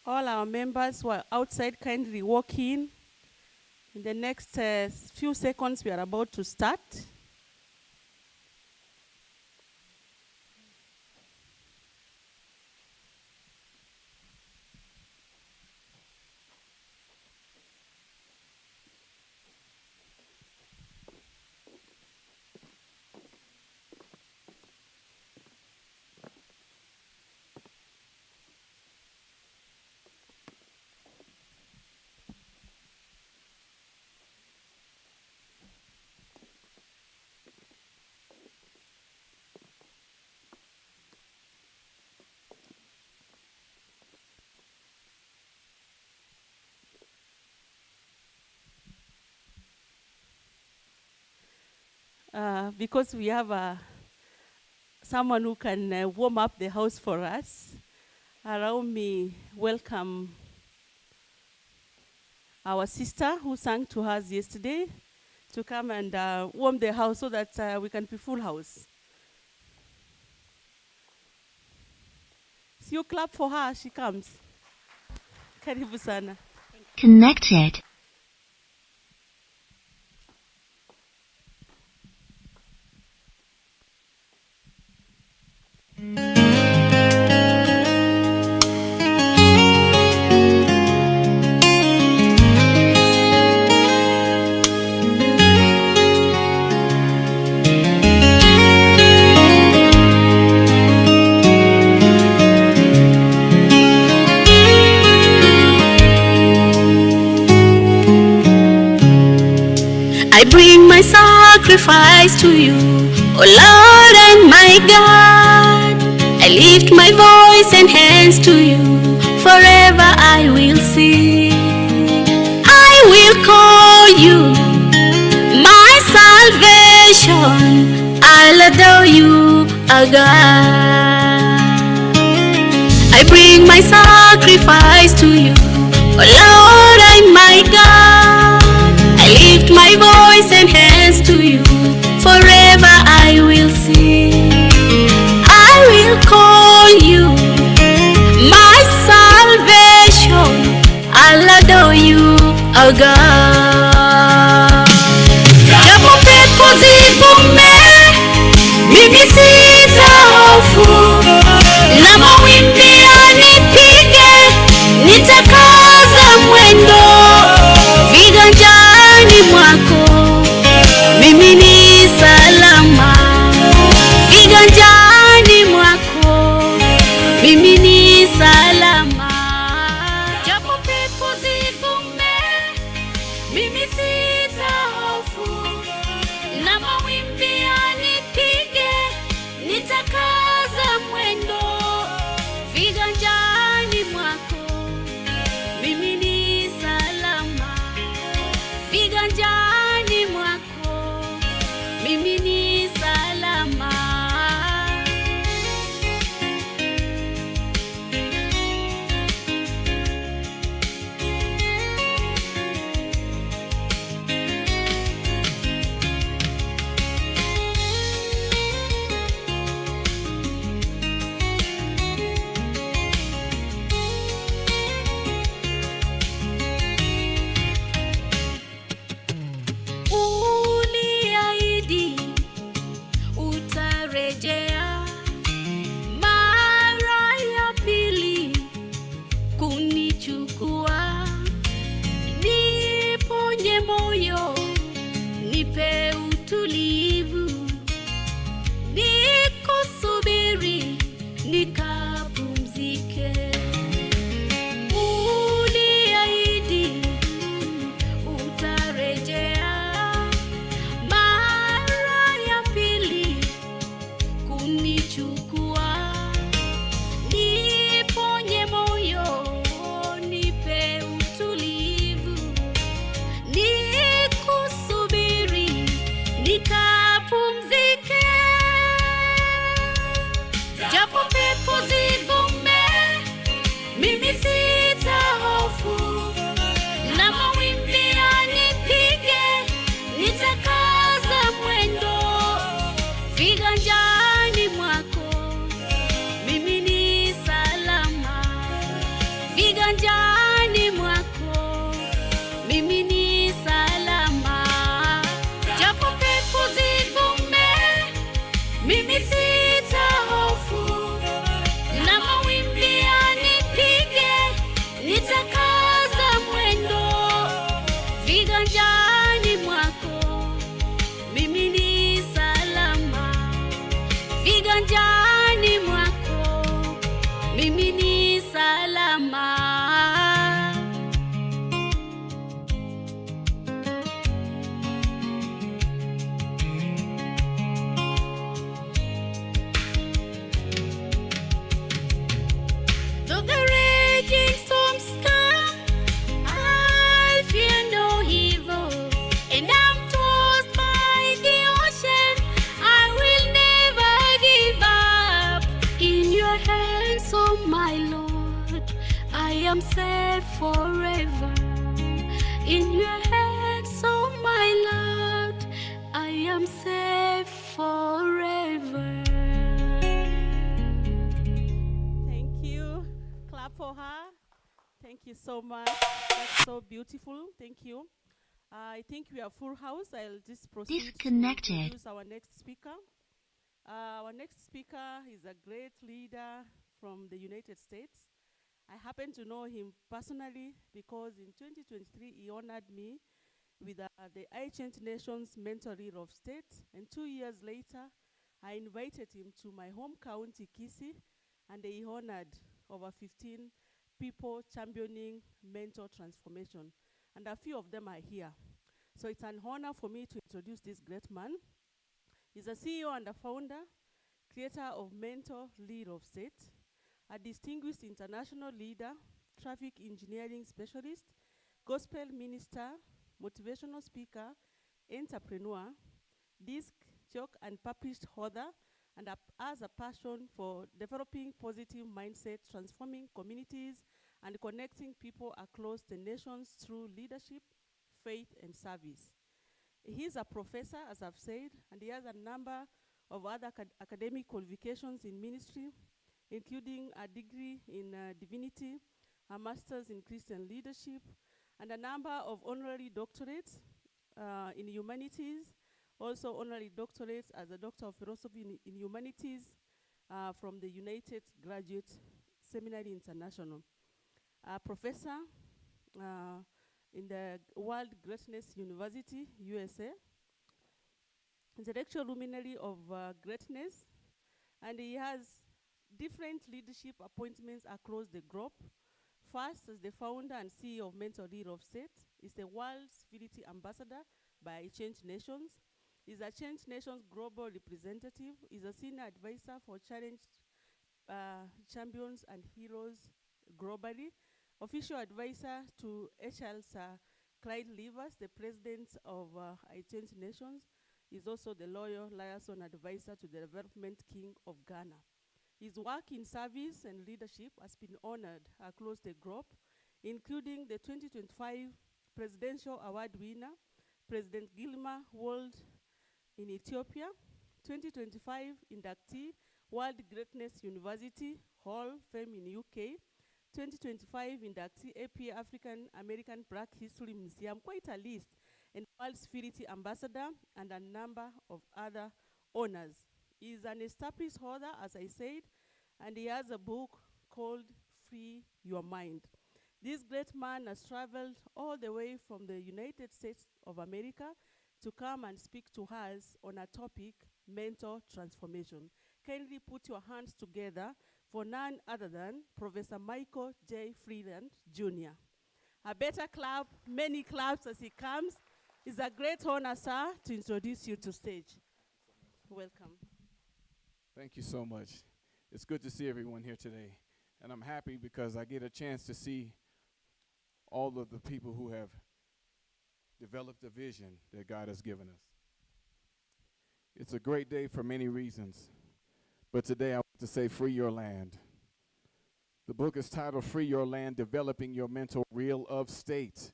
All our members who are outside kindly walk in. In the next few seconds, we are about to start. Because we have someone who can warm up the house for us, allow me welcome our sister who sang to us yesterday to come and warm the house so that we can be full house. So you clap for her, she comes. Karibu sana. Connected. I bring my sacrifice to you, O Lord and my God. I lift my voice and hands to you, forever I will sing. I will call you my salvation, I'll adore you, O God. I bring my sacrifice to you, O Lord and my God. I lift my voice and hands to you, forever I will sing. I will call you my salvation, I'll adore you, agha. Japo pepo zivume, mimi sitahofu, na mawimbi yanipige, nitakaza mwendo. Viganjani mwako mimi ni salama, viganjani mwako mimi ni salama. Japo pepo zivume, mimi sitahofu, na mawimbi yanipige, nitakaza mwendo. Viganjani mwako mimi ni salama, viganjani mwako mimi ni salama. Uliahidi utarejea mara ya pili kunichukua. Niponye moyo, nipe utulivu, nikusubiri nikapumzike. Uliahidi utarejea mara ya pili kunichukua. Niponye moyo, nipe utulivu, nikusubiri nikapumzike. Japo pepo zivume, mimi sitahofu, na mawimbi yanipige, nitakaza mwendo. Viganjani mwako mimi ni salama, viganjani mwako mimi ni salama. Japo pepo zivume, mimi sitahofu, na mawimbi yanipige, nitakaza mwendo. Viganjani mwako mimi ni salama, viganjani mwako mimi ni salama. Though the raging storms come, I'll fear no evil, and I'm tossed by the ocean, I will never give up. In your hands, oh my Lord, I am safe forever. In your hands, oh my Lord, I am safe forever. Thank you. Clap for her. Thank you so much. That's so beautiful. Thank you. I think we are full house. I'll just proceed Disconnected. to introduce our next speaker. Our next speaker is a great leader from the United States. I happen to know him personally because in 2023 he honored me with the iChange Nations Mentor Leader of State, and 2 years later I invited him to my home county, Kisii, and he honored over 15 people championing mentor transformation, and a few of them are here. So it's an honor for me to introduce this great man. He's a CEO and a founder, creator of Mentor Leader of State, a distinguished international leader, traffic engineering specialist, gospel minister, motivational speaker, entrepreneur, disc jockey and published author, and has a passion for developing positive mindset, transforming communities, and connecting people across the nations through leadership, faith, and service. He's a professor, as I've said, and he has a number of other academic qualifications in ministry, including a degree in divinity, a master's in Christian leadership, and a number of honorary doctorates in humanities, also honorary doctorates as a Doctor of Philosophy in Humanities from the United Graduate Seminary International. Professor in the World Greatness University, USA, intellectual luminary of greatness, and he has different leadership appointments across the globe. First, as the founder and CEO of Mentor Leader of State, is the World Civility Ambassador by Change Nations. He's a Change Nations Global Representative. He's a Senior Advisor for Challenge Champions and Heroes globally. Official Advisor to HL Sir Clyde Livers, the President of Change Nations. He's also the Loyal Liaison Advisor to the Development King of Ghana. His work in service and leadership has been honored across the globe, including the 2025 Presidential Award winner, President Gilma World in Ethiopia, 2025 inductee, World Greatness University Hall of Fame in UK, 2025 inductee AP African American Black History Museum, quite a list, and World Civility Ambassador, and a number of other honors. He is an established author, as I said, and he has a book called Free Your Mind. This great man has traveled all the way from the United States of America to come and speak to us on a topic, mental transformation. Kindly put your hands together for none other than Professor Michael J. Freeland, Jr. A better clap, many claps as he comes. It's a great honor, sir, to introduce you to stage. Welcome. Thank you so much. It's good to see everyone here today. And I'm happy because I get a chance to see all of the people who have developed a vision that God has given us. It's a great day for many reasons, but today I want to say free your land. The book is titled Free Your Land, Developing Your Mental Real of State.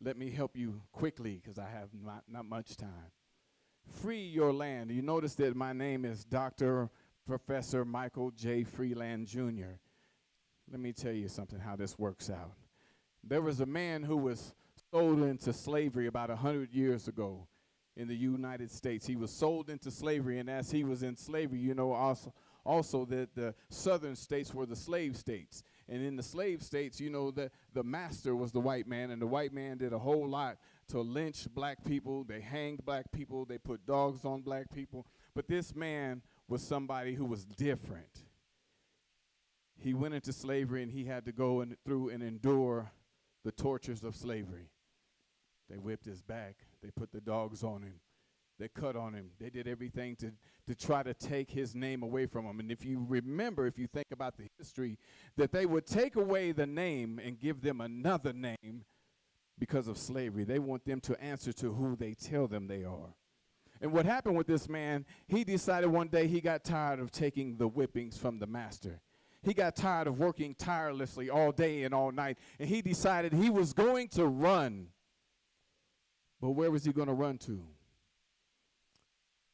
Let me help you quickly because I have not much time. Free your land. You notice that my name is Dr. Professor Michael J. Freeland, Jr. Let me tell you something, how this works out. There was a man who was sold into slavery about 100 years ago in the United States. He was sold into slavery, and as he was in slavery, you know also that the southern states were the slave states. And in the slave states, you know, the master was the white man, and the white man did a whole lot to lynch black people. They hanged black people. They put dogs on black people. But this man was somebody who was different. He went into slavery, and he had to go through and endure the tortures of slavery. They whipped his back. They put the dogs on him. They cut on him. They did everything to try to take his name away from him. And if you remember, if you think about the history, that they would take away the name and give them another name because of slavery. They want them to answer to who they tell them they are. And what happened with this man, he decided one day he got tired of taking the whippings from the master. He got tired of working tirelessly all day and all night, and he decided he was going to run. But where was he going to run to?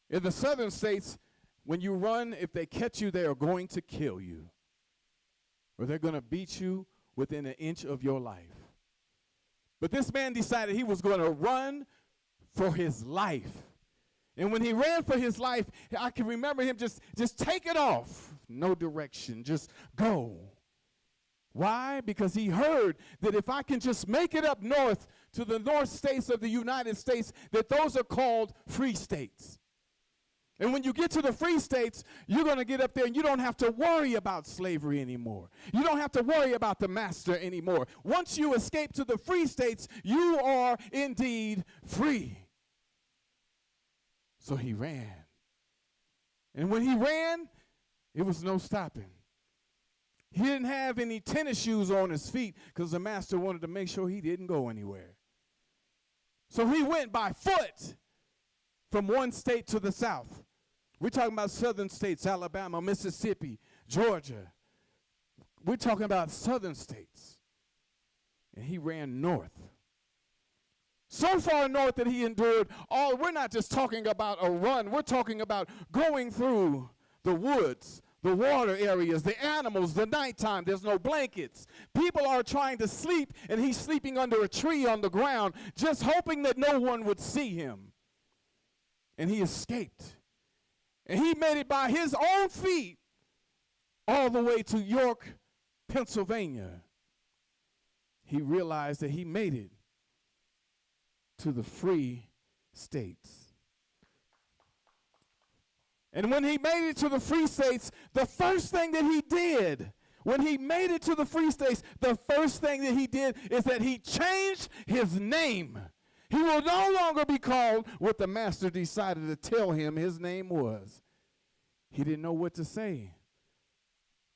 In the southern states, when you run, if they catch you, they are going to kill you. Or they're going to beat you within an inch of your life. But this man decided he was going to run for his life. And when he ran for his life, I can remember him just take it off. No direction, just go. Why? Because he heard that if I can just make it up north to the north states of the United States, that those are called free states. And when you get to the free states, you're going to get up there and you don't have to worry about slavery anymore. You don't have to worry about the master anymore. Once you escape to the free states, you are indeed free. So he ran. And when he ran, it was no stopping. He didn't have any tennis shoes on his feet because the master wanted to make sure he didn't go anywhere. So he went by foot from one state to the south. We're talking about southern states, Alabama, Mississippi, Georgia. We're talking about southern states. And he ran north. So far north that he endured we're not just talking about a run. We're talking about going through the woods, the water areas, the animals, the nighttime. There's no blankets. People are trying to sleep, and he's sleeping under a tree on the ground, just hoping that no one would see him. And he escaped. And he made it by his own feet all the way to York, Pennsylvania. He realized that he made it to the free states. And when he made it to the free states, the first thing that he did, when he made it to the free states, the first thing that he did is that he changed his name. He will no longer be called what the master decided to tell him his name was. He didn't know what to say.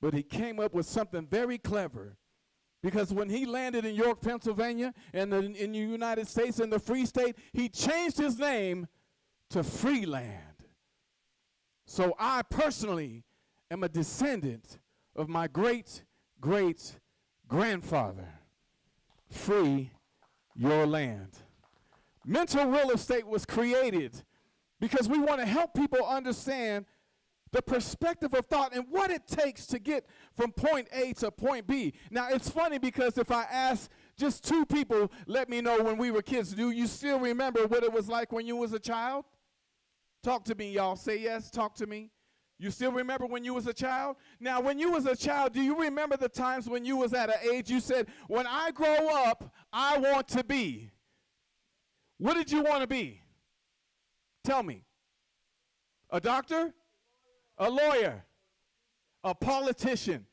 But he came up with something very clever. Because when he landed in York, Pennsylvania, and in the United States, in the free state, he changed his name to Freeland. So I personally am a descendant of my great-great-grandfather. Free your land. Mental real estate was created because we want to help people understand the perspective of thought and what it takes to get from point A to point B. Now, it's funny because if I ask just two people, let me know when we were kids, do you still remember what it was like when you was a child? Talk to me, y'all. Say yes, talk to me. You still remember when you was a child? Now, when you was a child, do you remember the times when you was at an age you said, when I grow up, I want to be? What did you want to be? Tell me. A doctor? A lawyer? A politician?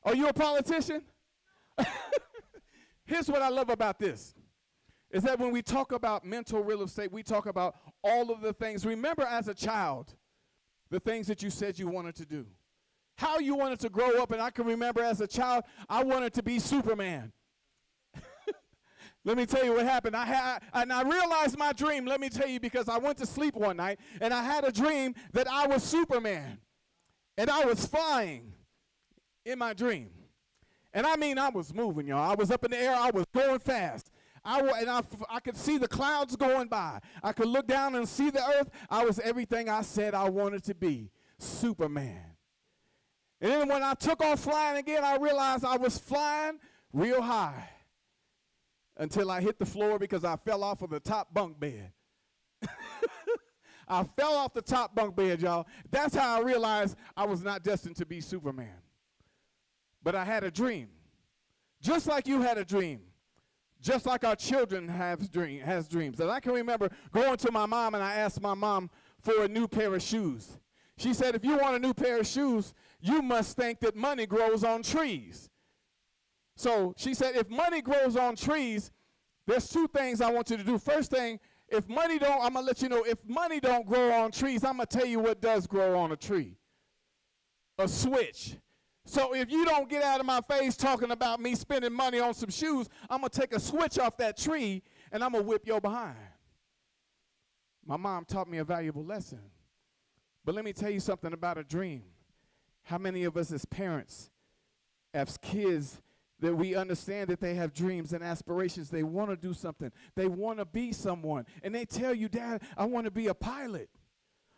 Are you a politician? Here's what I love about this. Is that when we talk about mental real estate, we talk about all of the things. Remember as a child, the things that you said you wanted to do. How you wanted to grow up, and I can remember as a child, I wanted to be Superman. Let me tell you what happened. I realized my dream, let me tell you, because I went to sleep one night, and I had a dream that I was Superman, and I was flying in my dream. And I mean, I was moving, y'all. I was up in the air. I was going fast. I could see the clouds going by. I could look down and see the earth. I was everything I said I wanted to be, Superman. And then when I took off flying again, I realized I was flying real high until I hit the floor because I fell off of the top bunk bed. I fell off the top bunk bed, y'all. That's how I realized I was not destined to be Superman. But I had a dream, just like you had a dream. Just like our children has dreams. And I can remember going to my mom, and I asked my mom for a new pair of shoes. She said, if you want a new pair of shoes, you must think that money grows on trees. So she said, if money grows on trees, there's two things I want you to do. First thing, I'm going to let you know, if money don't grow on trees, I'm going to tell you what does grow on a tree. A switch. So if you don't get out of my face talking about me spending money on some shoes, I'm going to take a switch off that tree, and I'm going to whip your behind. My mom taught me a valuable lesson. But let me tell you something about a dream. How many of us as parents, as kids, that we understand that they have dreams and aspirations. They want to do something. They want to be someone. And they tell you, Dad, I want to be a pilot.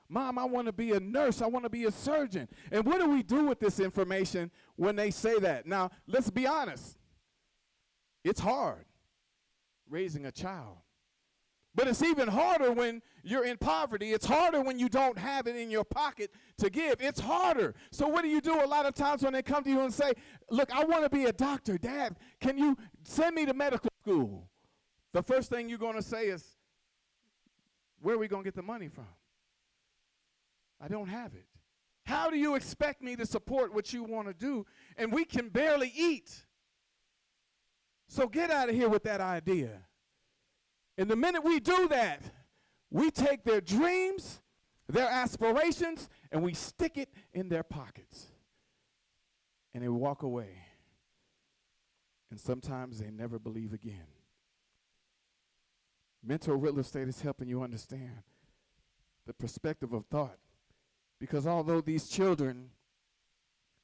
Mom, I want to be a nurse. I want to be a surgeon. And what do we do with this information when they say that? Now, let's be honest. It's hard raising a child. But it's even harder when you're in poverty. It's harder when you don't have it in your pocket to give. It's harder. So what do? A lot of times when they come to you and say, look, I want to be a doctor. Dad, can you send me to medical school? The first thing you're going to say is, where are we going to get the money from? I don't have it. How do you expect me to support what you want to do? And we can barely eat. So get out of here with that idea. And the minute we do that, we take their dreams, their aspirations, and we stick it in their pockets. And they walk away. And sometimes they never believe again. Mental real estate is helping you understand the perspective of thought. Because although these children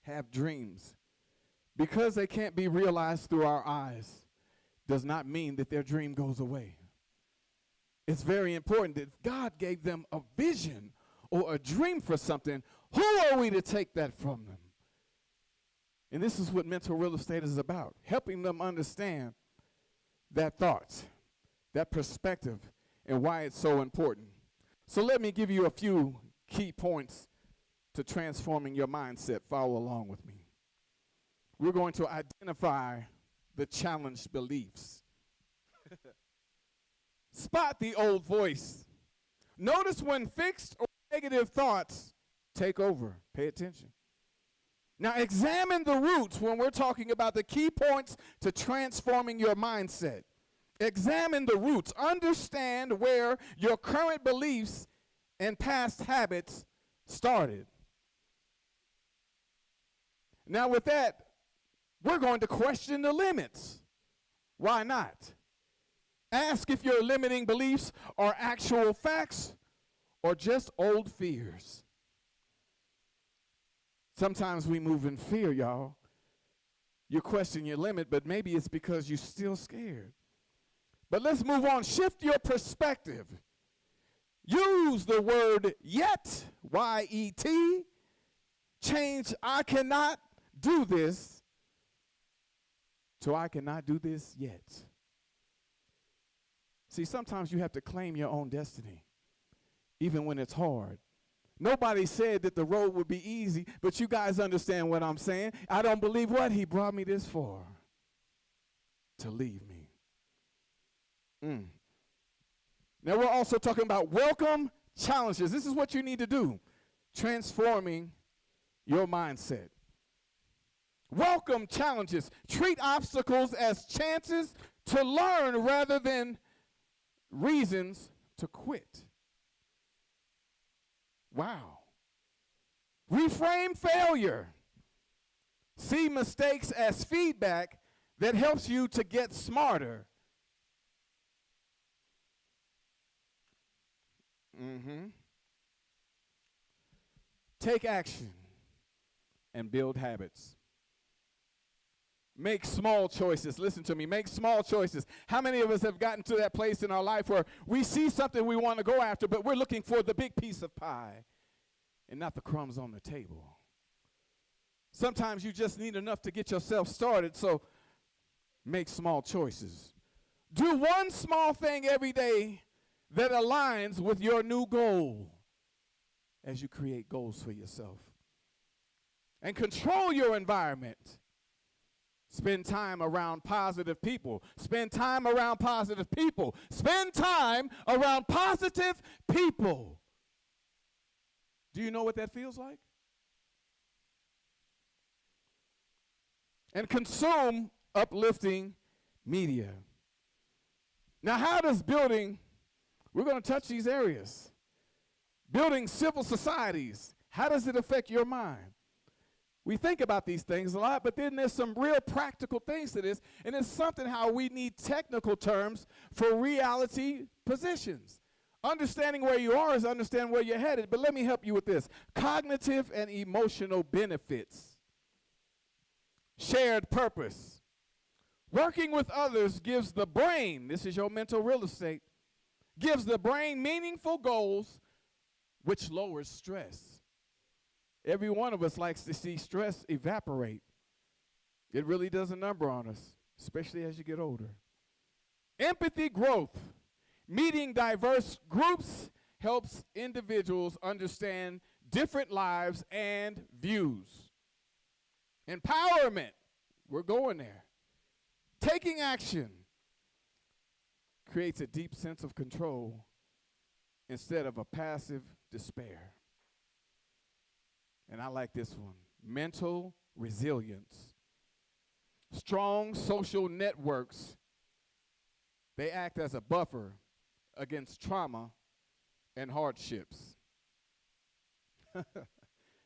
have dreams, because they can't be realized through our eyes, does not mean that their dream goes away. It's very important that God gave them a vision or a dream for something. Who are we to take that from them? And this is what mental real estate is about, helping them understand that thought, that perspective, and why it's so important. So let me give you a few key points to transforming your mindset. Follow along with me. We're going to identify the challenged beliefs. Spot the old voice. Notice when fixed or negative thoughts take over. Pay attention. Now examine the roots when we're talking about the key points to transforming your mindset. Examine the roots. Understand where your current beliefs and past habits started. Now with that, we're going to question the limits. Why not? Ask if your limiting beliefs are actual facts or just old fears. Sometimes we move in fear, y'all. You question your limit, but maybe it's because you're still scared. But let's move on. Shift your perspective. Use the word yet, Y-E-T. Change I cannot do this to I cannot do this yet. See, sometimes you have to claim your own destiny, even when it's hard. Nobody said that the road would be easy, but you guys understand what I'm saying. I don't believe what he brought me this for, to leave me. Now we're also talking about welcome challenges. This is what you need to do, transforming your mindset. Welcome challenges. Treat obstacles as chances to learn rather than reasons to quit. Wow. Reframe failure. See mistakes as feedback that helps you to get smarter. Take action and build habits. Make small choices. Listen to me. Make small choices. How many of us have gotten to that place in our life where we see something we want to go after, but we're looking for the big piece of pie and not the crumbs on the table? Sometimes you just need enough to get yourself started, so make small choices. Do one small thing every day that aligns with your new goal as you create goals for yourself. And control your environment. Spend time around positive people. Spend time around positive people. Spend time around positive people. Do you know what that feels like? And consume uplifting media. Now, how does building, we're going to touch these areas. Building civil societies, how does it affect your mind? We think about these things a lot, but then there's some real practical things to this, and it's something how we need technical terms for reality positions. Understanding where you are is understanding where you're headed, but let me help you with this. Cognitive and emotional benefits. Shared purpose. Working with others gives the brain, this is your mental real estate, gives the brain meaningful goals, which lowers stress. Every one of us likes to see stress evaporate. It really does a number on us, especially as you get older. Empathy growth. Meeting diverse groups helps individuals understand different lives and views. Empowerment. We're going there. Taking action creates a deep sense of control instead of a passive despair. And I like this one. Mental resilience. Strong social networks, they act as a buffer against trauma and hardships.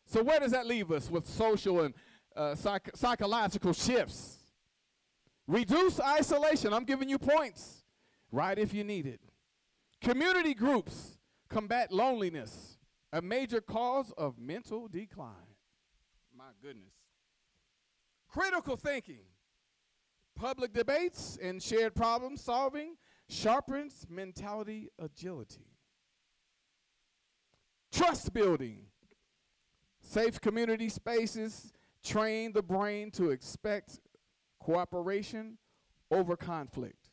So where does that leave us with social and psychological shifts? Reduce isolation. I'm giving you points. Write if you need it. Community groups combat loneliness, a major cause of mental decline. My goodness. Critical thinking. Public debates and shared problem solving sharpens mentality agility. Trust building. Safe community spaces train the brain to expect cooperation over conflict.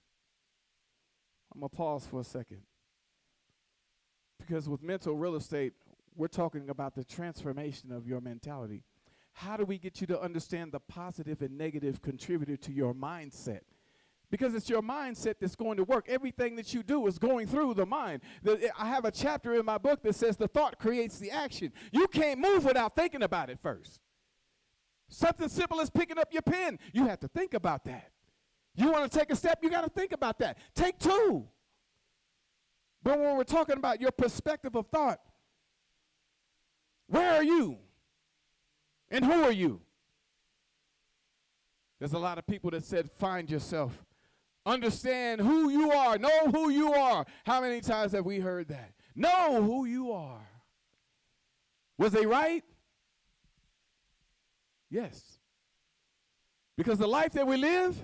I'm going to pause for a second. Because with mental real estate, we're talking about the transformation of your mentality. How do we get you to understand the positive and negative contributor to your mindset? Because it's your mindset that's going to work. Everything that you do is going through the mind. I have a chapter in my book that says the thought creates the action. You can't move without thinking about it first. Something simple as picking up your pen. You have to think about that. You want to take a step, you got to think about that. Take two. But when we're talking about your perspective of thought, where are you? And who are you? There's a lot of people that said, find yourself. Understand who you are. Know who you are. How many times have we heard that? Know who you are. Was they right? Yes. Because the life that we live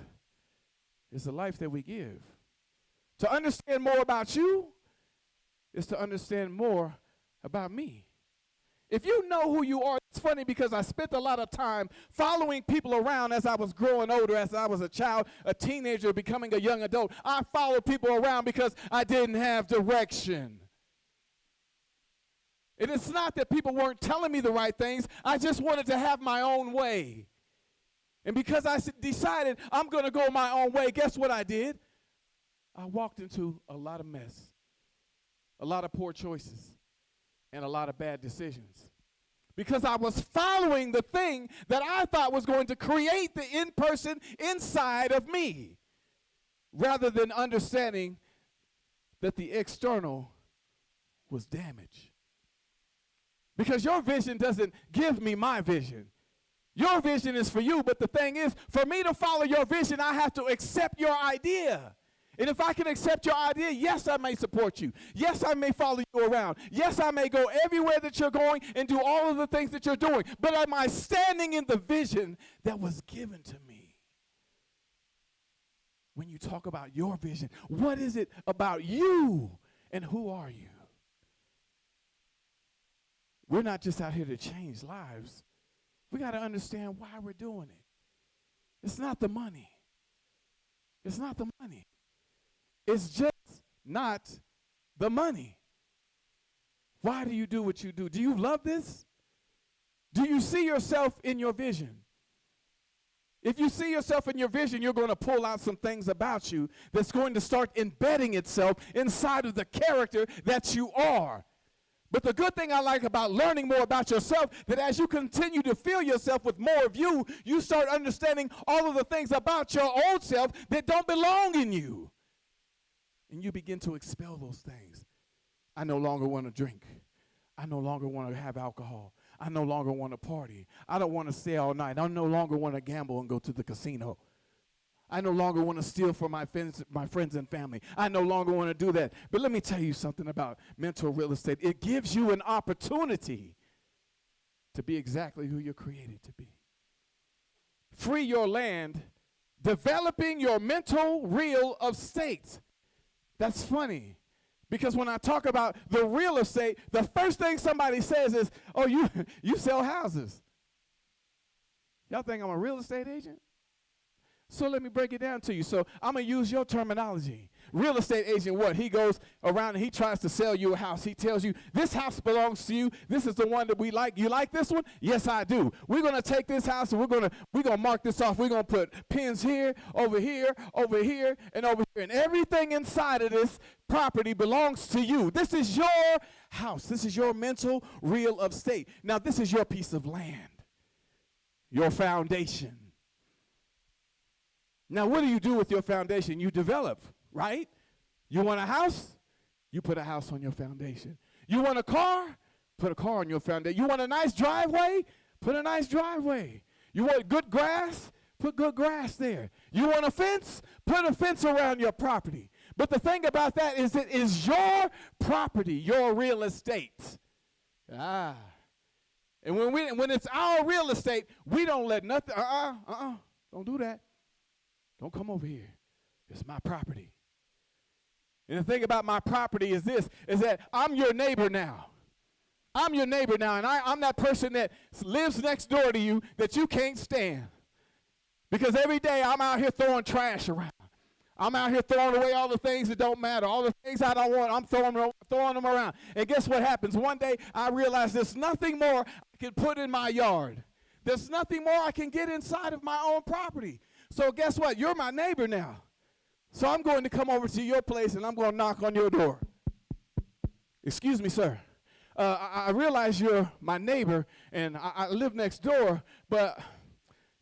is the life that we give. To understand more about you is to understand more about me. If you know who you are, it's funny because I spent a lot of time following people around as I was growing older, as I was a child, a teenager, becoming a young adult. I followed people around because I didn't have direction. And it's not that people weren't telling me the right things. I just wanted to have my own way. And because I decided I'm going to go my own way, guess what I did? I walked into a lot of mess, a lot of poor choices, and a lot of bad decisions. Because I was following the thing that I thought was going to create the in-person inside of me, rather than understanding that the external was damaged. Because your vision doesn't give me my vision. Your vision is for you, but the thing is, for me to follow your vision, I have to accept your idea. And if I can accept your idea, yes, I may support you. Yes, I may follow you around. Yes, I may go everywhere that you're going and do all of the things that you're doing. But am I standing in the vision that was given to me? When you talk about your vision, what is it about you and who are you? We're not just out here to change lives. We got to understand why we're doing it. It's not the money. It's not the money. It's just not the money. Why do you do what you do? Do you love this? Do you see yourself in your vision? If you see yourself in your vision, you're going to pull out some things about you that's going to start embedding itself inside of the character that you are. But the good thing I like about learning more about yourself, that as you continue to fill yourself with more of you, you start understanding all of the things about your old self that don't belong in you. And you begin to expel those things. I no longer want to drink. I no longer want to have alcohol. I no longer want to party. I don't want to stay all night. I no longer want to gamble and go to the casino. I no longer want to steal from my friends and family. I no longer want to do that. But let me tell you something about mental real estate. It gives you an opportunity to be exactly who you're created to be. Free your land, developing your mental real estate. That's funny, because when I talk about the real estate, the first thing somebody says is, oh, you sell houses. Y'all think I'm a real estate agent? So let me break it down to you. So I'm going to use your terminology. Real estate agent, what? He goes around and he tries to sell you a house. He tells you, this house belongs to you. This is the one that we like. You like this one? Yes, I do. We're going to take this house and we're going to mark this off. We're going to put pins here, and over here. And everything inside of this property belongs to you. This is your house. This is your mental real estate. Now, this is your piece of land, your foundation. Now, what do you do with your foundation? You develop, right? You want a house? You put a house on your foundation. You want a car? Put a car on your foundation. You want a nice driveway? Put a nice driveway. You want good grass? Put good grass there. You want a fence? Put a fence around your property. But the thing about that is it is your property, your real estate. And when it's our real estate, we don't let nothing, don't do that. Don't come over here. It's my property. And the thing about my property is this, is that I'm your neighbor now. I'm your neighbor now, and I'm that person that lives next door to you that you can't stand. Because every day I'm out here throwing trash around. I'm out here throwing away all the things that don't matter, all the things I don't want. I'm throwing them around. And guess what happens? One day I realize there's nothing more I can put in my yard. There's nothing more I can get inside of my own property. So guess what? You're my neighbor now. So I'm going to come over to your place and I'm going to knock on your door. Excuse me, sir. I realize you're my neighbor and I live next door, but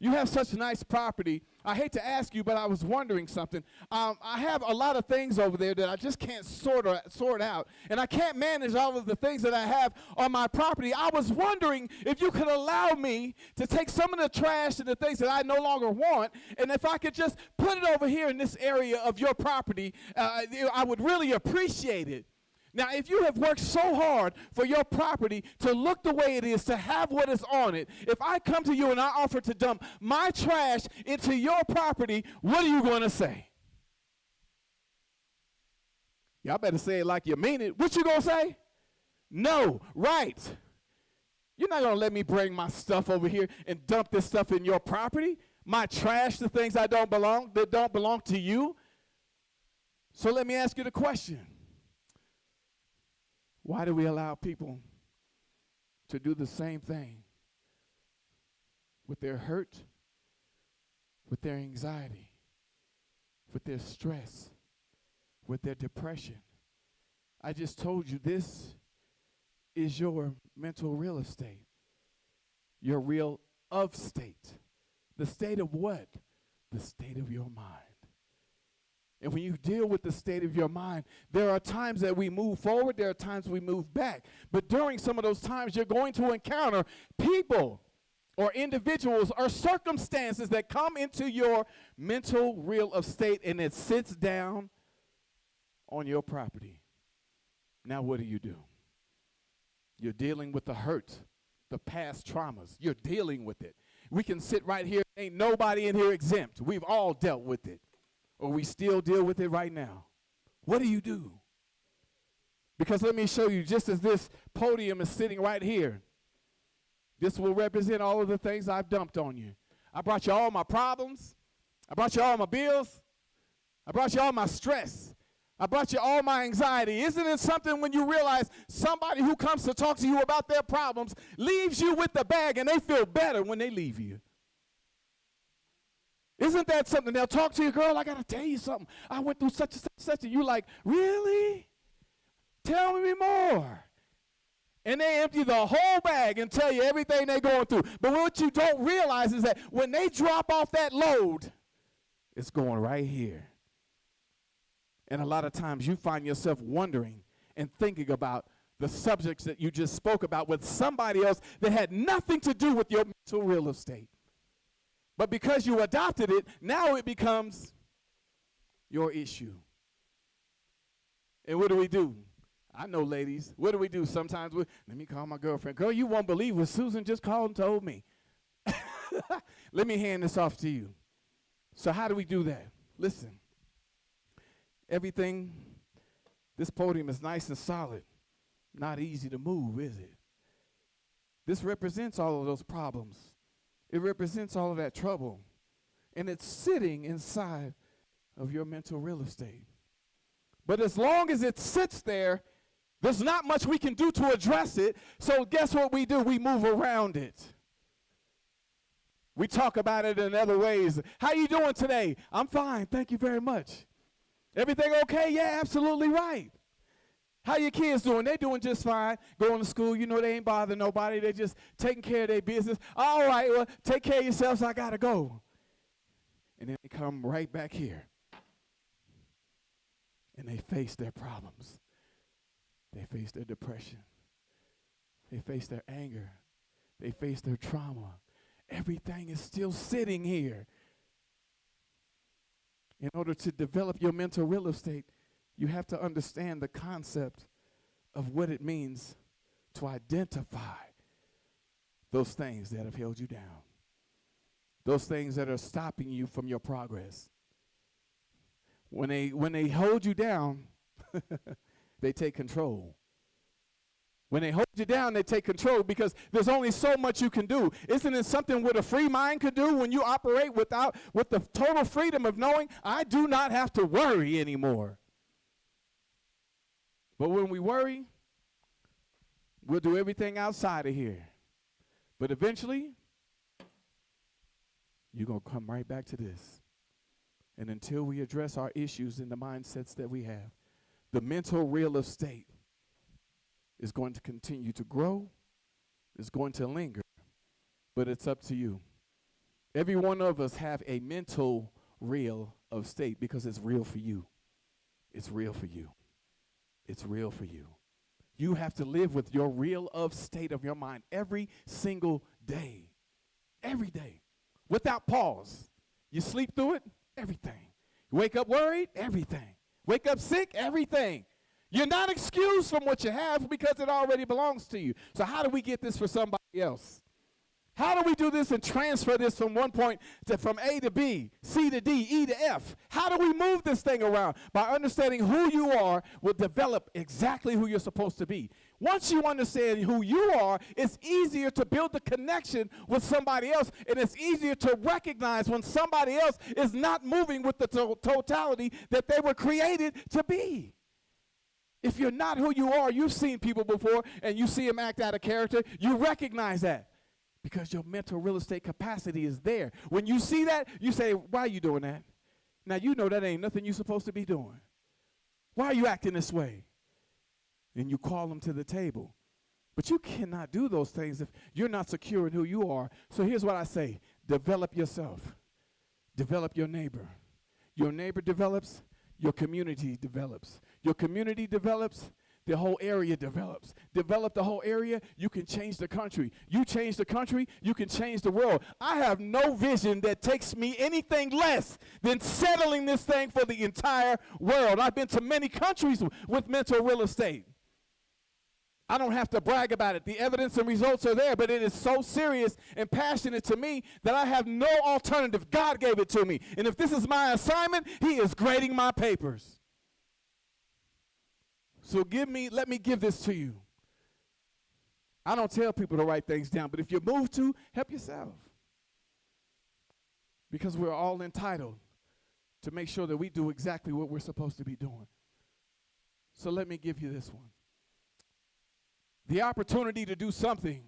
you have such nice property. I hate to ask you, but I was wondering something. I have a lot of things over there that I just can't sort out, and I can't manage all of the things that I have on my property. I was wondering if you could allow me to take some of the trash and the things that I no longer want, and if I could just put it over here in this area of your property, I would really appreciate it. Now, if you have worked so hard for your property to look the way it is, to have what is on it, if I come to you and I offer to dump my trash into your property, what are you going to say? Y'all better say it like you mean it. What you going to say? No, right. You're not going to let me bring my stuff over here and dump this stuff in your property? My trash, the things that don't belong to you? So let me ask you the question. Why do we allow people to do the same thing with their hurt, with their anxiety, with their stress, with their depression? I just told you this is your mental real estate, your real of state. The state of what? The state of your mind. And when you deal with the state of your mind, there are times that we move forward, there are times we move back. But during some of those times, you're going to encounter people or individuals or circumstances that come into your mental real estate, and it sits down on your property. Now what do? You're dealing with the hurt, the past traumas. You're dealing with it. We can sit right here. Ain't nobody in here exempt. We've all dealt with it. Or we still deal with it right now. What do you do? Because let me show you, just as this podium is sitting right here, this will represent all of the things I've dumped on you. I brought you all my problems. I brought you all my bills. I brought you all my stress. I brought you all my anxiety. Isn't it something when you realize somebody who comes to talk to you about their problems leaves you with the bag and they feel better when they leave you? Isn't that something? They'll talk to you, girl, I got to tell you something. I went through such and such, and you're like, really? Tell me more. And they empty the whole bag and tell you everything they're going through. But what you don't realize is that when they drop off that load, it's going right here. And a lot of times you find yourself wondering and thinking about the subjects that you just spoke about with somebody else that had nothing to do with your mental real estate. But because you adopted it, now it becomes your issue. And what do? I know, ladies. What do? Sometimes let me call my girlfriend. Girl, you won't believe what Susan just called and told me. Let me hand this off to you. So how do we do that? Listen. Everything, this podium is nice and solid. Not easy to move, is it? This represents all of those problems. It represents all of that trouble. And it's sitting inside of your mental real estate. But as long as it sits there, there's not much we can do to address it. So guess what we do? We move around it. We talk about it in other ways. How you doing today? I'm fine. Thank you very much. Everything okay? Yeah, absolutely right. How your kids doing? They doing just fine. Going to school, you know, they ain't bothering nobody. They just taking care of their business. All right, well, take care of yourselves. I got to go. And then they come right back here. And they face their problems. They face their depression. They face their anger. They face their trauma. Everything is still sitting here. In order to develop your mental real estate, you have to understand the concept of what it means to identify those things that have held you down, those things that are stopping you from your progress. When they hold you down, they take control. When they hold you down, they take control because there's only so much you can do. Isn't it something what a free mind could do when you operate with the total freedom of knowing I do not have to worry anymore? But when we worry, we'll do everything outside of here. But eventually, you're going to come right back to this. And until we address our issues and the mindsets that we have, the mental real estate is going to continue to grow, is going to linger, but it's up to you. Every one of us have a mental real estate because it's real for you. It's real for you. It's real for you. You have to live with your real of state of your mind every single day. Every day. Without pause. You sleep through it? Everything. You wake up worried? Everything. Wake up sick? Everything. You're not excused from what you have because it already belongs to you. So how do we get this for somebody else? How do we do this and transfer this from one point from A to B, C to D, E to F? How do we move this thing around? By understanding who you are will develop exactly who you're supposed to be. Once you understand who you are, it's easier to build the connection with somebody else, and it's easier to recognize when somebody else is not moving with the totality that they were created to be. If you're not who you are, you've seen people before, and you see them act out of character, you recognize that. Because your mental real estate capacity is there. When you see that, you say, why are you doing that? Now, you know that ain't nothing you're supposed to be doing. Why are you acting this way? And you call them to the table. But you cannot do those things if you're not secure in who you are. So here's what I say. Develop yourself. Develop your neighbor. Your neighbor develops, your community develops. Your community develops, the whole area develops. Develop the whole area, you can change the country. You change the country, you can change the world. I have no vision that takes me anything less than settling this thing for the entire world. I've been to many countries with mental real estate. I don't have to brag about it. The evidence and results are there, but it is so serious and passionate to me that I have no alternative. God gave it to me. And if this is my assignment, He is grading my papers. So let me give this to you. I don't tell people to write things down, but if you move to, help yourself. Because we're all entitled to make sure that we do exactly what we're supposed to be doing. So let me give you this one. The opportunity to do something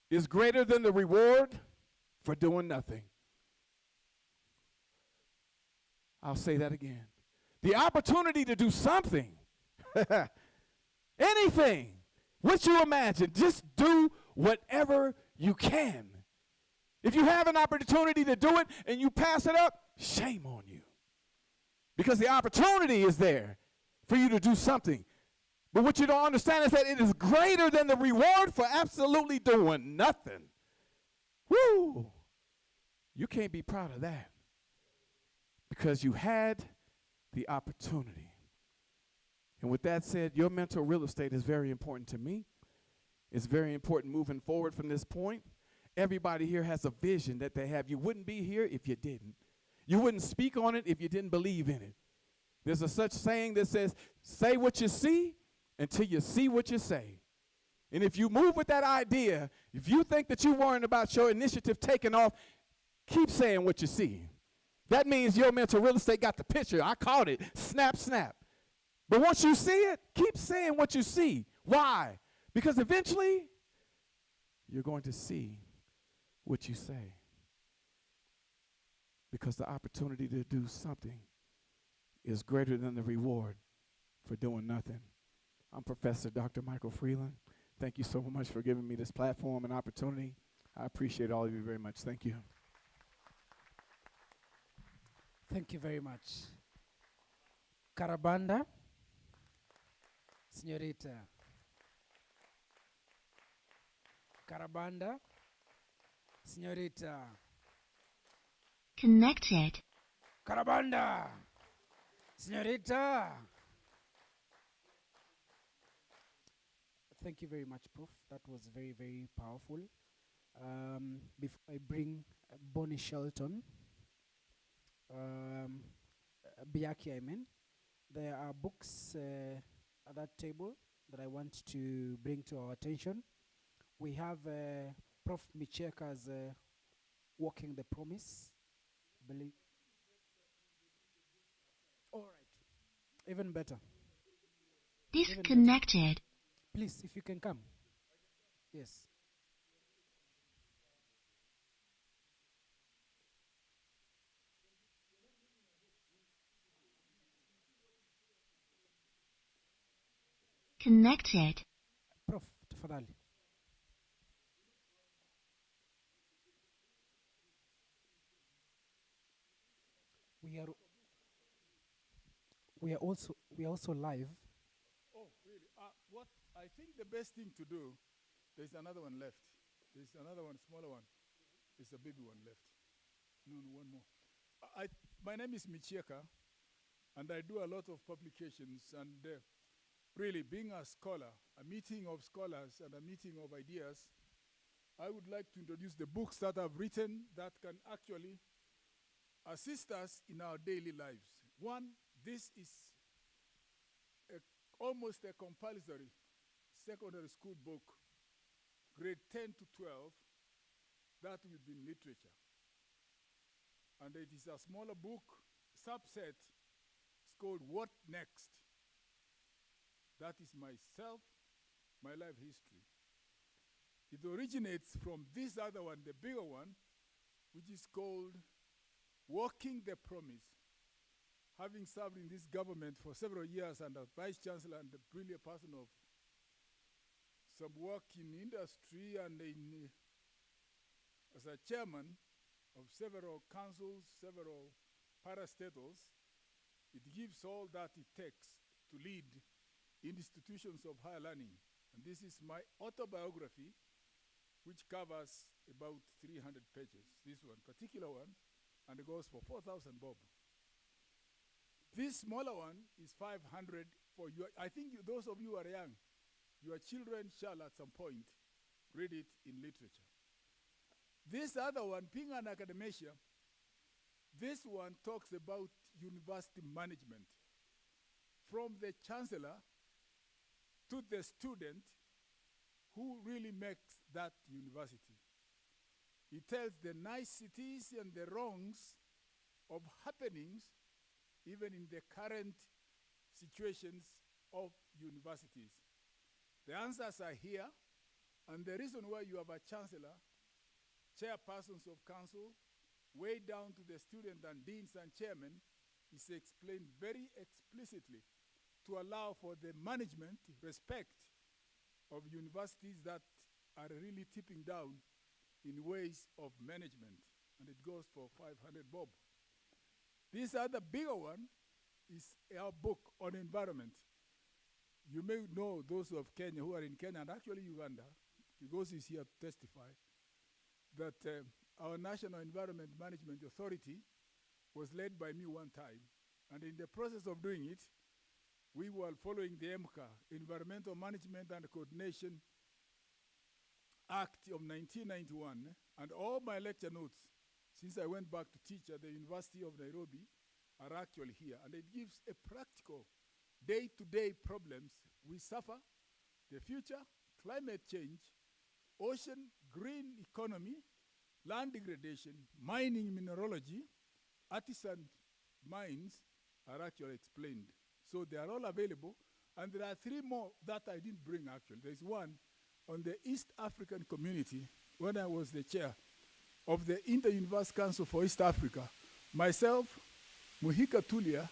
is greater than the reward for doing nothing. I'll say that again. The opportunity to do something, anything, what you imagine, just do whatever you can. If you have an opportunity to do it and you pass it up, shame on you. Because the opportunity is there for you to do something. But what you don't understand is that it is greater than the reward for absolutely doing nothing. Woo! You can't be proud of that. Because you had the opportunity. And with that said, your mental real estate is very important to me. It's very important moving forward from this point. Everybody here has a vision that they have. You wouldn't be here if you didn't. You wouldn't speak on it if you didn't believe in it. There's a such saying that says, say what you see until you see what you say. And if you move with that idea, if you think that you're worrying about your initiative taking off, keep saying what you see. That means your mental real estate got the picture. I caught it. Snap, snap. But once you see it, keep saying what you see. Why? Because eventually, you're going to see what you say. Because the opportunity to do something is greater than the reward for doing nothing. I'm Professor Dr. Michael Freeland. Thank you so much for giving me this platform and opportunity. I appreciate all of you very much. Thank you. Thank you very much. Carabanda, Señorita. Carabanda, Señorita. Connected. Carabanda, Señorita. Thank you very much, Prof. That was very, very powerful. Before I bring Bonnie Shelton, Biaki, there are books at that table that I want to bring to our attention. We have Prof. Micheka's Walking the Promise. All right. Even better. Disconnected. Please, if you can come. Yes. Connected. Prof, tafadhali. We are also live. Oh, really? What I think the best thing to do, there's another one left. There's another one, smaller one. There's a baby one left. No, one more. My name is Micheka, and I do a lot of publications. And really, being a scholar, a meeting of scholars and a meeting of ideas, I would like to introduce the books that I've written that can actually assist us in our daily lives. One, this is almost a compulsory secondary school book, grade 10 to 12, that will be in literature. And it is a smaller book, subset. It's called What Next? That is myself, my life history. It originates from this other one, the bigger one, which is called Walking the Promise. Having served in this government for several years and as Vice Chancellor and a brilliant person of some work in industry and as a chairman of several councils, several parastatals, it gives all that it takes to lead institutions of higher learning. And this is my autobiography, which covers about 300 pages. This one, particular one, and it goes for 4,000 bob. This smaller one is 500 for you. I think those of you who are young, your children shall at some point read it in literature. This other one, being an academician, this one talks about university management. From the chancellor to the student who really makes that university. It tells the niceties and the wrongs of happenings even in the current situations of universities. The answers are here, and the reason why you have a chancellor, chairpersons of council, way down to the student and deans and chairmen, is explained very explicitly to allow for the management respect of universities that are really tipping down in ways of management, and it goes for 500 bob. This other bigger one is our book on environment. You may know those of Kenya who are in Kenya and actually Uganda, because he's here to testify, that our National Environment Management Authority was led by me one time. And in the process of doing it, we were following the EMCA, Environmental Management and Coordination Act of 1991, and all my lecture notes, since I went back to teach at the University of Nairobi, are actually here. And it gives a practical, day-to-day problems we suffer, the future, climate change, ocean, green economy, land degradation, mining, mineralogy, artisan mines are actually explained. So they are all available. And there are three more that I didn't bring actually. There's one on the East African community when I was the chair of the Inter-University Council for East Africa. Myself, Muhika Tulia,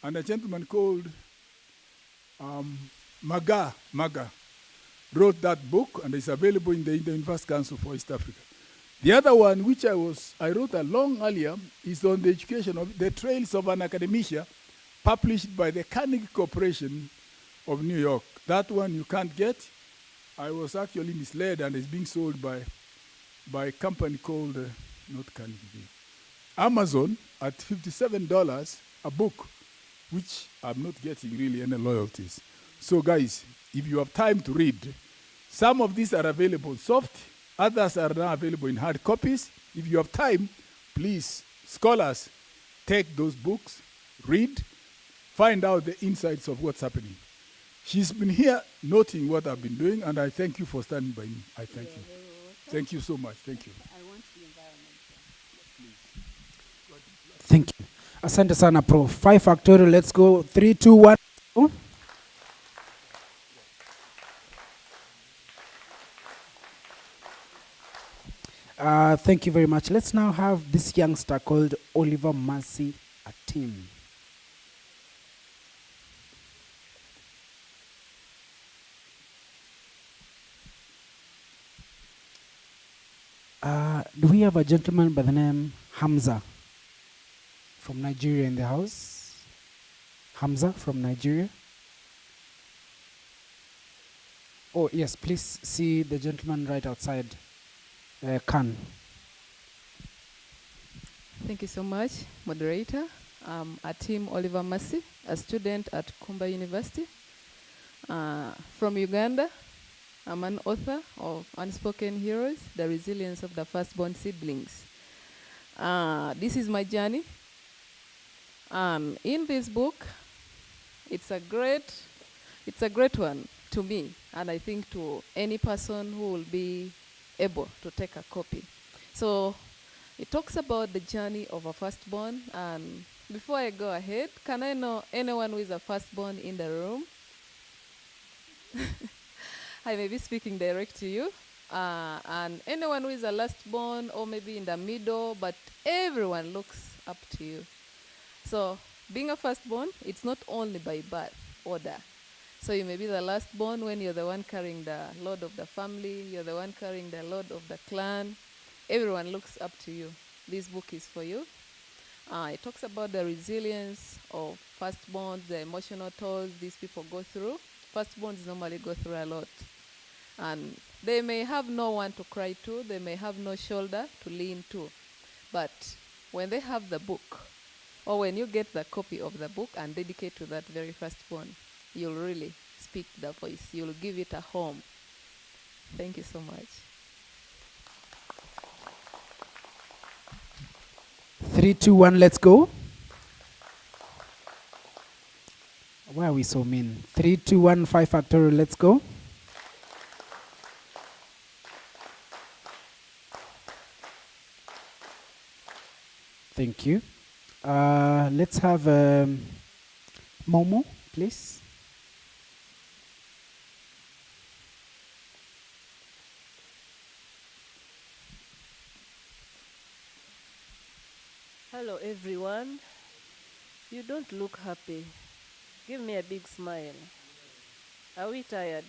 and a gentleman called Maga wrote that book, and it's available in the Inter-University Council for East Africa. The other one, which I wrote a long earlier, is on the education of the Trails of an Academician, published by the Carnegie Corporation of New York. That one you can't get. I was actually misled, and it's being sold by a company called, not Carnegie, Amazon at $57 a book, which I'm not getting really any loyalties. So guys, if you have time to read, some of these are available soft, others are now available in hard copies. If you have time, please, scholars, take those books, read, find out the insights of what's happening. She's been here noting what I've been doing, and I thank you for standing by me. I thank you. Thank you so much. Thank you. Thank you. Asante sana Pro. 5 factorial, let's go. 3, 2, 1. Thank you very much. Let's now have this youngster called Oliver Mercy Atim. Do we have a gentleman by the name Hamza from Nigeria in the house? Hamza from Nigeria? Oh, yes, please see the gentleman right outside. Khan. Thank you so much, moderator. I'm Atim Oliver Mercy, a student at Kumba University. From Uganda, I'm an author of Unspoken Heroes, The Resilience of the Firstborn Seedlings. This is my journey. In this book, it's a great one to me, and I think to any person who will be able to take a copy. So it talks about the journey of a firstborn. And before I go ahead, can I know anyone who is a firstborn in the room? I may be speaking direct to you. And anyone who is a lastborn or maybe in the middle, but everyone looks up to you. So being a firstborn, it's not only by birth order. So you may be the lastborn when you're the one carrying the load of the family, you're the one carrying the load of the clan. Everyone looks up to you. This book is for you. It talks about the resilience of firstborns, the emotional tolls these people go through. Firstborns normally go through a lot. And they may have no one to cry to, they may have no shoulder to lean to. But when they have the book, or when you get the copy of the book and dedicate to that very firstborn, you'll really speak the voice. You'll give it a home. Thank you so much. 3, 2, 1, let's go. Why are we so mean? 3, 2, 1, 5 factorial, let's go. Thank you. Let's have Momo, please. Hello everyone. You don't look happy. Give me a big smile. Are we tired?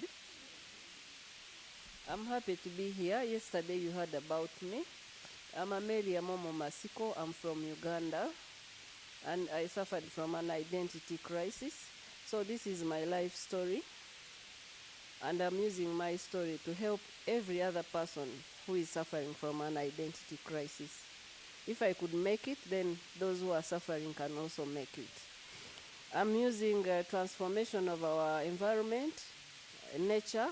I'm happy to be here. Yesterday you heard about me. I'm Amelia Momo Masiko. I'm from Uganda and I suffered from an identity crisis. So this is my life story and I'm using my story to help every other person who is suffering from an identity crisis. If I could make it, then those who are suffering can also make it. I'm using transformation of our environment, nature,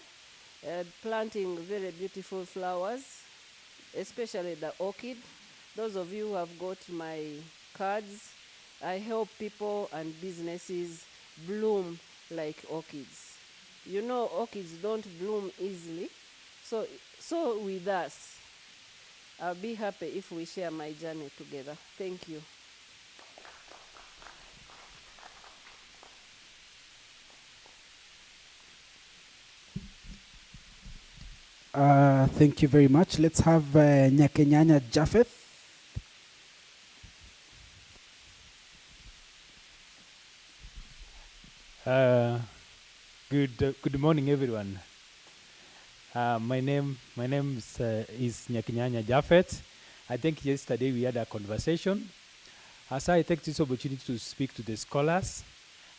planting very beautiful flowers, especially the orchid. Those of you who have got my cards, I help people and businesses bloom like orchids. You know, orchids don't bloom easily. So with us, I'll be happy if we share my journey together. Thank you. Thank you very much. Let's have Nyakenyanya Japheth. Good morning, everyone. My name is Nyakenyanya Japheth. I think yesterday we had a conversation. As I take this opportunity to speak to the scholars,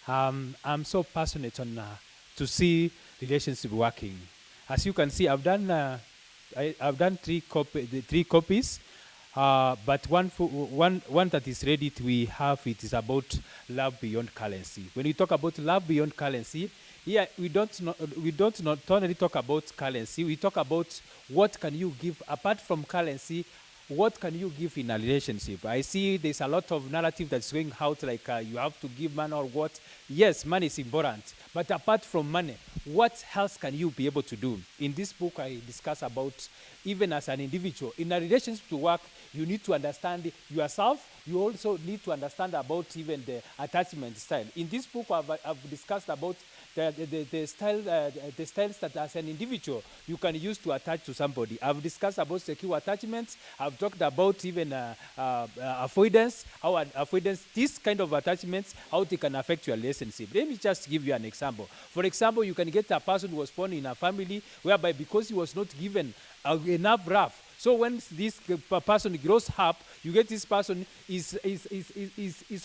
I'm so passionate on to see relationship working. As you can see, I've done three copies, but one that is ready we have it is about love beyond currency. When we talk about love beyond currency, here we don't not only talk about currency. We talk about what can you give apart from currency. what can you give in a relationship? I see there's a lot of narrative that's going out like you have to give money or what. Yes, money is important. But apart from money, what else can you be able to do? In this book, I discuss about even as an individual, in a relationship to work, you need to understand yourself. You also need to understand about even the attachment style. In this book, I've discussed about the styles that as an individual you can use to attach to somebody. I've discussed about secure attachments. I've talked about even avoidance, how avoidance, this kind of attachments, how they can affect your relationship. Let me just give you an example. For example, you can get a person who was born in a family whereby because he was not given enough love, so when this person grows up, you get this person is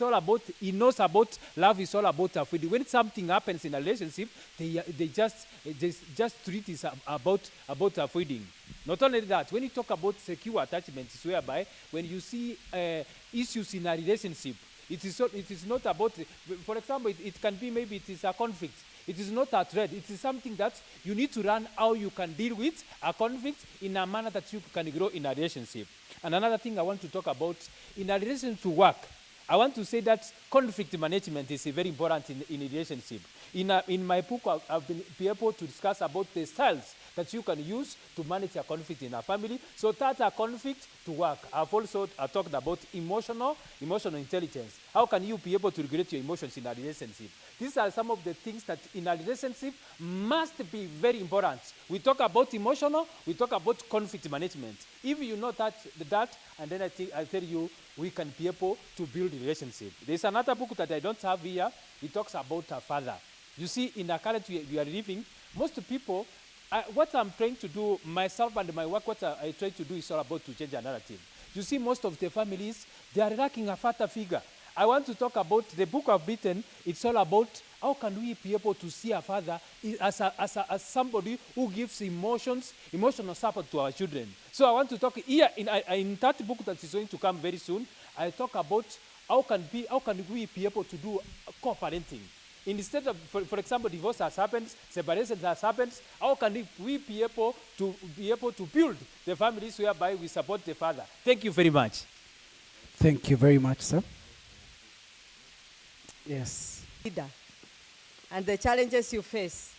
all about, he knows about love, is all about avoiding. When something happens in a relationship, they just treat it about avoiding. Not only that, when you talk about secure attachments, whereby when you see issues in a relationship, it is not about, for example, it can be maybe it is a conflict. It is not a threat. It is something that you need to learn how you can deal with a conflict in a manner that you can grow in a relationship. And another thing I want to talk about, in a relation to work, I want to say that conflict management is very important in a relationship. In my book, I've been able to discuss about the styles that you can use to manage a conflict in a family. So that's a conflict to work. I've also talked about emotional intelligence. How can you be able to regulate your emotions in a relationship? These are some of the things that in a relationship must be very important. We talk about emotional, we talk about conflict management. If you know that, and then I tell you, we can be able to build a relationship. There's another book that I don't have here. It talks about a father. You see, in the current we are living, most people, what I'm trying to do, myself and my work, what I try to do is all about to change a narrative. You see, most of the families, they are lacking a father figure. I want to talk about the book I've written. It's all about how can we be able to see a father as somebody who gives emotional support to our children. So I want to talk here in that book that is going to come very soon. I talk about how can we be able to do co-parenting. Instead of, for example, divorce has happened, separation has happened, how can we be able to build the families whereby we support the father? Thank you very much. Thank you very much, sir. Yes. Leader, and the challenges you face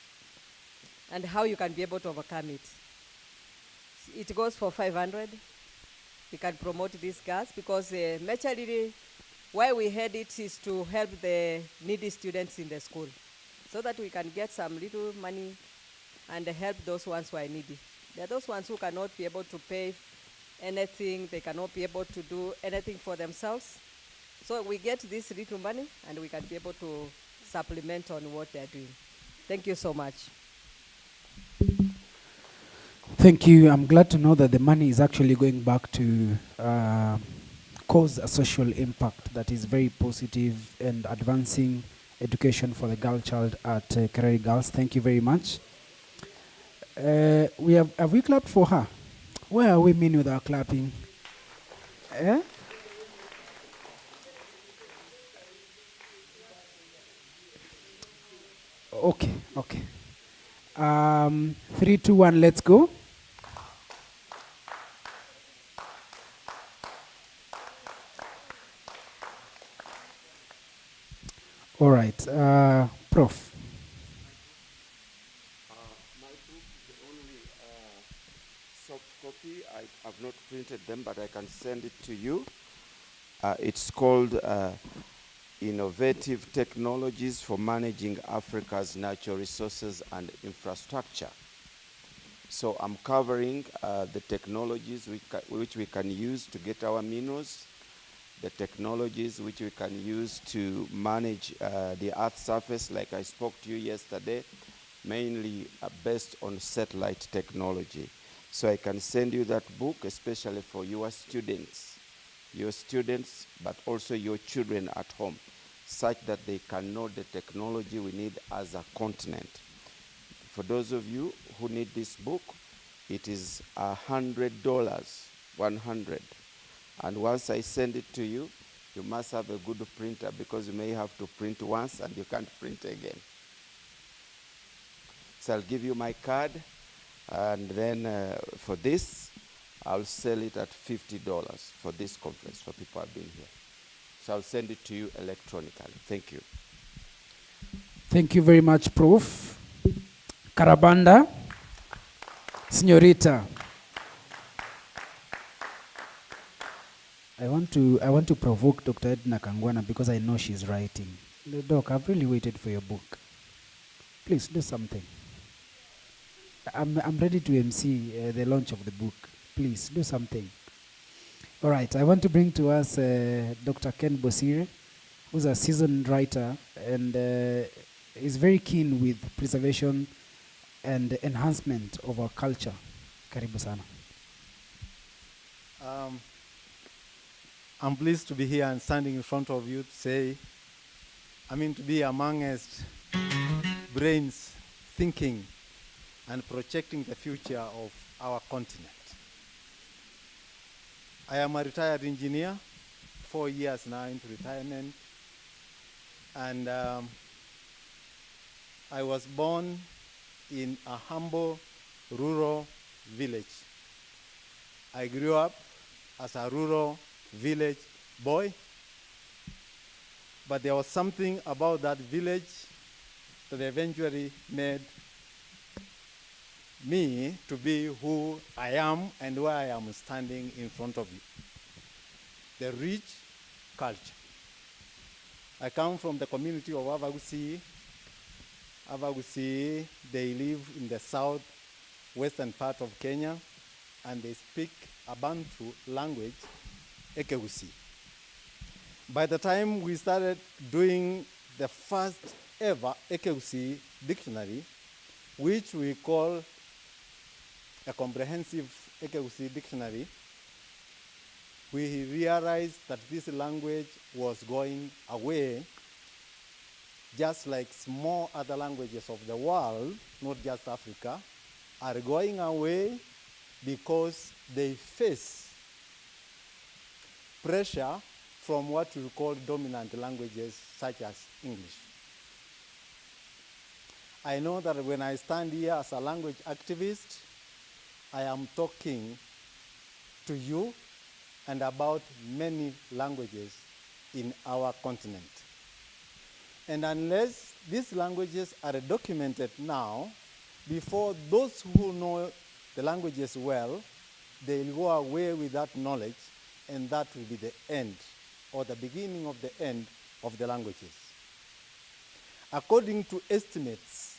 and how you can be able to overcome it. It goes for 500. We can promote these girls because majorly why we had it is to help the needy students in the school so that we can get some little money and help those ones who are needy. There are those ones who cannot be able to pay anything, they cannot be able to do anything for themselves. So we get this little money and we can be able to supplement on what they're doing. Thank you so much. Thank you. I'm glad to know that the money is actually going back to cause a social impact that is very positive and advancing education for the girl child at Kereri Girls. Thank you very much. Have we clapped for her? Where are we mean with our clapping? Eh? Okay. 3, 2, 1, let's go. All right, Prof. My book is the only soft copy. I've not printed them, but I can send it to you. It's called Innovative Technologies for Managing Africa's Natural Resources and Infrastructure. So I'm covering the technologies which we can use to get our minerals, the technologies which we can use to manage the Earth's surface, like I spoke to you yesterday, mainly based on satellite technology. So I can send you that book, especially for your students, but also your children at home, such that they can know the technology we need as a continent. For those of you who need this book, it is $100, 100. And once I send it to you, you must have a good printer because you may have to print once and you can't print again. So I'll give you my card, and then for this, I'll sell it at $50 for this conference for people who have been here. So I'll send it to you electronically. Thank you. Thank you very much, Prof. Karabanda, Señorita. I want to provoke Dr. Edna Kangwana because I know she's writing. Doc, I've really waited for your book. Please do something. I'm ready to MC the launch of the book. Please do something. All right, I want to bring to us Dr. Ken Bosire, who's a seasoned writer and is very keen with preservation and enhancement of our culture. Karibu sana. I'm pleased to be here and standing in front of you to be amongst brains thinking and projecting the future of our continent. I am a retired engineer, 4 years now into retirement, and I was born in a humble rural village. I grew up as a rural village boy, but there was something about that village that eventually made me to be who I am and where I am standing in front of you. The rich culture. I come from the community of Avagusi. Avagusi, they live in the southwestern part of Kenya, and they speak a Bantu language, Ekegusi. By the time we started doing the first ever Ekegusi dictionary, which we call a comprehensive Ekegusi dictionary, we realized that this language was going away, just like small other languages of the world, not just Africa, are going away because they face pressure from what we call dominant languages such as English. I know that when I stand here as a language activist, I am talking to you and about many languages in our continent. And unless these languages are documented now, before those who know the languages well, they will go away with that knowledge, and that will be the end or the beginning of the end of the languages. According to estimates,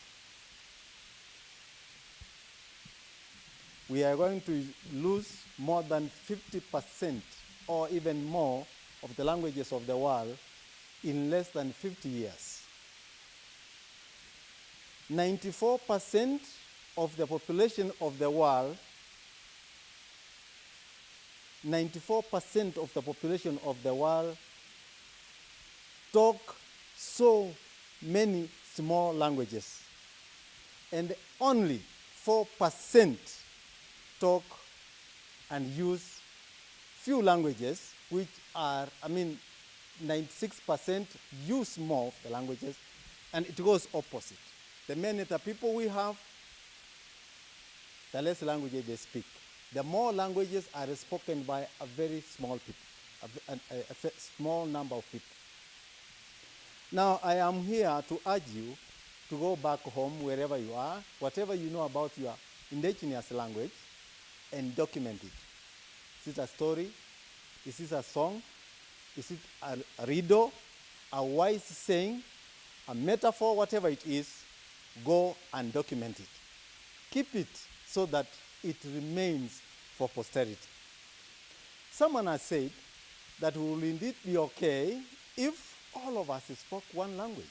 we are going to lose more than 50% or even more of the languages of the world in less than 50 years. 94% of the population of the world, 94% of the population of the world talk so many small languages, and only 4% talk and use few languages, which are, 96% use more of the languages, and it goes opposite. The many the people we have, the less languages they speak. The more languages are spoken by a very small people, a small number of people. Now, I am here to urge you to go back home, wherever you are, whatever you know about your indigenous language, and document it. Is it a story? Is it a song? Is it a riddle, a wise saying, a metaphor, whatever it is? Go and document it. Keep it so that it remains for posterity. Someone has said that it will indeed be okay if all of us spoke one language.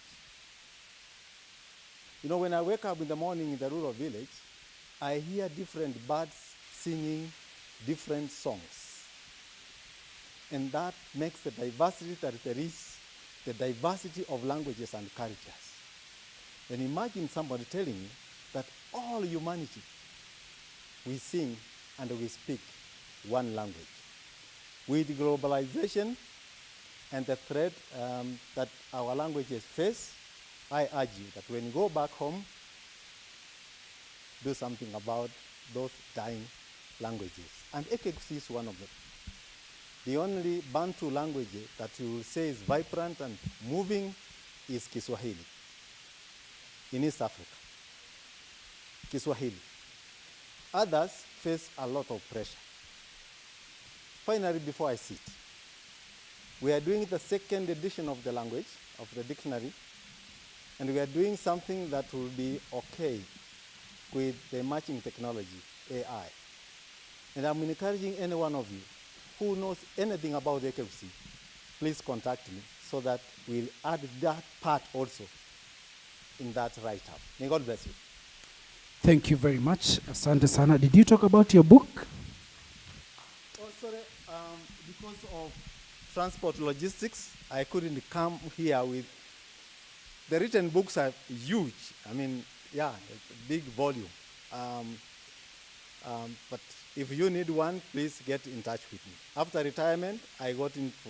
You know, when I wake up in the morning in the rural village, I hear different birds singing different songs. And that makes the diversity that there is, the diversity of languages and cultures. Then imagine somebody telling me that all humanity, we sing and we speak one language. With globalization and the threat that our languages face, I urge you that when you go back home, do something about those dying languages, and Ekekusi is one of them. The only Bantu language that you will say is vibrant and moving is Kiswahili in East Africa. Kiswahili. Others face a lot of pressure. Finally, before I sit, we are doing the second edition of the language, of the dictionary, and we are doing something that will be okay with the emerging technology, AI. And I'm encouraging any one of you who knows anything about the Ekekusi, please contact me so that we'll add that part also in that write-up. May God bless you. Thank you very much. Asante sana. Did you talk about your book? Oh, sorry. Because of transport logistics, I couldn't come here with... The written books are huge. I mean, yeah, it's a big volume. But if you need one, please get in touch with me. After retirement, I got into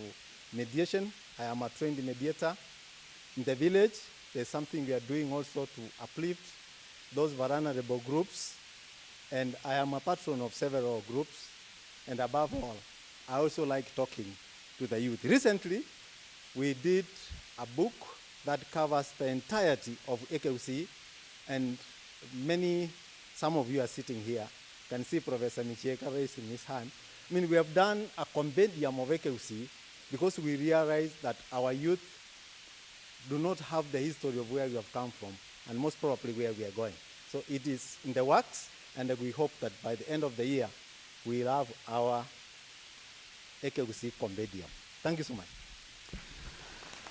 mediation. I am a trained mediator. In the village, there's something we are doing also to uplift those vulnerable groups. And I am a patron of several groups. And above all, I also like talking to the youth. Recently, we did a book that covers the entirety of Ekekusi, and some of you are sitting here, can see Professor Michieka raising his hand. I mean, we have done a compendium of Ekekusi because we realize that our youth do not have the history of where we have come from, and most probably where we are going. So it is in the works, and we hope that by the end of the year, we'll have our Ekekusi compendium. Thank you so much.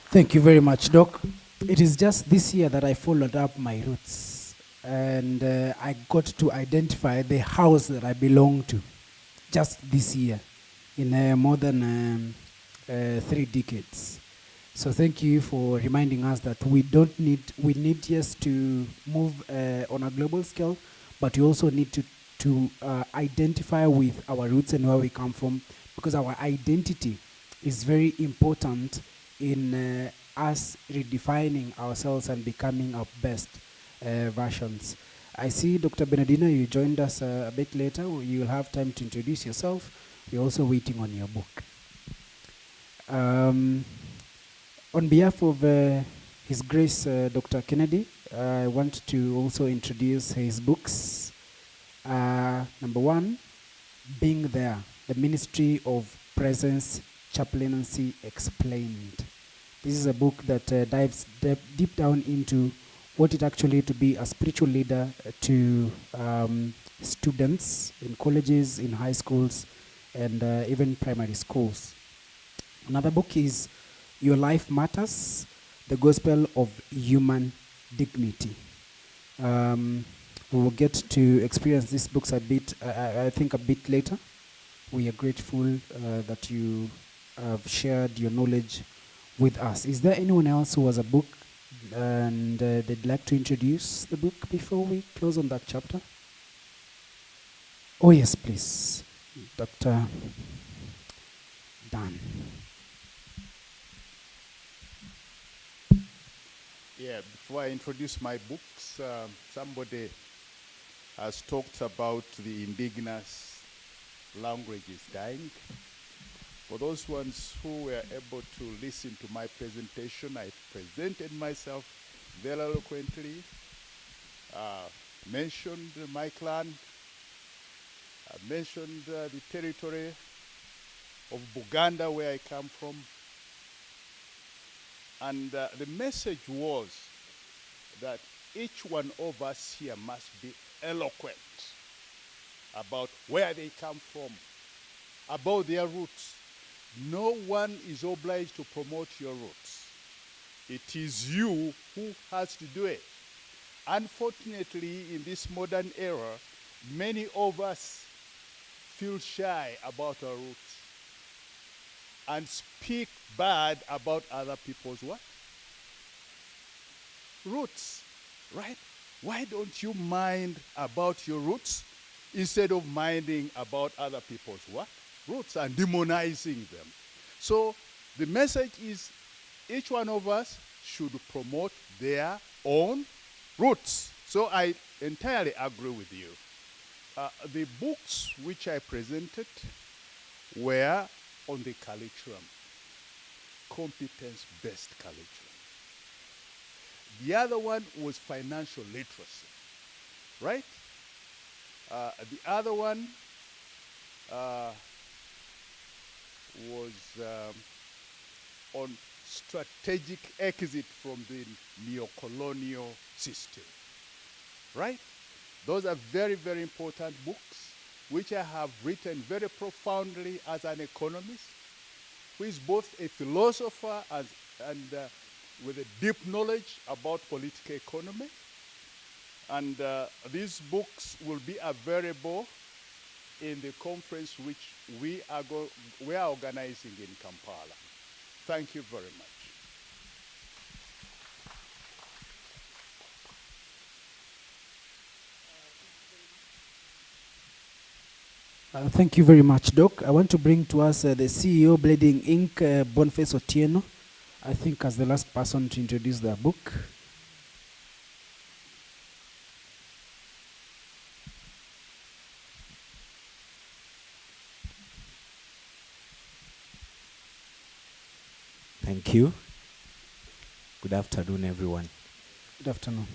Thank you very much, Doc. It is just this year that I followed up my roots, and I got to identify the house that I belong to just this year in more than 3 decades. So thank you for reminding us that we need just to move on a global scale, but we also need to identify with our roots and where we come from, because our identity is very important in us redefining ourselves and becoming our best versions. I see Dr. Benedina, you joined us a bit later. You will have time to introduce yourself. We're also waiting on your book. On behalf of His Grace Dr. Kennedy, I want to also introduce his books. Number 1, Being There, the Ministry of Presence Chaplaincy Explained. This is a book that dives deep down into what it actually to be a spiritual leader to students in colleges, in high schools, and even primary schools. Another book is Your Life Matters, the Gospel of Human Dignity. We will get to experience these books a bit, I think a bit later. We are grateful that you have shared your knowledge with us. Is there anyone else who has a book and they'd like to introduce the book before we close on that chapter? Oh yes, please. Dr. Dan. Yeah, before I introduce my books, somebody has talked about the indigenous languages dying. For those ones who were able to listen to my presentation, I presented myself very eloquently, mentioned my clan, mentioned the territory of Buganda, where I come from. And the message was that each one of us here must be eloquent about where they come from, about their roots. No one is obliged to promote your roots. It is you who has to do it. Unfortunately, in this modern era, many of us feel shy about our roots and speak bad about other people's what? Roots, right? Why don't you mind about your roots instead of minding about other people's what? Roots and demonizing them. So the message is each one of us should promote their own roots. So I entirely agree with you. The books which I presented were on the curriculum, competence-based curriculum. The other one was financial literacy, right? The other one was on strategic exit from the neo-colonial system, right? Those are very, very important books, which I have written very profoundly as an economist, who is both a philosopher and with a deep knowledge about political economy. And these books will be available in the conference which we are organizing in Kampala. Thank you very much. Thank you very much, Doc. I want to bring to us the CEO, Bleeding Inc., Boniface Otieno, I think as the last person to introduce their book. Thank you. Good afternoon, everyone. Good afternoon.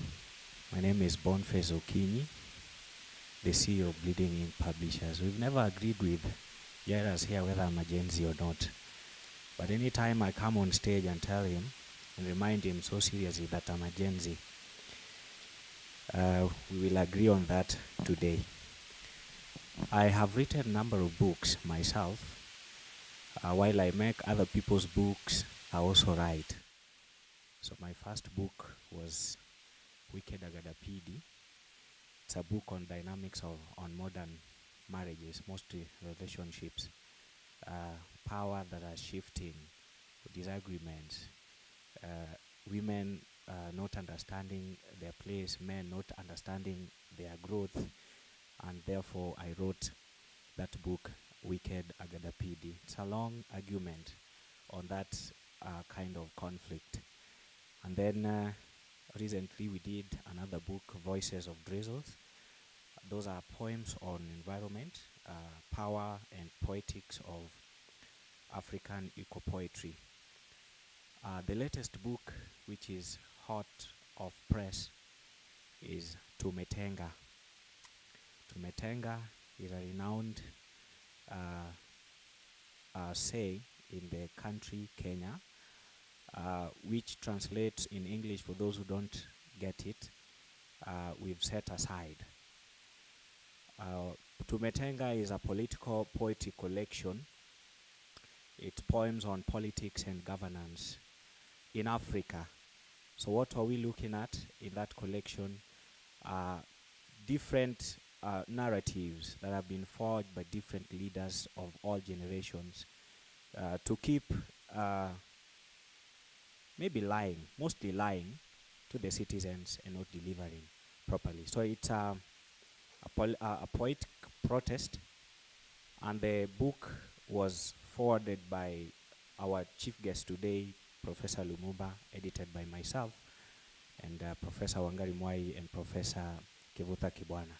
My name is Boniface Okinyi, the CEO of Bleeding Ink Publishers. We've never agreed with Jairus here whether I'm a Gen Z or not. But anytime I come on stage and tell him and remind him so seriously that I'm a Gen Z, we will agree on that today. I have written a number of books myself. While I make other people's books, I also write. So my first book was Wicked Agadapidi. It's a book on dynamics on modern marriages, mostly relationships, power that are shifting, disagreements, women not understanding their place, men not understanding their growth, and therefore I wrote that book, Wicked Agadapidi. It's a long argument on that kind of conflict. And then recently we did another book, Voices of Drizzles. Those are poems on environment, power and poetics of African eco-poetry. The latest book, which is hot off press, is Tumetenga. Tumetenga is a renowned say in the country Kenya, which translates in English, for those who don't get it, we've set aside. Tumetenga is a political poetry collection. It's poems on politics and governance in Africa. So what are we looking at in that collection? Different narratives that have been forged by different leaders of all generations to keep maybe lying, mostly lying to the citizens and not delivering properly. So it's a poetic protest, and the book was forwarded by our chief guest today, Professor Lumumba, edited by myself, and Professor Wangari Mwai and Professor Kivuta Kibwana,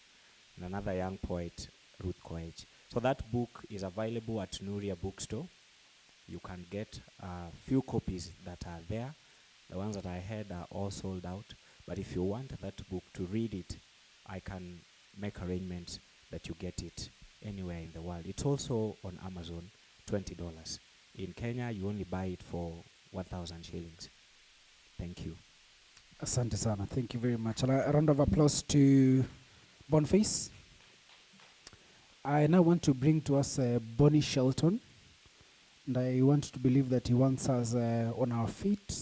and another young poet, Ruth Koech. So that book is available at Nuria Bookstore. You can get a few copies that are there. The ones that I had are all sold out. But if you want that book to read it, I can make arrangements that you get it anywhere in the world. It's also on Amazon, $20. In Kenya, you only buy it for 1,000 shillings. Thank you. Asante sana. Thank you very much. And a round of applause to Boniface. I now want to bring to us Bonnie Shelton. And I want to believe that he wants us on our feet.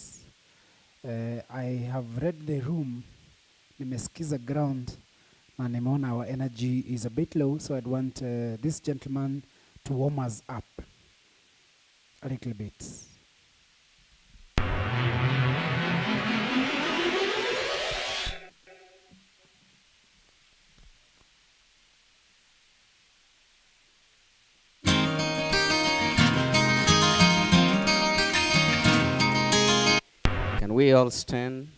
I have read the room, nimesikiza ground, na nimeona our energy is a bit low, so I'd want this gentleman to warm us up a little bit. Can we all stand?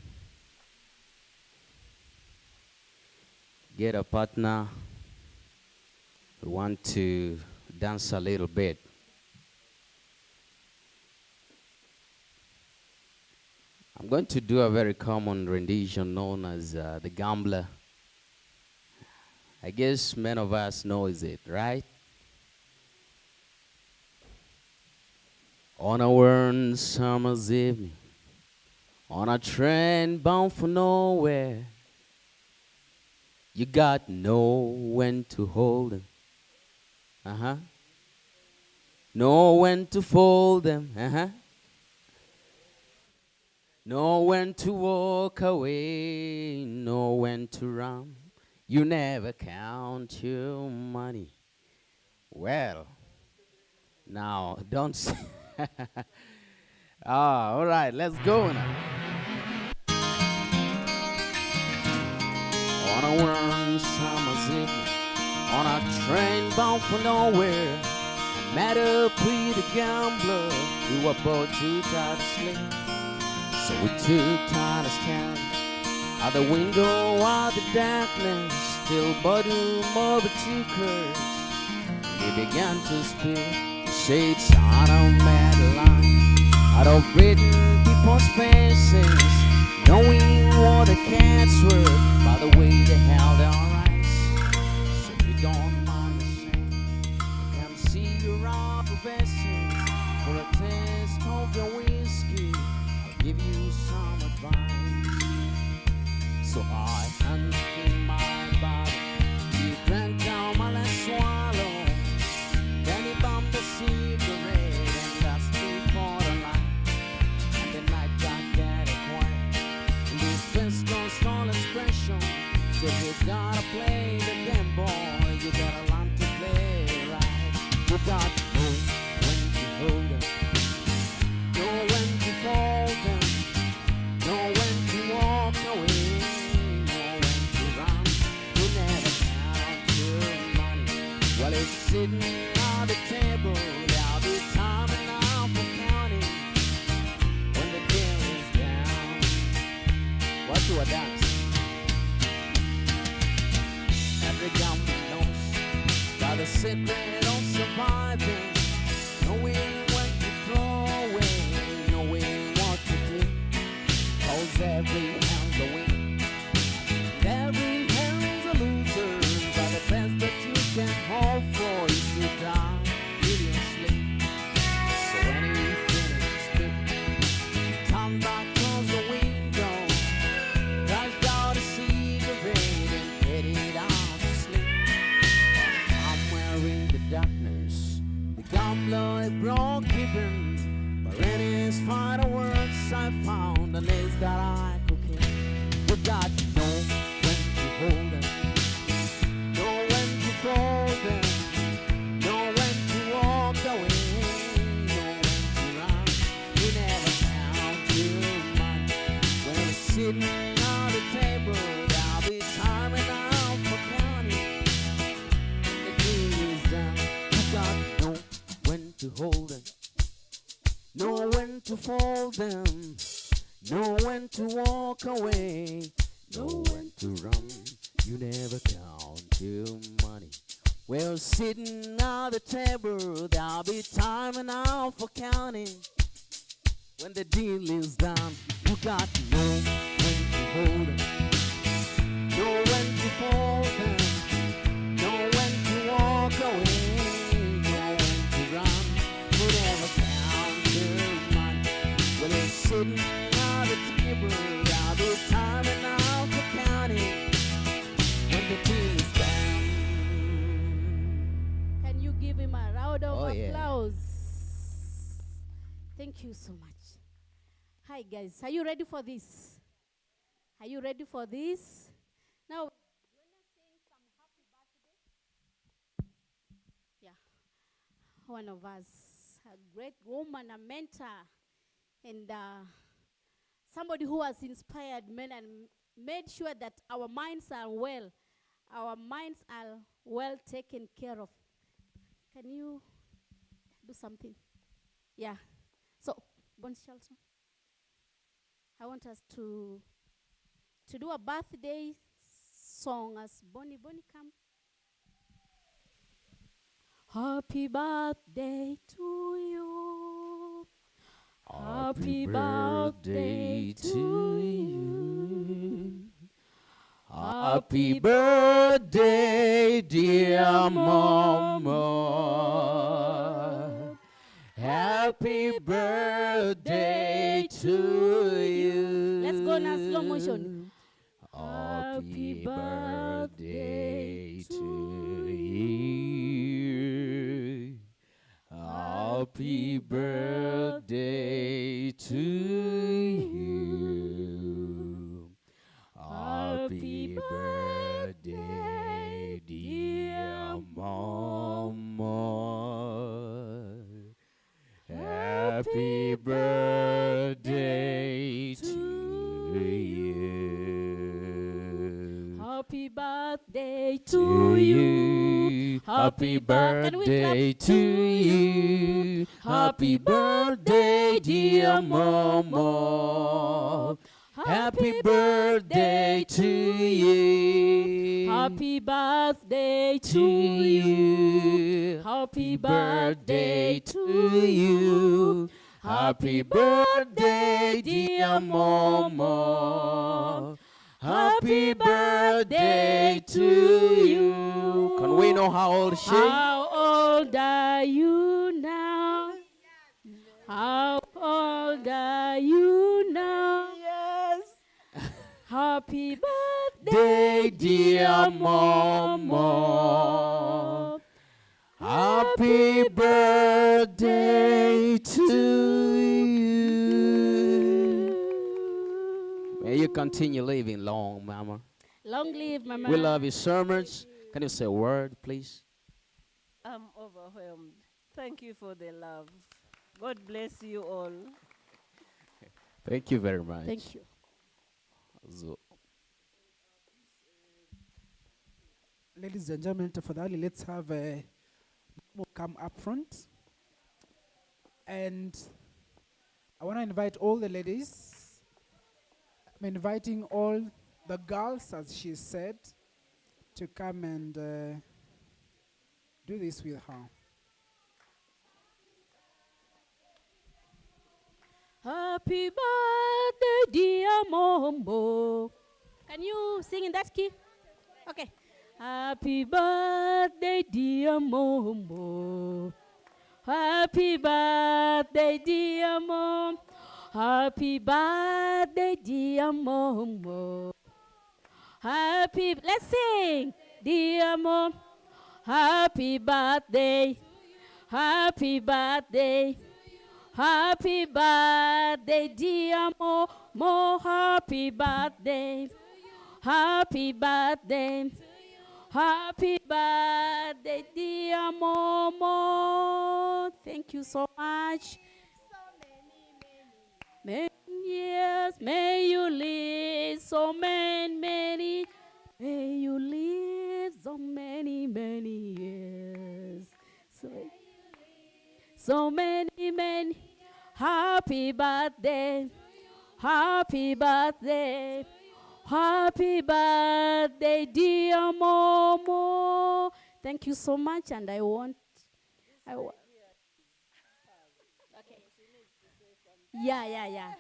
Get a partner We want to dance a little bit. I'm going to do a very common rendition known as the Gambler. I guess many of us knows it, right? On a warm summer's evening, on a train bound for nowhere, you got know when to hold them, know when to fold them, know when to walk away, know when to run. You never count your money. Well, now don't say. All right, let's go now. On a warm summer's evening, on a train bound for nowhere, I met up with a gambler. We were both too tired to sleep, so we took time to stand at the window of the darkness, till bottom of the two curves. He began to speak. He said, son of Madeline, out of written people's faces, knowing what the cats were by the way they held their eyes. So you don't mind the same. I can see your effervescence. For a taste of your whiskey, I'll give you some advice. So I handed my body, he drank down my last swallow. Then he bumped a cigarette and asked me for the light. And then I got that quiet. And this face goes all expression. So you gotta play the game, boy. You gotta learn to play right. You got to know when to hold them, know when to fold them, know when to walk away, know when to run. You never count your money while it's sitting on the table. There'll be time enough for counting when the deal is down. What do I dance? Every gambler knows got a secret of surviving, knowing when to throw away, knowing what to do. 'Cause every hand's a win, and every hand's a loser. But the best that you can hope for is to die really asleep. So when you finish speaking, turn back towards the window, dash out a cigarette and get it out to sleep. Somewhere in the darkness, the gambler broke even. But in his final words, I found the list that I could keep. You got to know when to hold them, know when to fold them, know when to walk away, know when to run. You never count your money when it's sitting on the table. There'll be time enough for counting when the deal is done. You got to know when to hold them, know when to fold them, know when to walk away, know when to run. You never count your money. Well, sitting at the table, there'll be time enough for counting when the deal is done. You got to know when to hold them, know when to fold them, know when to walk away, know when to run. You never count your money. Well, it's sitting at the table, there'll be time enough for counting when the deal is done. Can you give him a round of Oh, yeah. applause? Thank you so much. Hi, guys. Are you ready for this? Are you ready for this? Now, yeah, one of us, a great woman, a mentor, and somebody who has inspired men and made sure that our minds are well taken care of. Can you do something? Yeah. So, Bonnie Shelton, I want us to do a birthday song as Bonnie. Bonnie, come. Happy birthday to you. Happy birthday to you. Happy birthday, dear Mama. Happy birthday to you. Let's go now, slow motion. Happy birthday to you. Happy birthday to you. Happy birthday, dear Mama. Happy birthday to you. Happy birthday to you. Happy birthday to you. Happy birthday, dear Mama. Happy birthday to you. Happy birthday to you. Happy Birthday to you. Happy birthday, dear Mama. Happy birthday to you. Can we know how old she? How old are you now? How old are you now? Yes. Happy Day, dear Mama. Happy birthday to you. May you continue living long, Mama. Long live, Mama. We love you so much. Can you say a word, please? I'm overwhelmed. Thank you for the love. God bless you all. Thank you very much. Thank you. So, Ladies and gentlemen, tafadhali, let's have a come up front. And I want to invite all the ladies. I'm inviting all the girls, as she said, to come and do this with her. Happy birthday, dear Mombo. Can you sing in that key? Okay. Happy birthday, dear Mombo. Happy birthday, dear Mom. Happy birthday, dear Mombo. Let's sing, dear Mom. Happy birthday. Happy birthday. Happy birthday, dear Mo. Happy birthday. Happy birthday. Happy birthday, dear Momo. Thank you so much. Many years, may you live so many. May you live so many years. So many. Happy birthday. Happy birthday. Happy birthday, dear Momo. Thank you so much, and I want. Okay. Yeah.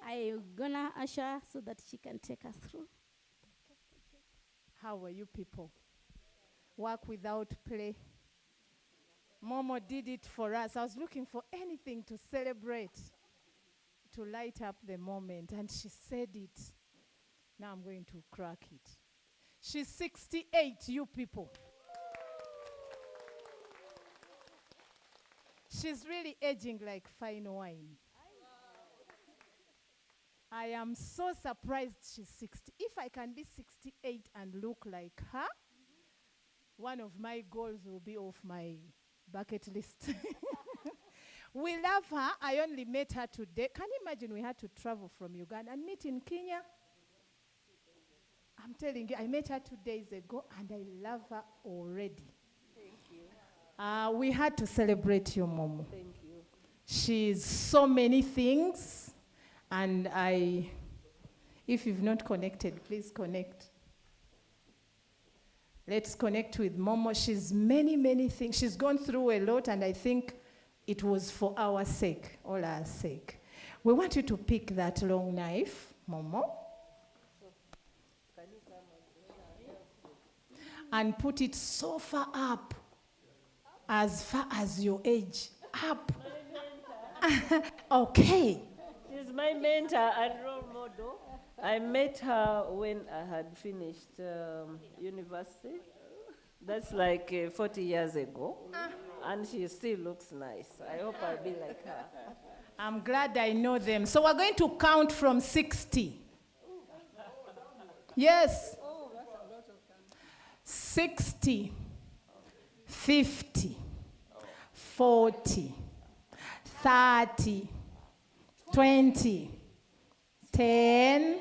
I'm gonna usher so that she can take us through. How are you people? Work without play. Momo did it for us. I was looking for anything to celebrate, to light up the moment, and she said it. Now I'm going to crack it. She's 68, you people. She's really aging like fine wine. I am so surprised she's 60. If I can be 68 and look like her, one of my goals will be off my bucket list. We love her. I only met her today. Can you imagine we had to travel from Uganda and meet in Kenya? I'm telling you, I met her 2 days ago, and I love her already. Thank you. We had to celebrate you, Momo. Thank you. She's so many things, and if you've not connected, please connect. Let's connect with Momo. She's many things. She's gone through a lot, and I think it was for our sake, all our sake. We want you to pick that long knife, Momo, and put it so far up, as far as your age, up. Okay. She's my mentor and role model. I met her when I had finished university. That's like 40 years ago. And she still looks nice. I hope I'll be like her. I'm glad I know them. So we're going to count from 60. Yes. 60, 50, 40, 30, 20, 10,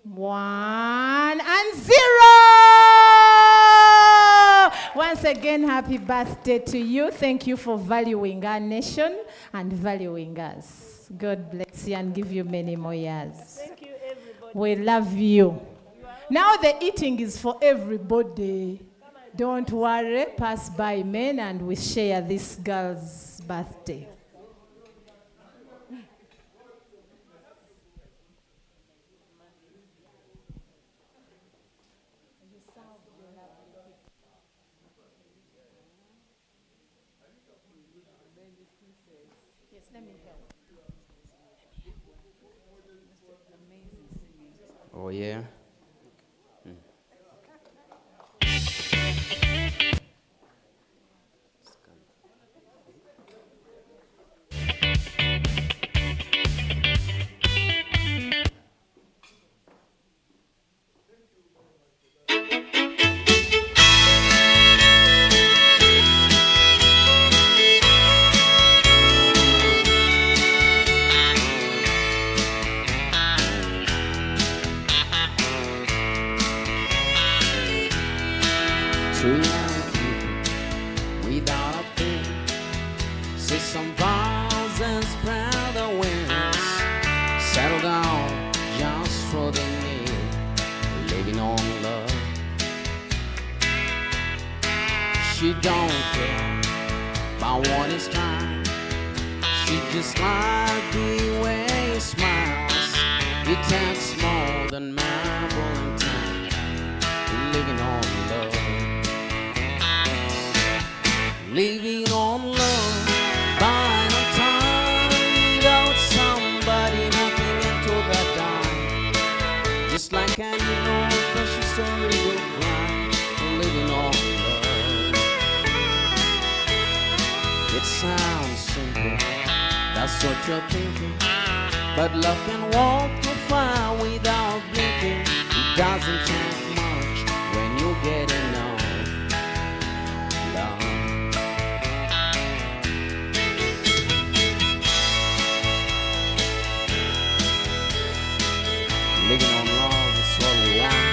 1, and 0! Once again, happy birthday to you. Thank you for valuing our nation and valuing us. God bless you and give you many more years. Thank you, everybody. We love you. Now the eating is for everybody. Don't worry, pass by men and we share this girl's birthday. Yes, let me help. Oh, yeah. Two young people without a thing, say some vows and spread the wings, settle down just what they need, living on love. She don't care about what is trying, she just like the way he smiles. It takes more than marble and time, living on love. Living on love, buying on time, without somebody looking into that dime. Just like Andy knows that she story will cry. Living on love. It sounds simple, that's what you're thinking. But love can walk too far without blinking. It doesn't change much when you get enough love. Living on love is what we want.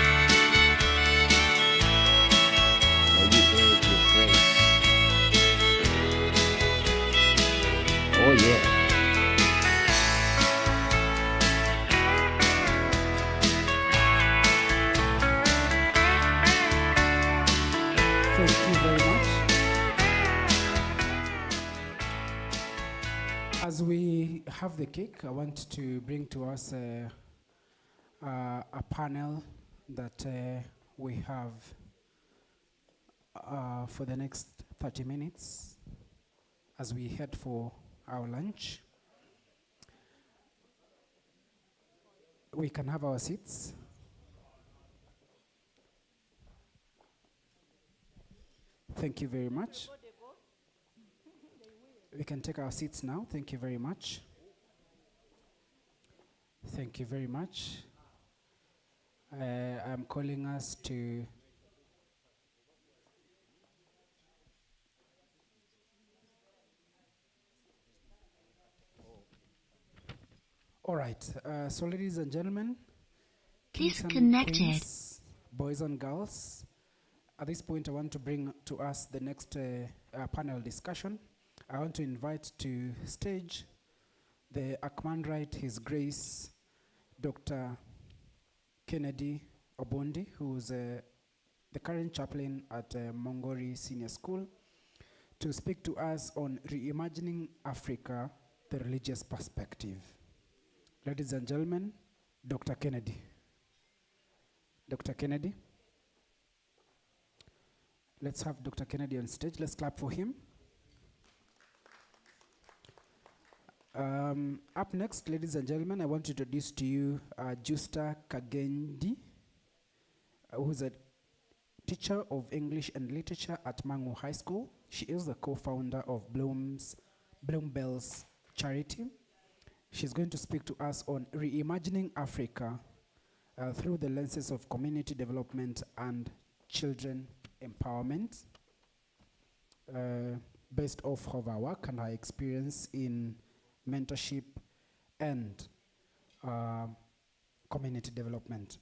May you age with grace. Oh yeah. Thank you very much. As we have the cake, I want to bring to us a panel that we have for the next 30 minutes as we head for our lunch. We can have our seats. Thank you very much. We can take our seats now. Thank you very much. Thank you very much. I'm calling us to all right. So ladies and gentlemen, kings and Disconnected. queens, boys and girls, at this point I want to bring to us the next panel discussion. I want to invite to stage the Akmanrite, His Grace, Dr. Kennedy Obondi, who's the current chaplain at Mongori Senior School, to speak to us on reimagining Africa, the religious perspective. Ladies and gentlemen, Dr. Kennedy. Dr. Kennedy. Let's have Dr. Kennedy on stage. Let's clap for him. Up next, ladies and gentlemen, I want to introduce to you Justa Kagendi, who's a teacher of English and Literature at Mangu High School. She is the co-founder of Bloom Bells Charity. She's going to speak to us on reimagining Africa through the lenses of community development and children empowerment, based off of our work and her experience in mentorship and community development.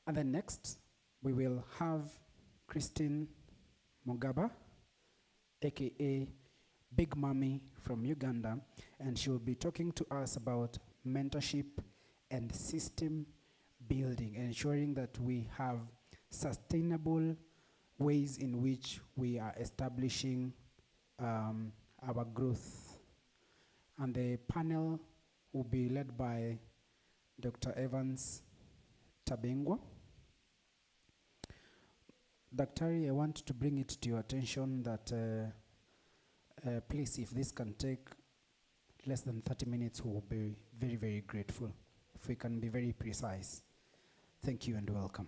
And then next, we will have Christine Mugaba, aka Big Mommy from Uganda, and she will be talking to us about mentorship and system building, ensuring that we have sustainable ways in which we are establishing our growth. And the panel will be led by Dr. Evans Tabengwa. Daktari, I want to bring it to your attention that please, if this can take less than 30 minutes, we will be very, very grateful. If we can be very precise. Thank you and welcome.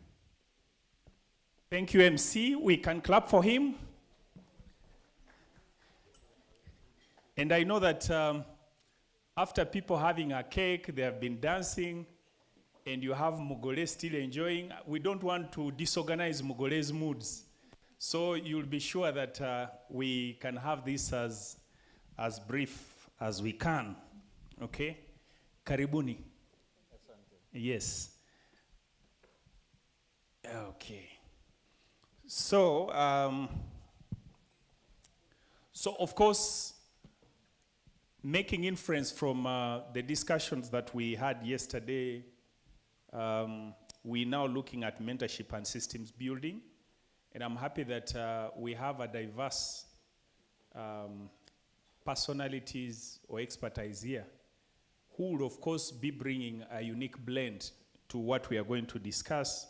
Thank you, MC. We can clap for him. And I know that after people having a cake, they have been dancing, and you have Mugole still enjoying. We don't want to disorganize Mugole's moods. So you'll be sure that we can have this as brief as we can. Okay? Karibuni. Yes. Okay. So of course, making inference from the discussions that we had yesterday, we're now looking at mentorship and systems building. And I'm happy that we have a diverse personalities or expertise here who will, of course, be bringing a unique blend to what we are going to discuss.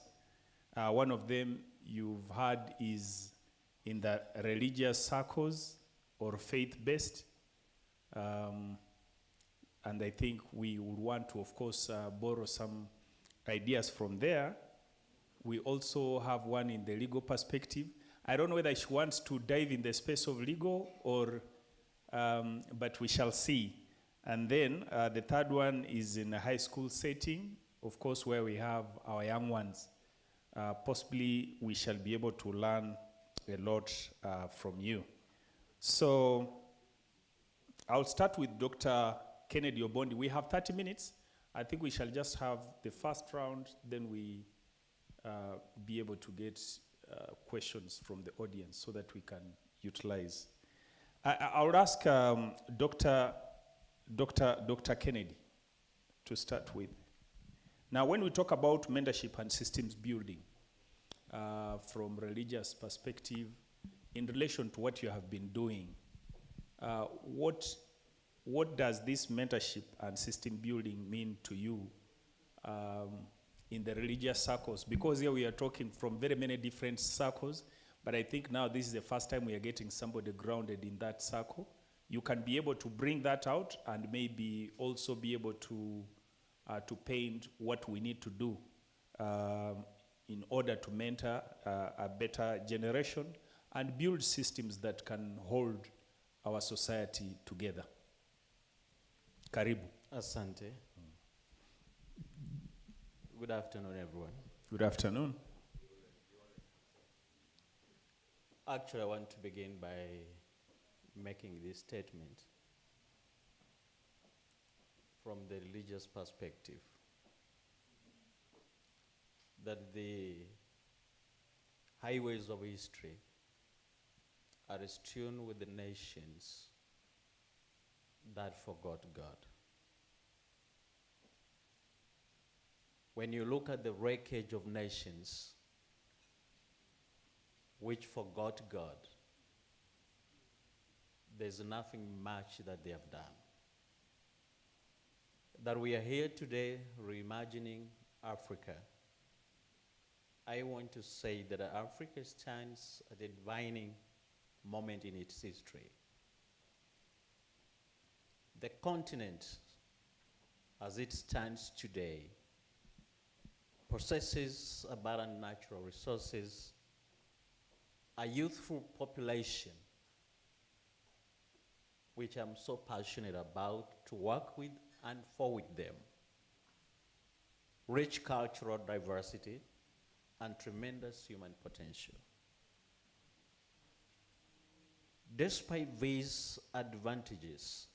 One of them you've heard is in the religious circles or faith-based. And I think we would want to, of course, borrow some ideas from there. We also have one in the legal perspective. I don't know whether she wants to dive in the space of legal or, but we shall see. And then the third one is in a high school setting, of course, where we have our young ones. Possibly we shall be able to learn a lot from you. So I'll start with Dr. Kennedy Obondi. We have 30 minutes. I think we shall just have the first round, then we be able to get questions from the audience so that we can utilize. I would ask Dr. Kennedy to start with. Now, when we talk about mentorship and systems building from religious perspective, in relation to what you have been doing, what does this mentorship and system building mean to you in the religious circles? Because here we are talking from very many different circles, but I think now this is the first time we are getting somebody grounded in that circle. You can be able to bring that out and maybe also be able to paint what we need to do in order to mentor a better generation and build systems that can hold our society together. Karibu. Asante. Good afternoon, everyone. Good afternoon. Actually, I want to begin by making this statement from the religious perspective, that the highways of history are strewn with the nations that forgot God. When you look at the wreckage of nations, which forgot God, there's nothing much that they have done. That we are here today reimagining Africa, I want to say that Africa stands at a defining moment in its history. The continent, as it stands today, possesses abundant natural resources, a youthful population, which I'm so passionate about to work with and for with them, rich cultural diversity, and tremendous human potential. Despite these advantages,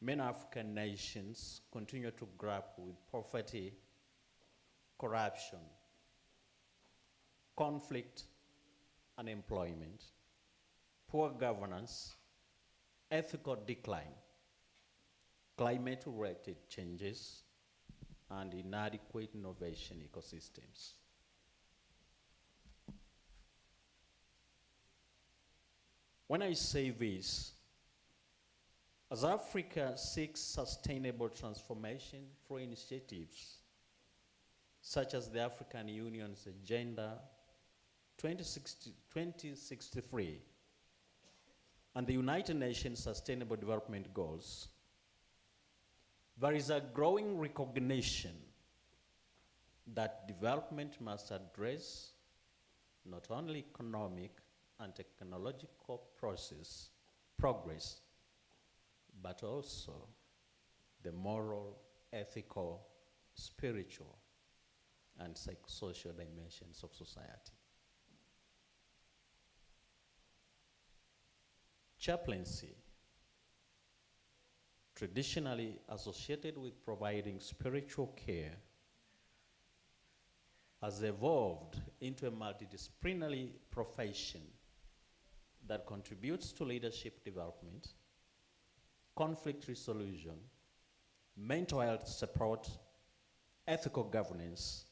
many African nations continue to grapple with poverty, corruption, conflict, unemployment, poor governance, ethical decline, climate-related changes, and inadequate innovation ecosystems. When I say this, as Africa seeks sustainable transformation through initiatives such as the African Union's Agenda 2063 and the United Nations Sustainable Development Goals, there is a growing recognition that development must address not only economic and technological progress, but also the moral, ethical, spiritual, and psychosocial dimensions of society. Chaplaincy, traditionally associated with providing spiritual care, has evolved into a multidisciplinary profession that contributes to leadership development, conflict resolution, mental health support, ethical governance,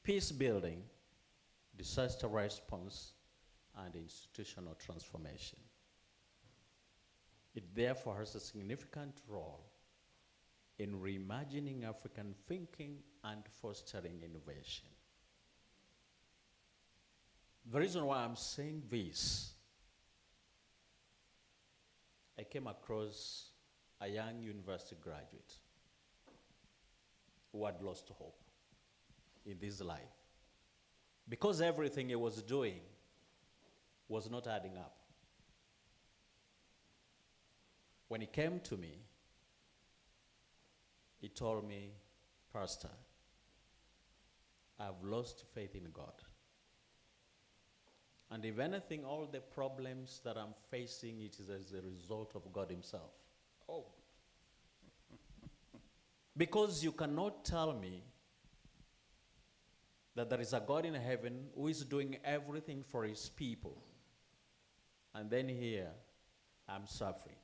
peace building, disaster response, and institutional transformation. It therefore has a significant role in reimagining African thinking and fostering innovation. The reason why I'm saying this, I came across a young university graduate who had lost hope in this life because everything he was doing was not adding up. When he came to me, he told me, "Pastor, I've lost faith in God. And if anything, all the problems that I'm facing, it is as a result of God himself." Oh. Because you cannot tell me that there is a God in heaven who is doing everything for his people, and then here I'm suffering.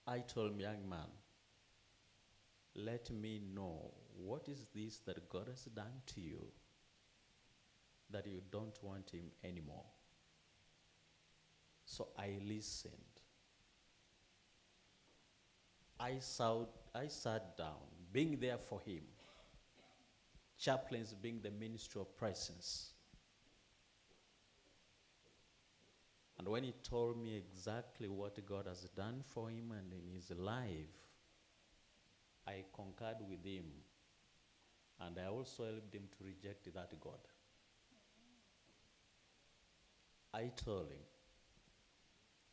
I told him, "Young man, let me know what is this that God has done to you that you don't want him anymore." So I listened. I sat down, being there for him. Chaplains being the ministry of presence. And when he told me exactly what God has done for him and in his life, I concurred with him. And I also helped him to reject that God. I told him,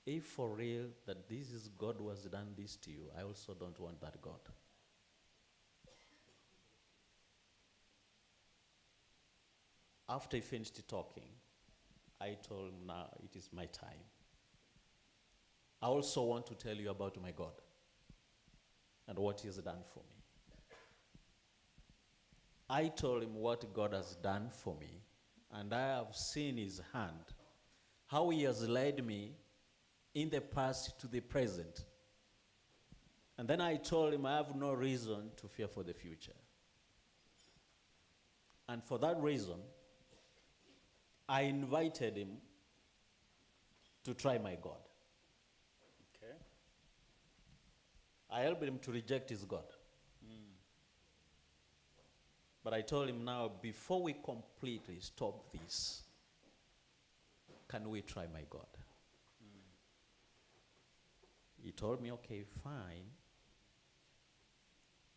if for real that this is God who has done this to you, I also don't want that God. After he finished talking, I told him, now it is my time. I also want to tell you about my God and what he has done for me. I told him what God has done for me, and I have seen his hand, how he has led me in the past to the present. And then I told him I have no reason to fear for the future. And for that reason, I invited him to try my God. Okay. I helped him to reject his God. But I told him now, before we completely stop this, can we try my God? He told me, okay, fine.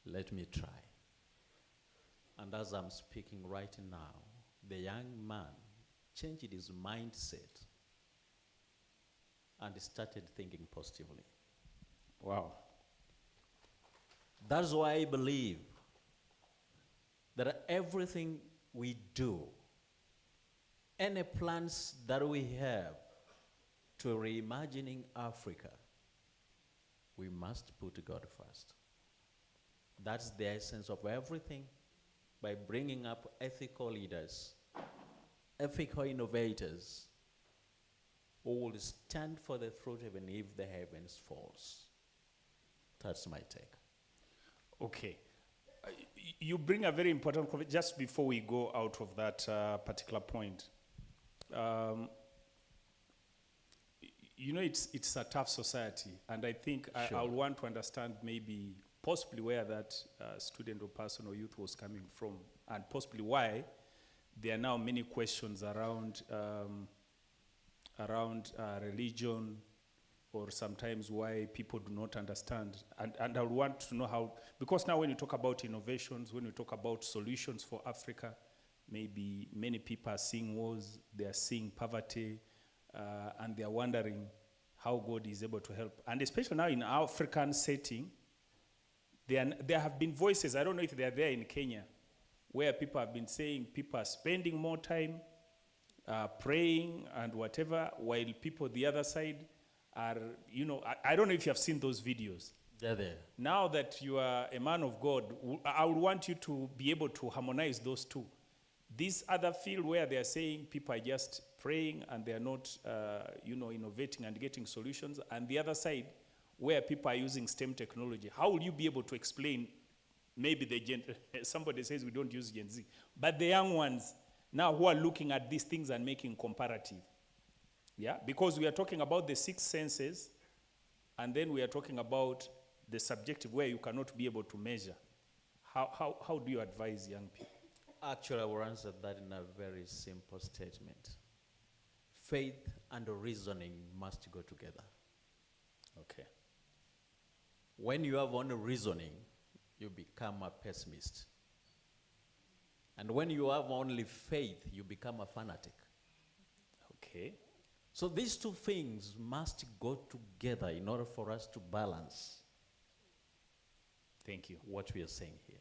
Let me try. And as I'm speaking right now, the young man changed his mindset and started thinking positively. Wow. That's why I believe that everything we do, any plans that we have to reimagining Africa, we must put God first. That's the essence of everything. By bringing up ethical leaders, ethical innovators, who will stand for the truth even if the heavens falls. That's my take. Okay. You bring a very important comment just before we go out of that particular point. You know, it's a tough society, and I think Sure. I want to understand maybe possibly where that student or person or youth was coming from, and possibly why there are now many questions around religion, or sometimes why people do not understand. And I want to know how, because now when you talk about innovations, when you talk about solutions for Africa, maybe many people are seeing wars, they are seeing poverty, and they are wondering how God is able to help. And especially now in our African setting, there have been voices, I don't know if they are there in Kenya, where people have been saying people are spending more time praying and whatever, while people the other side are, you know, I don't know if you have seen those videos. They're there. Now that you are a man of God, I would want you to be able to harmonize those two. This other field where they are saying people are just praying and they are not, you know, innovating and getting solutions, and the other side where people are using STEM technology. How will you be able to explain maybe the Gen, somebody says we don't use Gen Z, but the young ones now who are looking at these things and making comparative? Yeah, because we are talking about the 6 senses, and then we are talking about the subjective where you cannot be able to measure. How do you advise young people? Actually, I will answer that in a very simple statement. Faith and reasoning must go together. Okay. When you have only reasoning, you become a pessimist. And when you have only faith, you become a fanatic. Okay. So these two things must go together in order for us to balance. Thank you. What we are saying here.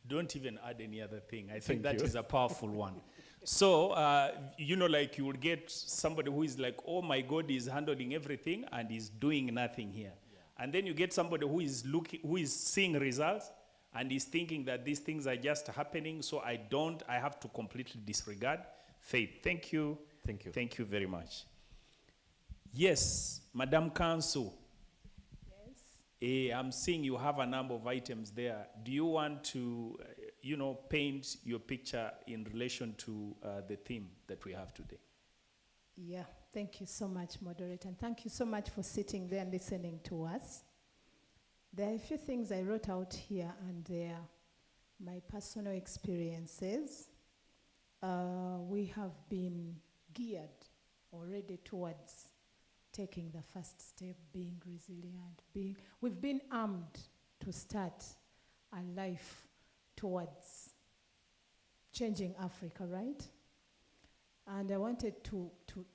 Don't even add any other thing. I Thank think that you. is a powerful one. So, you know, like you will get somebody who is like, oh, my God is handling everything and is doing nothing here. Yeah. And then you get somebody who is seeing results and is thinking that these things are just happening, so I have to completely disregard faith. Thank you. Thank you. Thank you very much. Yes, Madam Council. I'm seeing you have a number of items there. Do you want to, you know, paint your picture in relation to the theme that we have today? Yeah, thank you so much, moderator, and thank you so much for sitting there and listening to us. There are a few things I wrote out here, and they are my personal experiences. We have been geared already towards taking the first step, being resilient, we've been armed to start a life towards changing Africa, right? And I wanted to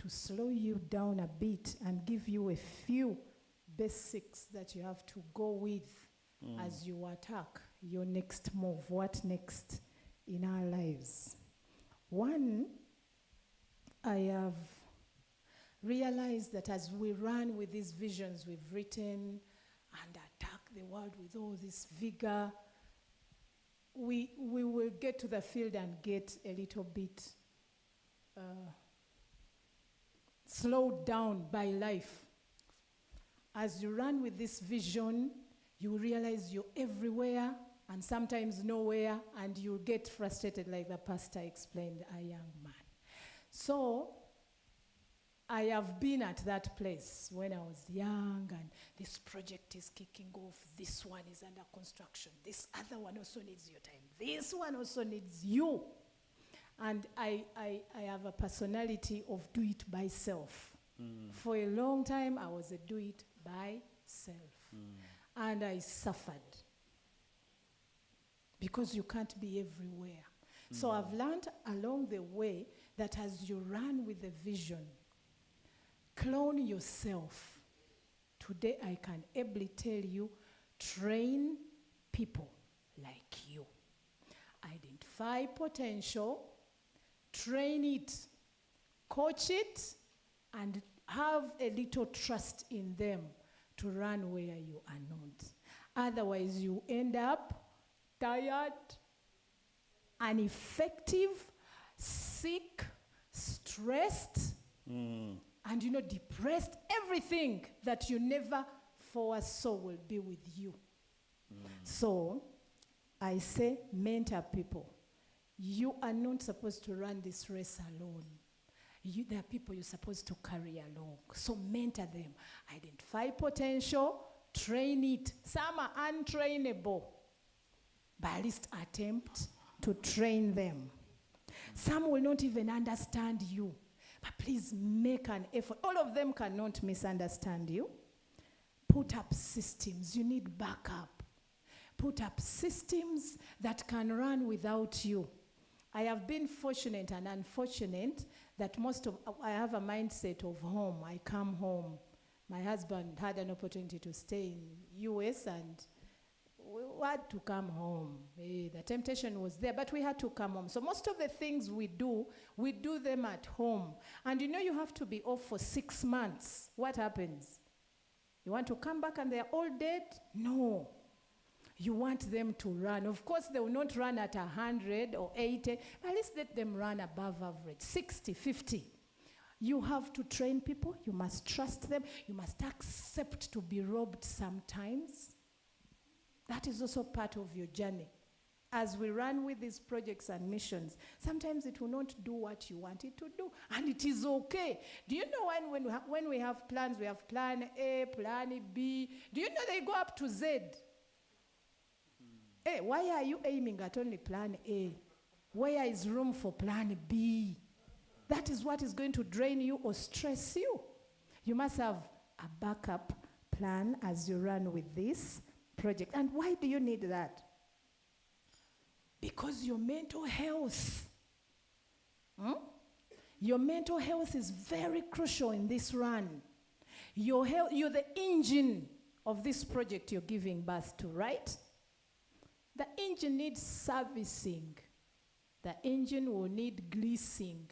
slow you down a bit and give you a few basics that you have to go with as you attack your next move. What next in our lives? One, I have realized that as we run with these visions we've written and attack the world with all this vigor, we will get to the field and get a little bit slowed down by life. As you run with this vision, you realize you're everywhere and sometimes nowhere, and you'll get frustrated, like the pastor explained, a young man. So I have been at that place when I was young, and this project is kicking off. This one is under construction. This other one also needs your time. This one also needs you. And I have a personality of do it by self. For a long time, I was a do it by self. And I suffered. Because you can't be everywhere. So I've learned along the way that as you run with the vision, clone yourself. Today I can ably tell you, train people like you. Identify potential, train it, coach it, and have a little trust in them to run where you are not. Otherwise you end up tired, ineffective, sick, stressed, and depressed, everything that you never foresaw will be with you. So I say, mentor people. You are not supposed to run this race alone. There are people you're supposed to carry along. So mentor them. Identify potential, train it. Some are untrainable, but at least attempt to train them. Some will not even understand you, but please make an effort. All of them cannot misunderstand you. Put up systems. You need backup. Put up systems that can run without you. I have been fortunate and unfortunate that I have a mindset of home. I come home. My husband had an opportunity to stay in US, and we had to come home. The temptation was there, but we had to come home. So most of the things we do them at home. And you have to be off for 6 months. What happens? You want to come back and they're all dead? No. You want them to run. Of course, they will not run at 100 or 80, but at least let them run above average, 60, 50. You have to train people. You must trust them. You must accept to be robbed sometimes. That is also part of your journey. As we run with these projects and missions, sometimes it will not do what you want it to do, and it is okay. Do you know when we have plans, we have plan A, plan B. Do you know they go up to Z? Hey, why are you aiming at only plan A? Where is room for plan B? That is what is going to drain you or stress you. You must have a backup plan as you run with this project. And why do you need that? Because your mental health. Your mental health is very crucial in this run. Your health, you're the engine of this project you're giving birth to, right? The engine needs servicing. The engine will need greasing.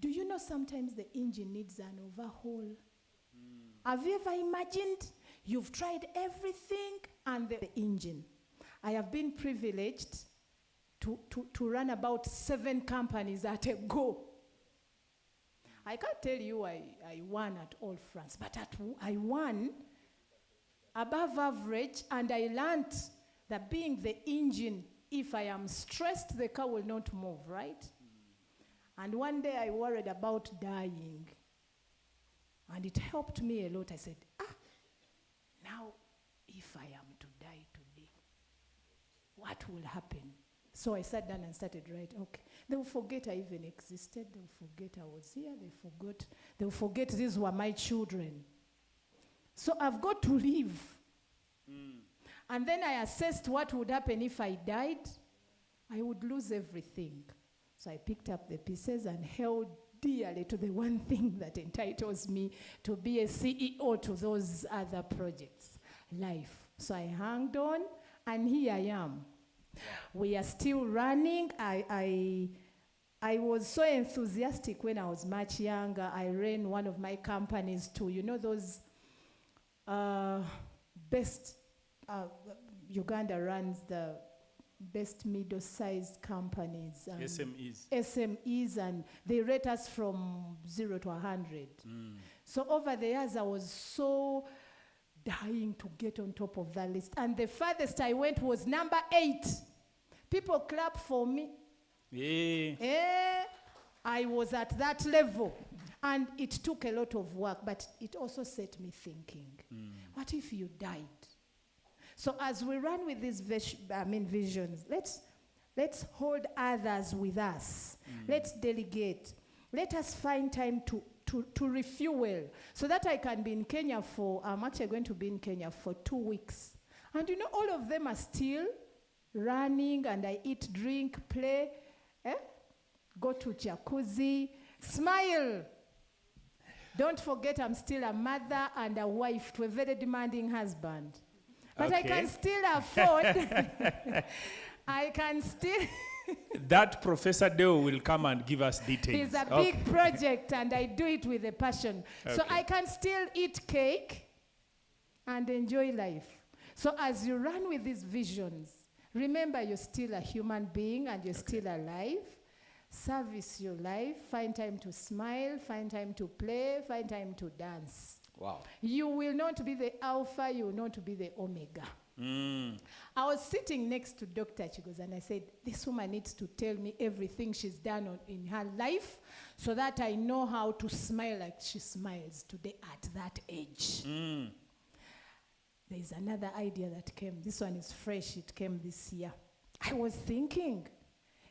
Do you know sometimes the engine needs an overhaul? Have you ever imagined you've tried everything and the engine? I have been privileged to run about 7 companies at a go. I can't tell you I won at all France, but I won above average, and I learned that being the engine, if I am stressed, the car will not move, right? And one day I worried about dying. And it helped me a lot. I said, now if I am to die today, what will happen? So I sat down and started writing. Okay, they will forget I even existed. They will forget I was here. They will forget these were my children. So I've got to live. And then I assessed what would happen if I died. I would lose everything. So I picked up the pieces and held dearly to the one thing that entitles me to be a CEO to those other projects, life. So I hung on, and here I am. We are still running. I was so enthusiastic when I was much younger. I ran one of my companies too. You know those best, Uganda runs the best middle-sized companies. SMEs, and they rate us from 0 to 100. So over the years, I was so dying to get on top of that list. And the farthest I went was number 8. People clap for me. I was at that level. And it took a lot of work, but it also set me thinking, what if you died? So as we run with these visions, let's hold others with us. Let's delegate. Let us find time to refuel so that I can be in Kenya I'm actually going to be in Kenya for 2 weeks. And all of them are still running, and I eat, drink, play, go to jacuzzi, smile. Don't forget I'm still a mother and a wife to a very demanding husband. But I can still afford, I can still... That Professor Deo will come and give us details. It's a big project, and I do it with a passion. So I can still eat cake and enjoy life. So as you run with these visions, remember you're still a human being and you're still alive. Service your life. Find time to smile. Find time to play. Find time to dance. Wow. You will not be the alpha. You will not be the omega. I was sitting next to Dr. Chigos, and I said, this woman needs to tell me everything she's done in her life so that I know how to smile like she smiles today at that age. There's another idea that came. This one is fresh. It came this year. I was thinking,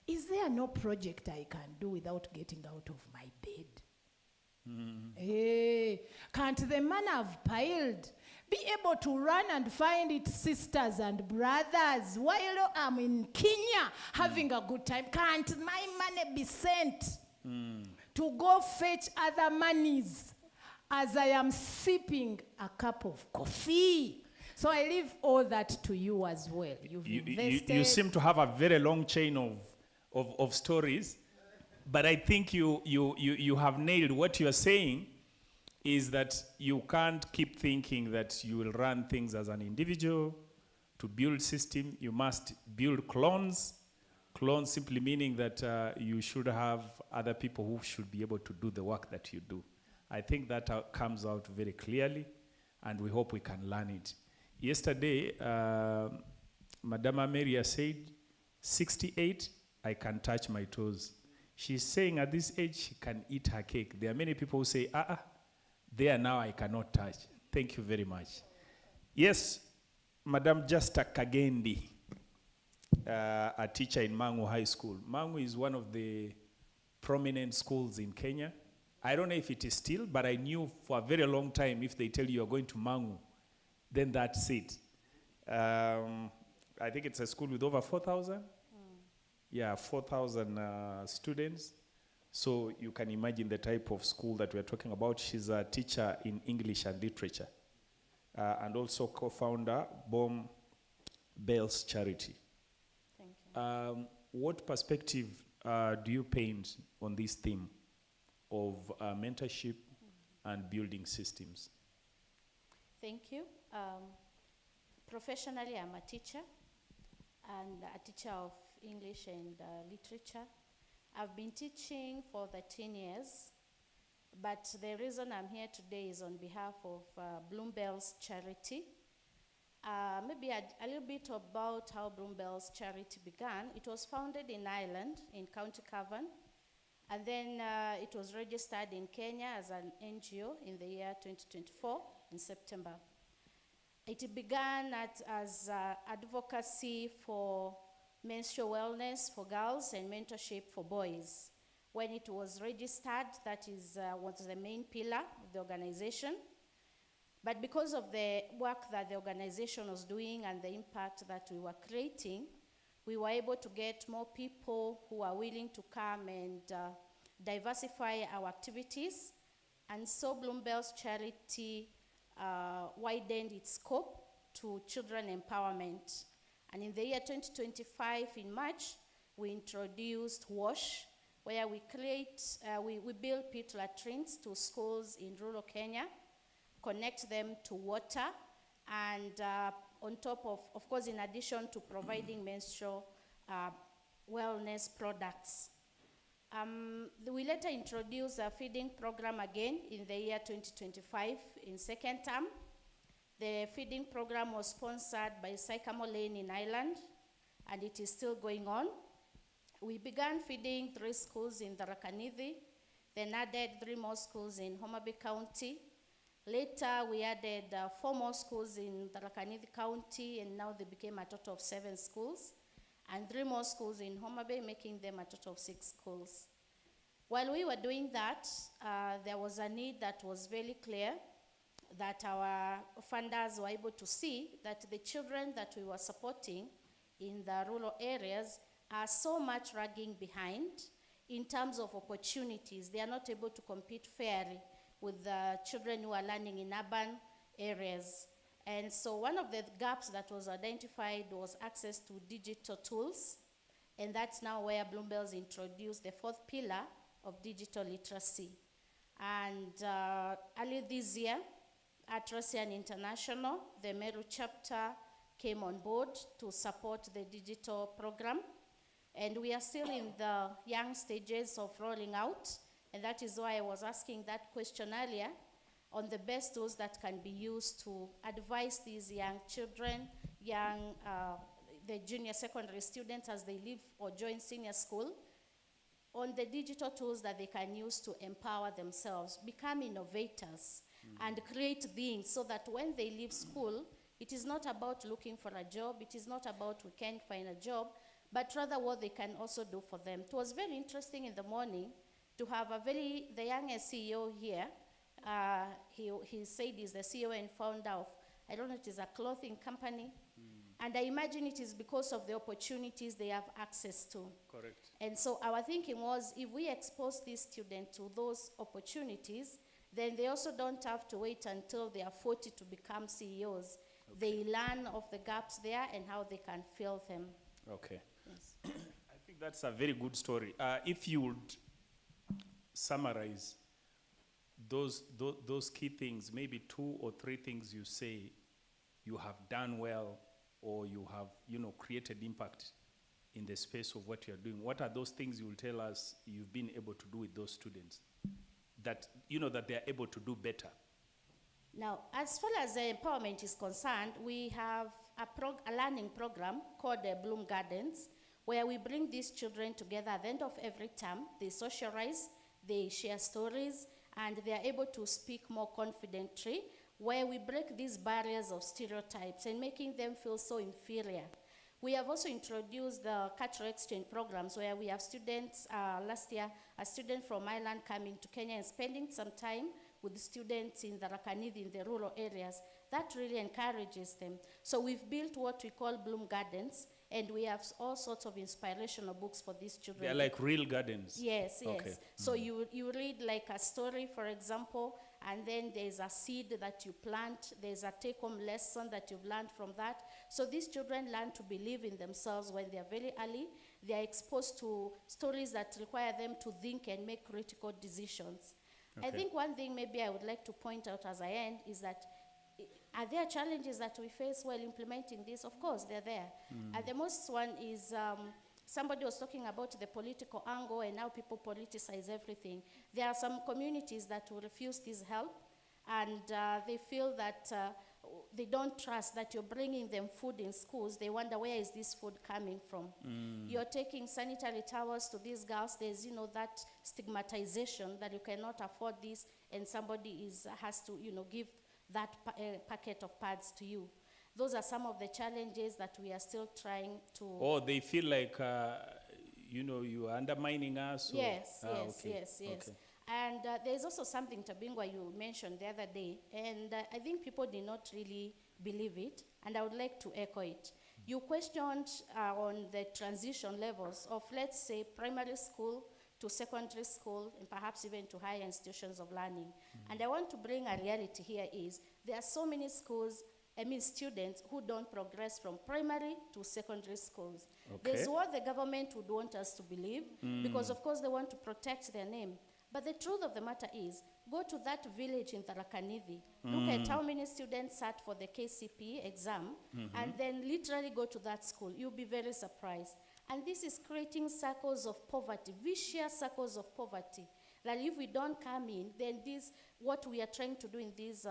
is there no project I can do without getting out of my bed? Hey, can't the man have piled be able to run and find its sisters and brothers while I'm in Kenya having a good time? Can't my money be sent to go fetch other monies as I am sipping a cup of coffee? So I leave all that to you as well. You seem to have a very long chain of stories, but I think you have nailed what you are saying. Is that you can't keep thinking that you will run things as an individual. To build system, you must build clones. Clones simply meaning that you should have other people who should be able to do the work that you do. I think that comes out very clearly, and we hope we can learn it. Yesterday, Madame Ameria said, 68, I can touch my toes. She's saying at this age, she can eat her cake. There are many people who say, there now I cannot touch. Thank you very much. Yes, Madam Justa Kagendi, a teacher in Mangu High School. Mangu is one of the prominent schools in Kenya. I don't know if it is still, but I knew for a very long time if they tell you you're going to Mangu, then that's it. I think it's a school with over 4,000. Yeah, 4,000 students. So you can imagine the type of school that we're talking about. She's a teacher in English and literature, and also co-founder Bomb Bells Charity. Thank you. What perspective do you paint on this theme of mentorship and building systems? Thank you. Professionally, I'm a teacher, and a teacher of English and literature. I've been teaching for 13 years, but the reason I'm here today is on behalf of Bloom Bells Charity. Maybe a little bit about how Bloom Bells Charity began. It was founded in Ireland, in County Cavan, and then it was registered in Kenya as an NGO in the year 2024, in September. It began as advocacy for menstrual wellness for girls and mentorship for boys. When it was registered, that was the main pillar of the organization. But because of the work that the organization was doing and the impact that we were creating, we were able to get more people who are willing to come and diversify our activities. And so Bloom Bells Charity widened its scope to children empowerment. And in the year 2025, in March, we introduced WASH, where we build pit latrines to schools in rural Kenya, connect them to water, and on top of course, in addition to providing menstrual wellness products. We later introduced a feeding program again in the year 2025 in second term. The feeding program was sponsored by Sycamore Lane in Ireland, and it is still going on. We began feeding 3 schools in Tharaka-Nithi, then added 3 more schools in Homa Bay County. Later, we added 4 more schools in Tharaka-Nithi County, and now they became a total of 7 schools, and 3 more schools in Homa Bay, making them a total of 6 schools. While we were doing that, there was a need that was very clear that our funders were able to see that the children that we were supporting in the rural areas are so much lagging behind in terms of opportunities. They are not able to compete fairly with the children who are learning in urban areas. And so one of the gaps that was identified was access to digital tools, and that's now where Bloombells introduced the 4th pillar of digital literacy. And early this year, at Rosian International, the Meru chapter came on board to support the digital program. And we are still in the young stages of rolling out. And that is why I was asking that question earlier on the best tools that can be used to advise these young children, the junior secondary students as they leave or join senior school, on the digital tools that they can use to empower themselves, become innovators, and create things so that when they leave school, it is not about looking for a job, it is not about we can't find a job, but rather what they can also do for them. It was very interesting in the morning to have the youngest CEO here. He said he's the CEO and founder of, I don't know, it is a clothing company. And I imagine it is because of the opportunities they have access to. Correct. And so our thinking was, if we expose these students to those opportunities, then they also don't have to wait until they are 40 to become CEOs. Okay. They learn of the gaps there and how they can fill them. Okay. Yes. I think that's a very good story. If you would summarize those key things, maybe 2 or 3 things you say you have done well, or you have, created impact in the space of what you're doing. What are those things you will tell us you've been able to do with those students that, that they're able to do better? Now, as far as empowerment is concerned, we have a learning program called Bloom Gardens, where we bring these children together at the end of every term. They socialize, they share stories, and they are able to speak more confidently, where we break these barriers of stereotypes and making them feel so inferior. We have also introduced the cultural exchange programs, where we have students, last year, a student from Ireland coming to Kenya and spending some time with students in the Tharaka-Nithi, in the rural areas. That really encourages them. So we've built what we call Bloom Gardens, and we have all sorts of inspirational books for these children. They're like real gardens? Yes, yes. Okay. So you read like a story, for example, and then there's a seed that you plant, there's a take-home lesson that you've learned from that. So these children learn to believe in themselves when they're very early. They're exposed to stories that require them to think and make critical decisions. Okay. I think one thing maybe I would like to point out as I end is that are there challenges that we face while implementing this? Of course, they're there. And the most one is somebody was talking about the political angle and how people politicize everything. There are some communities that will refuse this help, and they feel that they don't trust that you're bringing them food in schools. They wonder, where is this food coming from? You're taking sanitary towels to these girls. There's, that stigmatization that you cannot afford this, and somebody has to, give that packet of pads to you. Those are some of the challenges that we are still trying to... Oh, they feel like, you are undermining us? Yes, or? yes. Okay. And there's also something, Tabingwa, you mentioned the other day, and I think people did not really believe it, and I would like to echo it. You questioned on the transition levels of, let's say, primary school to secondary school, and perhaps even to higher institutions of learning. And I want to bring a reality here is, there are so many students who don't progress from primary to secondary schools. Okay. There's what the government would want us to believe, because of course they want to protect their name. But the truth of the matter is, go to that village in Tharaka-Nithi, look at how many students sat for the KCPE exam, and then literally go to that school. You'll be very surprised. And this is creating circles of poverty, vicious circles of poverty. That if we don't come in, then what we are trying to do in this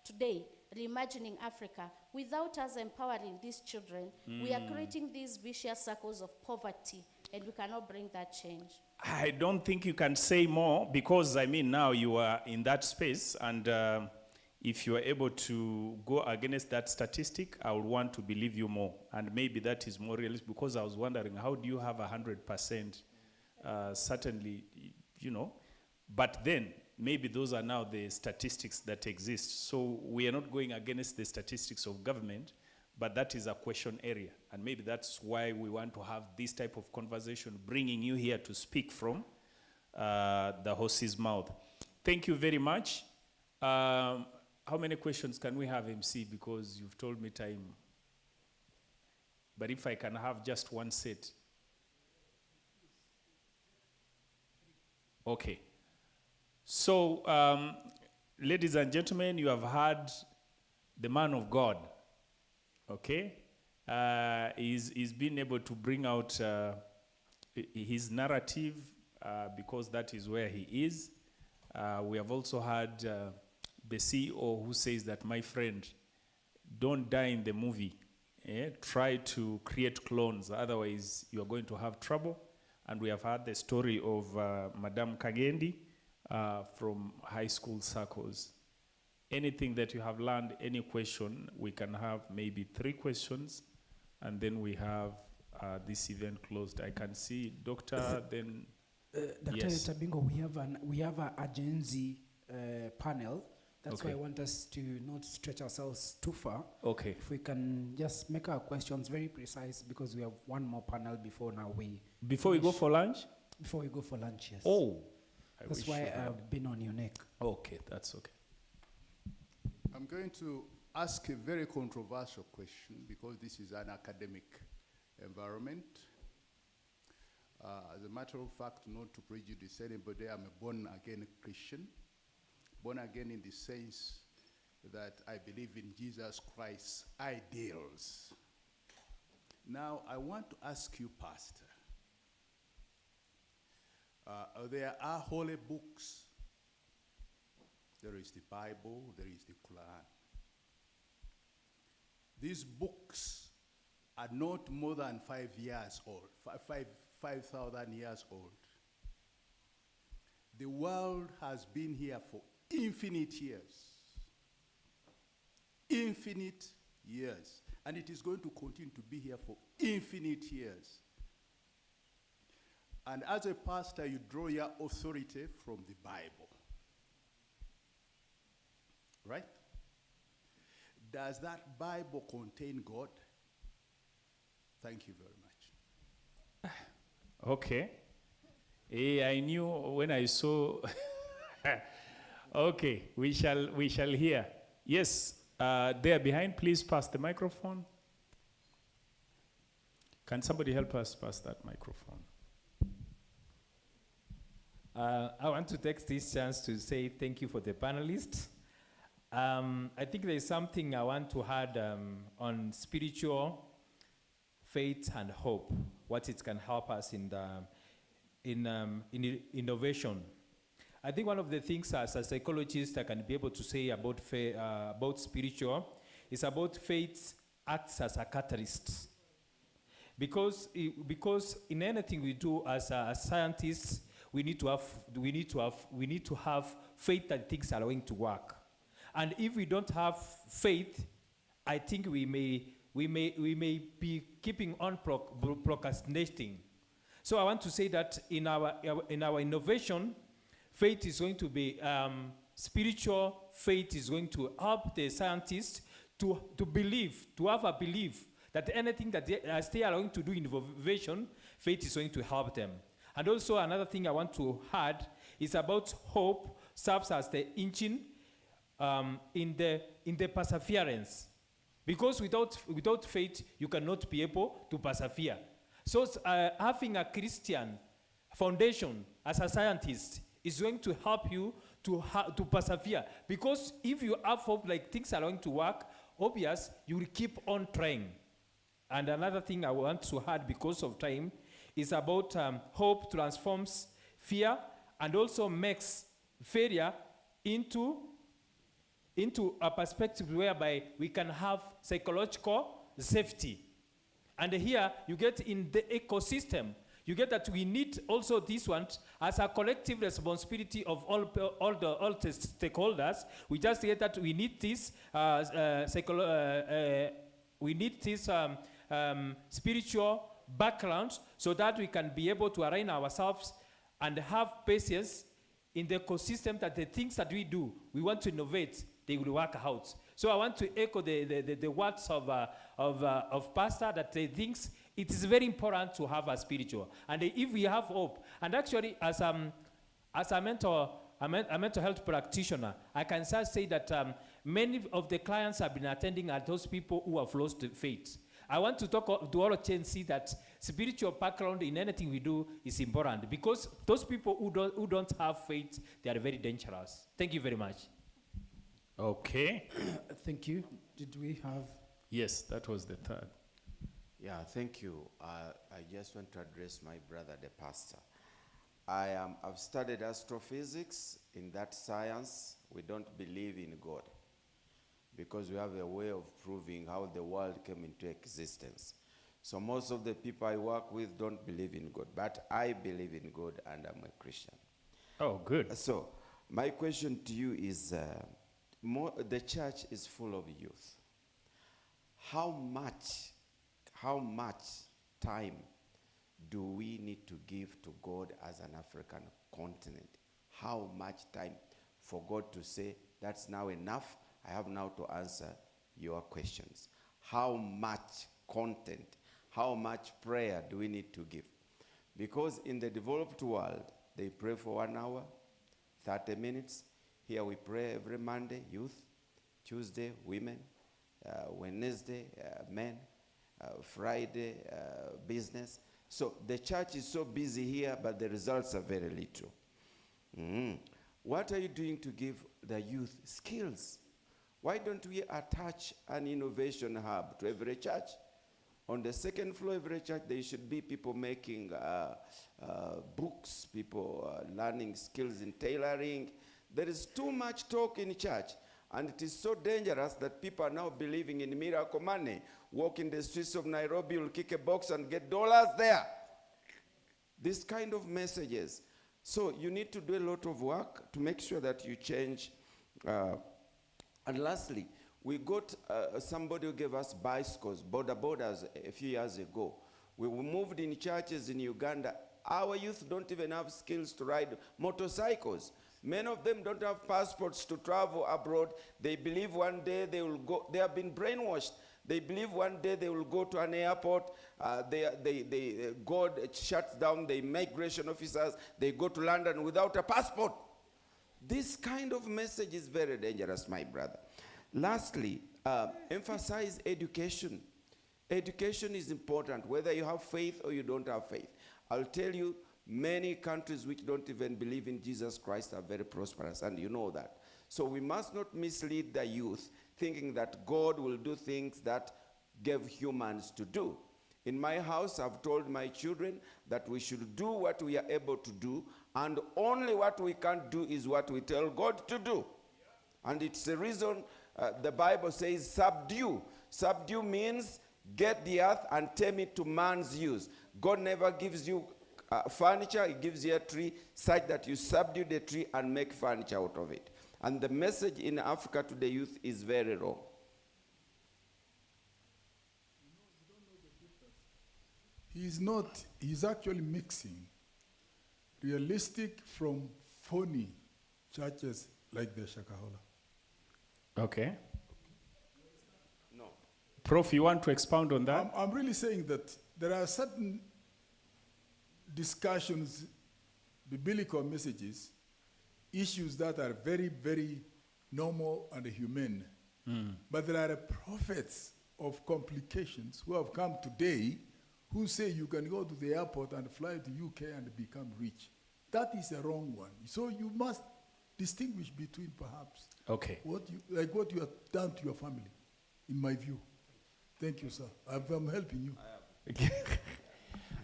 today, reimagining Africa, without us empowering these children, we are creating these vicious circles of poverty and we cannot bring that change. I don't think you can say more because, I mean, now you are in that space, and if you are able to go against that statistic, I would want to believe you more. And maybe that is more realistic, because I was wondering, how do you have 100%? Certainly, you know, but then maybe those are now the statistics that exist. So we are not going against the statistics of government, but that is a question area. And maybe that's why we want to have this type of conversation, bringing you here to speak from the horse's mouth. Thank you very much. How many questions can we have, MC? Because you've told me time. But if I can have just one set. Okay. So, ladies and gentlemen, you have heard the man of God. Okay? He's been able to bring out his narrative because that is where he is. We have also had the CEO who says that, my friend, don't die in the movie. Try to create clones, otherwise you are going to have trouble. And we have had the story of Madame Kagendi from high school circles. Anything that you have learned, any question, we can have maybe 3 questions, and then we have this event closed. I can see Dr. then. Dr. Yes. Tabingo, we have a Gen Z panel. That's Okay. why I want us to not stretch ourselves too far. Okay. If we can just make our questions very precise, because we have one more panel before now we. Before we go finish. for lunch? Before we go for lunch, yes. Oh. I That's wish why you had. I've been on your neck. Okay, that's okay. I'm going to ask a very controversial question because this is an academic environment. As a matter of fact, not to prejudice anybody, I'm a born-again Christian. Born again in the sense that I believe in Jesus Christ's ideals. Now, I want to ask you, Pastor, there are holy books. There is the Bible, there is the Quran. These books are not more than 5 years old, 5,000 years old. The world has been here for infinite years. Infinite years. And it is going to continue to be here for infinite years. And as a pastor, you draw your authority from the Bible. Right? Does that Bible contain God? Thank you very much. Okay. I knew when I saw. Okay, we shall hear. Yes, there behind, please pass the microphone. Can somebody help us pass that microphone? I want to take this chance to say thank you for the panelists. I think there is something I want to add on spiritual faith and hope, what it can help us in innovation. I think one of the things as a psychologist I can be able to say about about spiritual is about faith acts as a catalyst. Because in anything we do as scientists, we need to have faith that things are going to work. And if we don't have faith, I think we may be keeping on procrastinating. So I want to say that in our innovation, faith is going to be spiritual. Faith is going to help the scientists to believe, to have a belief that anything that they are going to do in innovation, faith is going to help them. And also another thing I want to add is about hope serves as the engine in the perseverance. Because without faith, you cannot be able to persevere. So having a Christian foundation as a scientist is going to help you to persevere. Because if you have hope like things are going to work, obvious, you will keep on trying. And another thing I want to add because of time is about hope transforms fear and also makes failure into a perspective whereby we can have psychological safety. And here you get in the ecosystem, You get that we need also this one as a collective responsibility of all the stakeholders. We just get that we need this we need this spiritual background so that we can be able to align ourselves and have patience in the ecosystem that the things that we do, we want to innovate, they will work out. So I want to echo the words of Pastor that he thinks it is very important to have a spiritual. And if we have hope, and actually as a mental health practitioner, I can say that many of the clients I've been attending are those people who have lost faith. I want to talk to all of you and see that spiritual background in anything we do is important, because those people who don't have faith, they are very dangerous. Thank you very much. Okay. Thank you. Did we have? Yes, that was the third. Yeah, thank you. I just want to address my brother, the pastor. I've studied astrophysics. In that science, we don't believe in God, because we have a way of proving how the world came into existence. So most of the people I work with don't believe in God, but I believe in God and I'm a Christian. Oh, good. So my question to you is, the church is full of youth. How much time do we need to give to God as an African continent? How much time for God to say, that's now enough? I have now to answer your questions. How much content, how much prayer do we need to give? Because in the developed world, they pray for 1 hour, 30 minutes. Here we pray every Monday, youth, Tuesday, women, Wednesday, men, Friday, business. So the church is so busy here, but the results are very little. What are you doing to give the youth skills? Why don't we attach an innovation hub to every church? On the second floor of every church, there should be people making books, people learning skills in tailoring. There is too much talk in church, and it is so dangerous that people are now believing in miracle money. Walk in the streets of Nairobi, you'll kick a box and get dollars there. This kind of messages. So you need to do a lot of work to make sure that you change. And lastly, we got somebody who gave us bicycles, border borders, a few years ago. We moved in churches in Uganda. Our youth don't even have skills to ride motorcycles. Many of them don't have passports to travel abroad. They believe one day they will go. They have been brainwashed. They believe one day they will go to an airport. God shuts down the immigration officers. They go to London without a passport. This kind of message is very dangerous, my brother. Lastly, emphasize education. Education is important, whether you have faith or you don't have faith. I'll tell you, many countries which don't even believe in Jesus Christ are very prosperous, and you know that. So we must not mislead the youth, thinking that God will do things that gave humans to do. In my house, I've told my children that we should do what we are able to do, and only what we can't do is what we tell God to do. And it's the reason the Bible says subdue. Subdue means get the earth and tame it to man's use. God never gives you furniture, he gives you a tree such that you subdue the tree and make furniture out of it. And the message in Africa to the youth is very wrong. He's actually mixing realistic from phony churches like the Shakahola. Okay. No. Prof, you want to expound on that? I'm really saying that there are certain discussions, biblical messages, issues that are very, very normal and humane. But there are prophets of complications who have come today who say you can go to the airport and fly to UK and become rich. That is a wrong one. So you must distinguish between perhaps what you have done to your family, in my view. Thank you, sir. I'm helping you.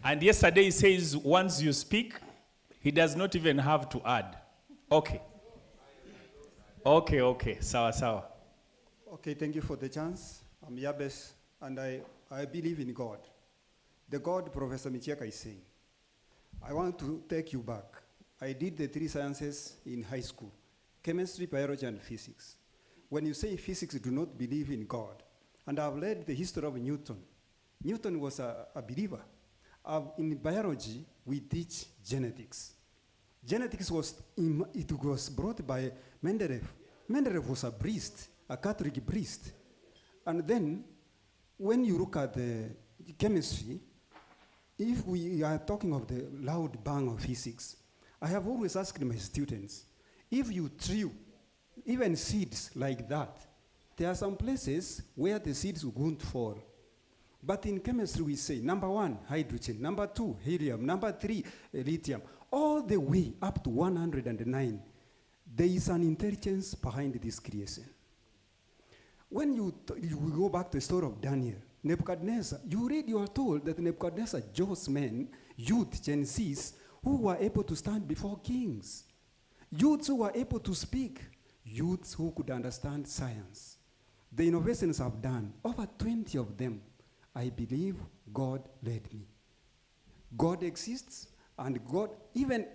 And yesterday he says once you speak, he does not even have to add. Okay. Okay. Sawa. Okay, thank you for the chance. I'm Yabes, and I believe in God. The God Professor Micheka is saying. I want to take you back. I did the 3 sciences in high school: chemistry, biology, and physics. When you say physics do not believe in God, and I've read the history of Newton. Newton was a believer. In biology, we teach genetics. Genetics was brought by Mendeleev. Mendeleev was a priest, a Catholic priest. And then, when you look at the chemistry, if we are talking of the loud bang of physics, I have always asked my students, if you threw even seeds like that, there are some places where the seeds won't fall. But in chemistry, we say, number 1, hydrogen, number 2, helium, number 3, lithium, all the way up to 109. There is an intelligence behind this creation. When you go back to the story of Daniel, Nebuchadnezzar, you are told that Nebuchadnezzar chose men, youth, Gen Zs, who were able to stand before kings. Youths who were able to speak. Youths who could understand science. The innovations I've done, over 20 of them, I believe God led me. God exists, and God, even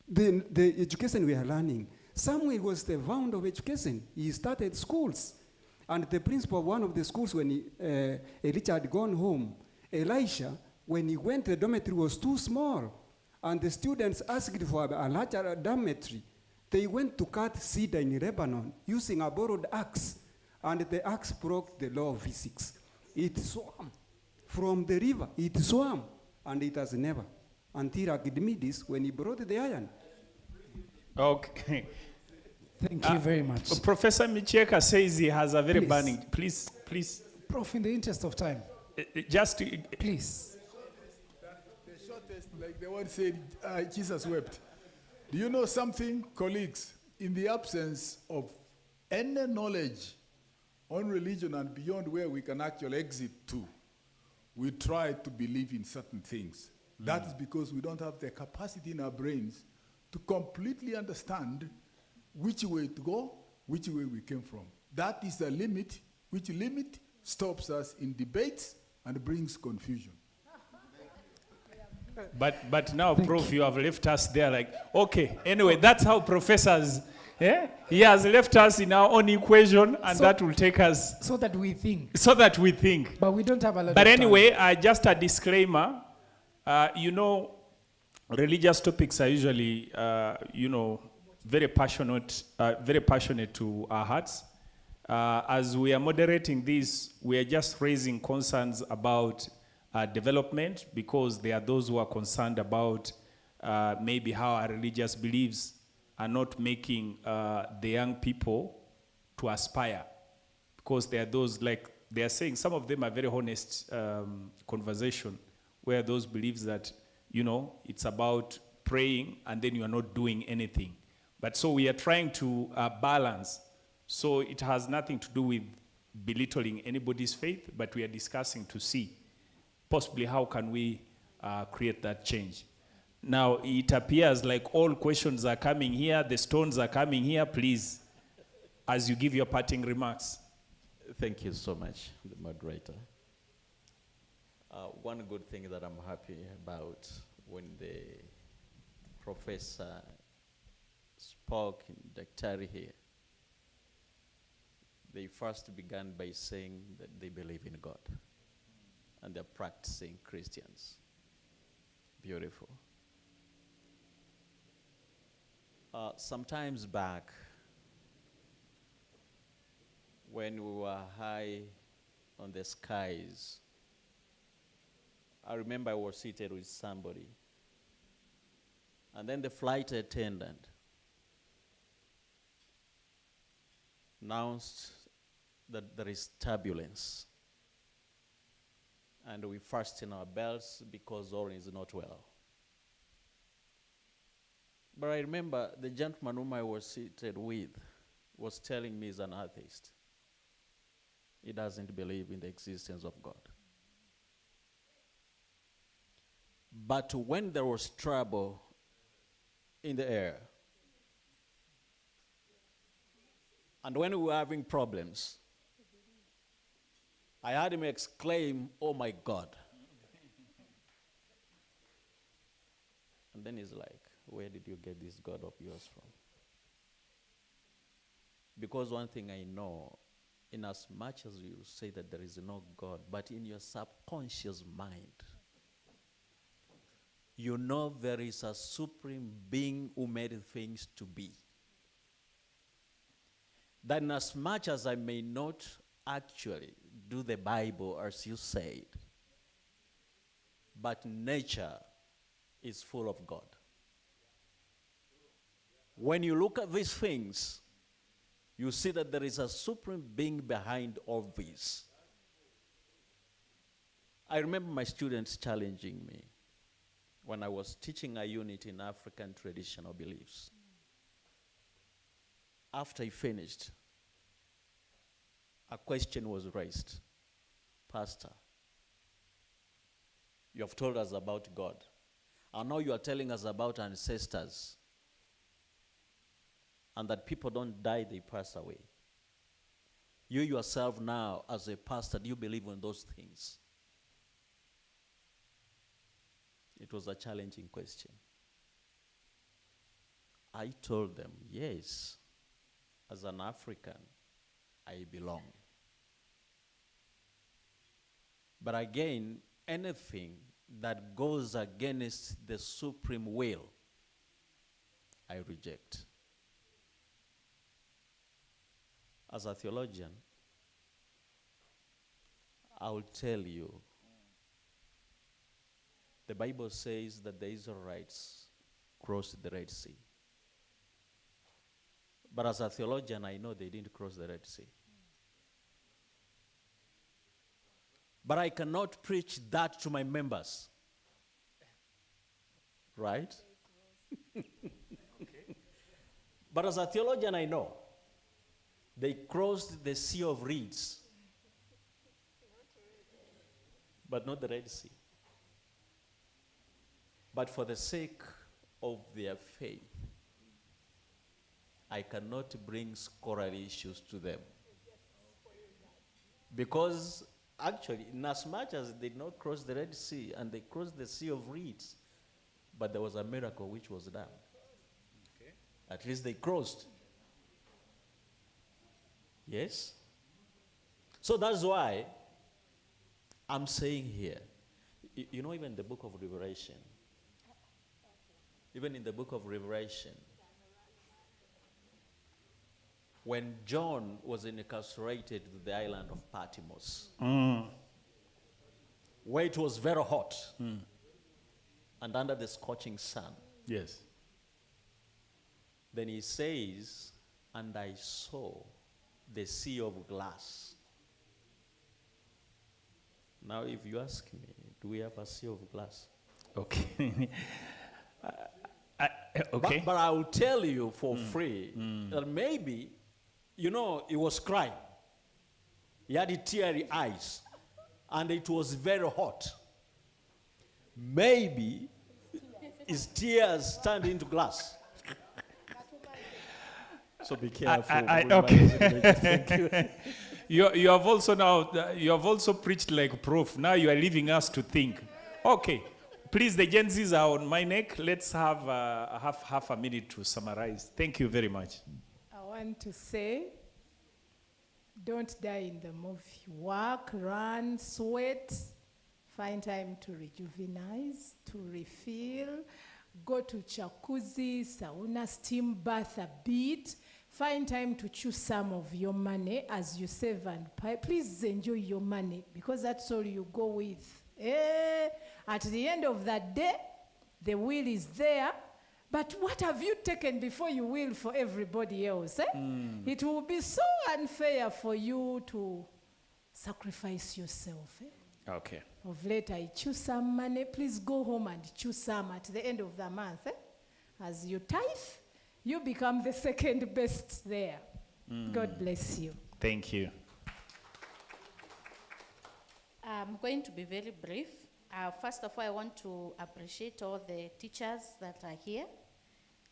the education we are learning, Samuel was the founder of education. He started schools. And the principal of one of the schools, when Elijah had gone home, Elisha, when he went, the dormitory was too small. And the students asked for a larger dormitory. They went to cut cedar in Lebanon using a borrowed axe. And the axe broke the law of physics. It swam from the river. It swam. And it has never. Until Archimedes, when he brought the iron. Okay. Thank you very much. Professor Micheka says he has a very Please. burning. Please. Prof, in the interest of time. Just please. The shortest, like the one said, Jesus wept. Do you know something, colleagues? In the absence of any knowledge on religion and beyond where we can actually exit to, we try to believe in certain things. That is because we don't have the capacity in our brains to completely understand which way to go, which way we came from. That is the limit, which limit stops us in debates and brings confusion. But now, Prof, you have left us there like, okay, anyway, that's how professors, he has left us in our own equation, and that will take us. So that we think. So that we think. But we don't have a lot But of anyway, time. just a disclaimer, religious topics are usually, very passionate to our hearts. As we are moderating this, we are just raising concerns about development, because there are those who are concerned about maybe how our religious beliefs are not making the young people to aspire. Because there are those, like they are saying, some of them are very honest conversation, where those beliefs that, it's about praying and then you are not doing anything. But so we are trying to balance. So it has nothing to do with belittling anybody's faith, but we are discussing to see possibly how can we create that change. Now, it appears like all questions are coming here, the stones are coming here. Please, as you give your parting remarks. Thank you so much, the moderator. One good thing that I'm happy about when the professor spoke in Daktari here, they first began by saying that they believe in God and they're practicing Christians. Beautiful. Sometimes back, when we were high on the skies, I remember I was seated with somebody, and then the flight attendant announced that there is turbulence, and we fasten our belts because all is not well. But I remember the gentleman whom I was seated with was telling me he's an atheist. He doesn't believe in the existence of God. But when there was trouble in the air, and when we were having problems, I heard him exclaim, "Oh my God." And then he's like, where did you get this God of yours from? Because one thing I know, in as much as you say that there is no God, but in your subconscious mind, you know there is a supreme being who made things to be. That in as much as I may not actually do the Bible as you said, but nature is full of God. When you look at these things, you see that there is a supreme being behind all this. I remember my students challenging me when I was teaching a unit in African traditional beliefs. After I finished, a question was raised. Pastor, you have told us about God, and now you are telling us about ancestors, and that people don't die, they pass away. You yourself now, as a pastor, do you believe in those things? It was a challenging question. I told them, yes, as an African, I belong. But again, anything that goes against the supreme will, I reject. As a theologian, I will tell you, the Bible says that the Israelites crossed the Red Sea. But as a theologian, I know they didn't cross the Red Sea. But I cannot preach that to my members. Right? But as a theologian, I know they crossed the Sea of Reeds, but not the Red Sea. But for the sake of their faith, I cannot bring scholarly issues to them. Because actually, in as much as they did not cross the Red Sea and they crossed the Sea of Reeds, but there was a miracle which was done. Okay. At least they crossed. Yes? So that's why I'm saying here, you know, even the book of Revelation, even in the book of Revelation, when John was incarcerated to the island of Patmos, where it was very hot and under the scorching sun. Yes. Then he says, and I saw the sea of glass. Now, if you ask me, do we have a sea of glass? Okay. Okay. But I will tell you for free that maybe, you know, he was crying. He had teary eyes, and it was very hot. Maybe his tears turned into glass. So be careful. Okay. you have also now, you have also preached like Prof. Now you are leaving us to think. Okay. Please, the Gen Zs are on my neck. Let's have half a minute to summarize. Thank you very much. I want to say, don't die in the movie. Work, run, sweat. Find time to rejuvenize, to refill. Go to jacuzzi, sauna, steam bath a bit. Find time to choose some of your money as you save and pay. Please enjoy your money because that's all you go with. At the end of that day, the will is there. But what have you taken before you will for everybody else? It will be so unfair for you to sacrifice yourself. Okay. Of late, I choose some money. Please go home and choose some at the end of the month. As you tithe, you become the second best there. God bless you. Thank you. I'm going to be very brief. First of all, I want to appreciate all the teachers that are here,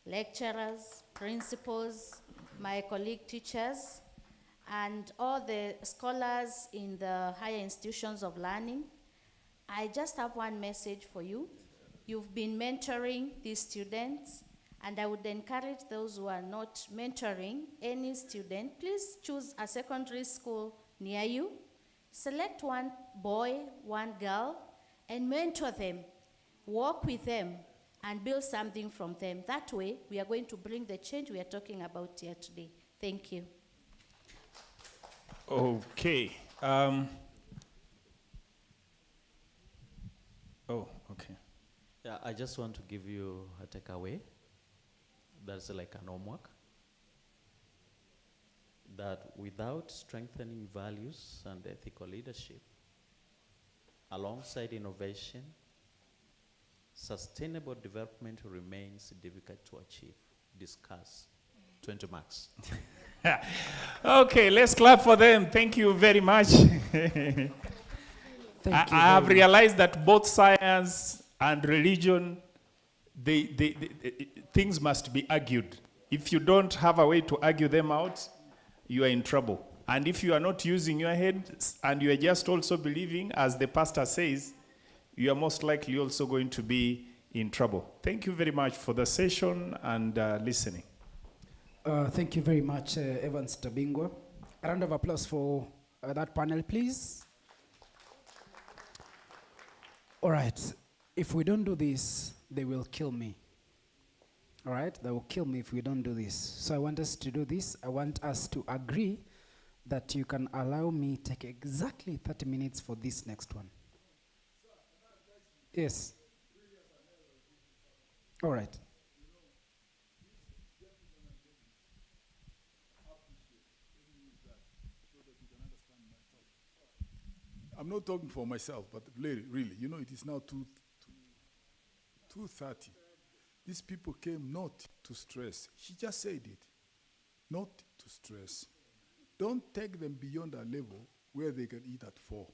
lecturers, principals, my colleague teachers, and all the scholars in the higher institutions of learning. I just have one message for you. You've been mentoring these students, and I would encourage those who are not mentoring any student, please choose a secondary school near you. Select one boy, one girl, and mentor them. Walk with them and build something from them. That way, we are going to bring the change we are talking about here today. Thank you. Okay. Okay. Yeah, I just want to give you a takeaway. That's like an homework. That without strengthening values and ethical leadership, alongside innovation, sustainable development remains difficult to achieve. Discuss. 20 marks. Okay, let's clap for them. Thank you very much. I have realized that both science and religion, things must be argued. If you don't have a way to argue them out, you are in trouble. And if you are not using your head and you are just also believing, as the pastor says, you are most likely also going to be in trouble. Thank you very much for the session and listening. Thank you very much, Evans Tabingwa. A round of applause for that panel, please. All right. If we don't do this, they will kill me. All right? They will kill me if we don't do this. So I want us to do this. I want us to agree that you can allow me take exactly 30 minutes for this next one. Yes. All right. I'm not talking for myself, but really, you know, it is now 2:30. These people came not to stress. She just said it. Not to stress. Don't take them beyond a level where they can eat at 4.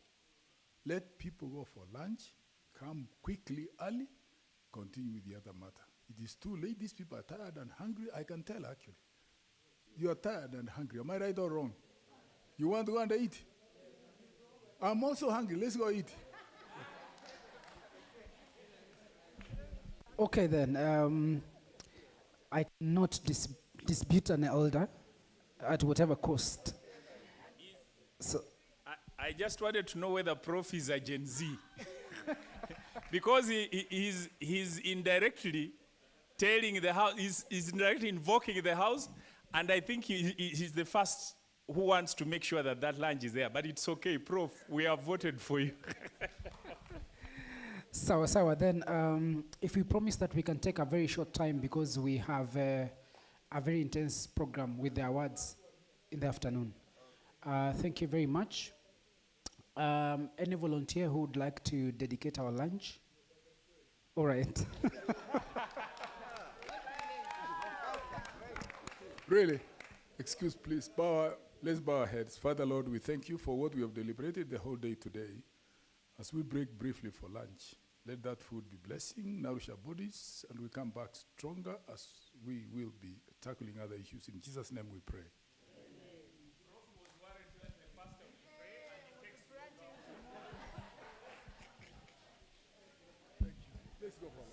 Let people go for lunch, come quickly, early, continue with the other matter. It is too late. These people are tired and hungry. I can tell, actually. You are tired and hungry. Am I right or wrong? You want to go and eat? I'm also hungry. Let's go eat. Okay, then. I cannot dispute an elder at whatever cost. So I just wanted to know whether Prof is a Gen Z. Because he's indirectly telling the house, he's indirectly invoking the house, and I think he's the first who wants to make sure that that lunch is there. But it's okay, Prof, we have voted for you. Sawa. Then, if we promise that we can take a very short time because we have a very intense program with the awards in the afternoon. Thank you very much. Any volunteer who would like to dedicate our lunch? All right. Really? Excuse, please. Let's bow our heads. Father, Lord, we thank you for what we have deliberated the whole day today. As we break briefly for lunch, let that food be blessing, nourish our bodies, and we come back stronger as we will be tackling other issues. In Jesus' name we pray. Let's go for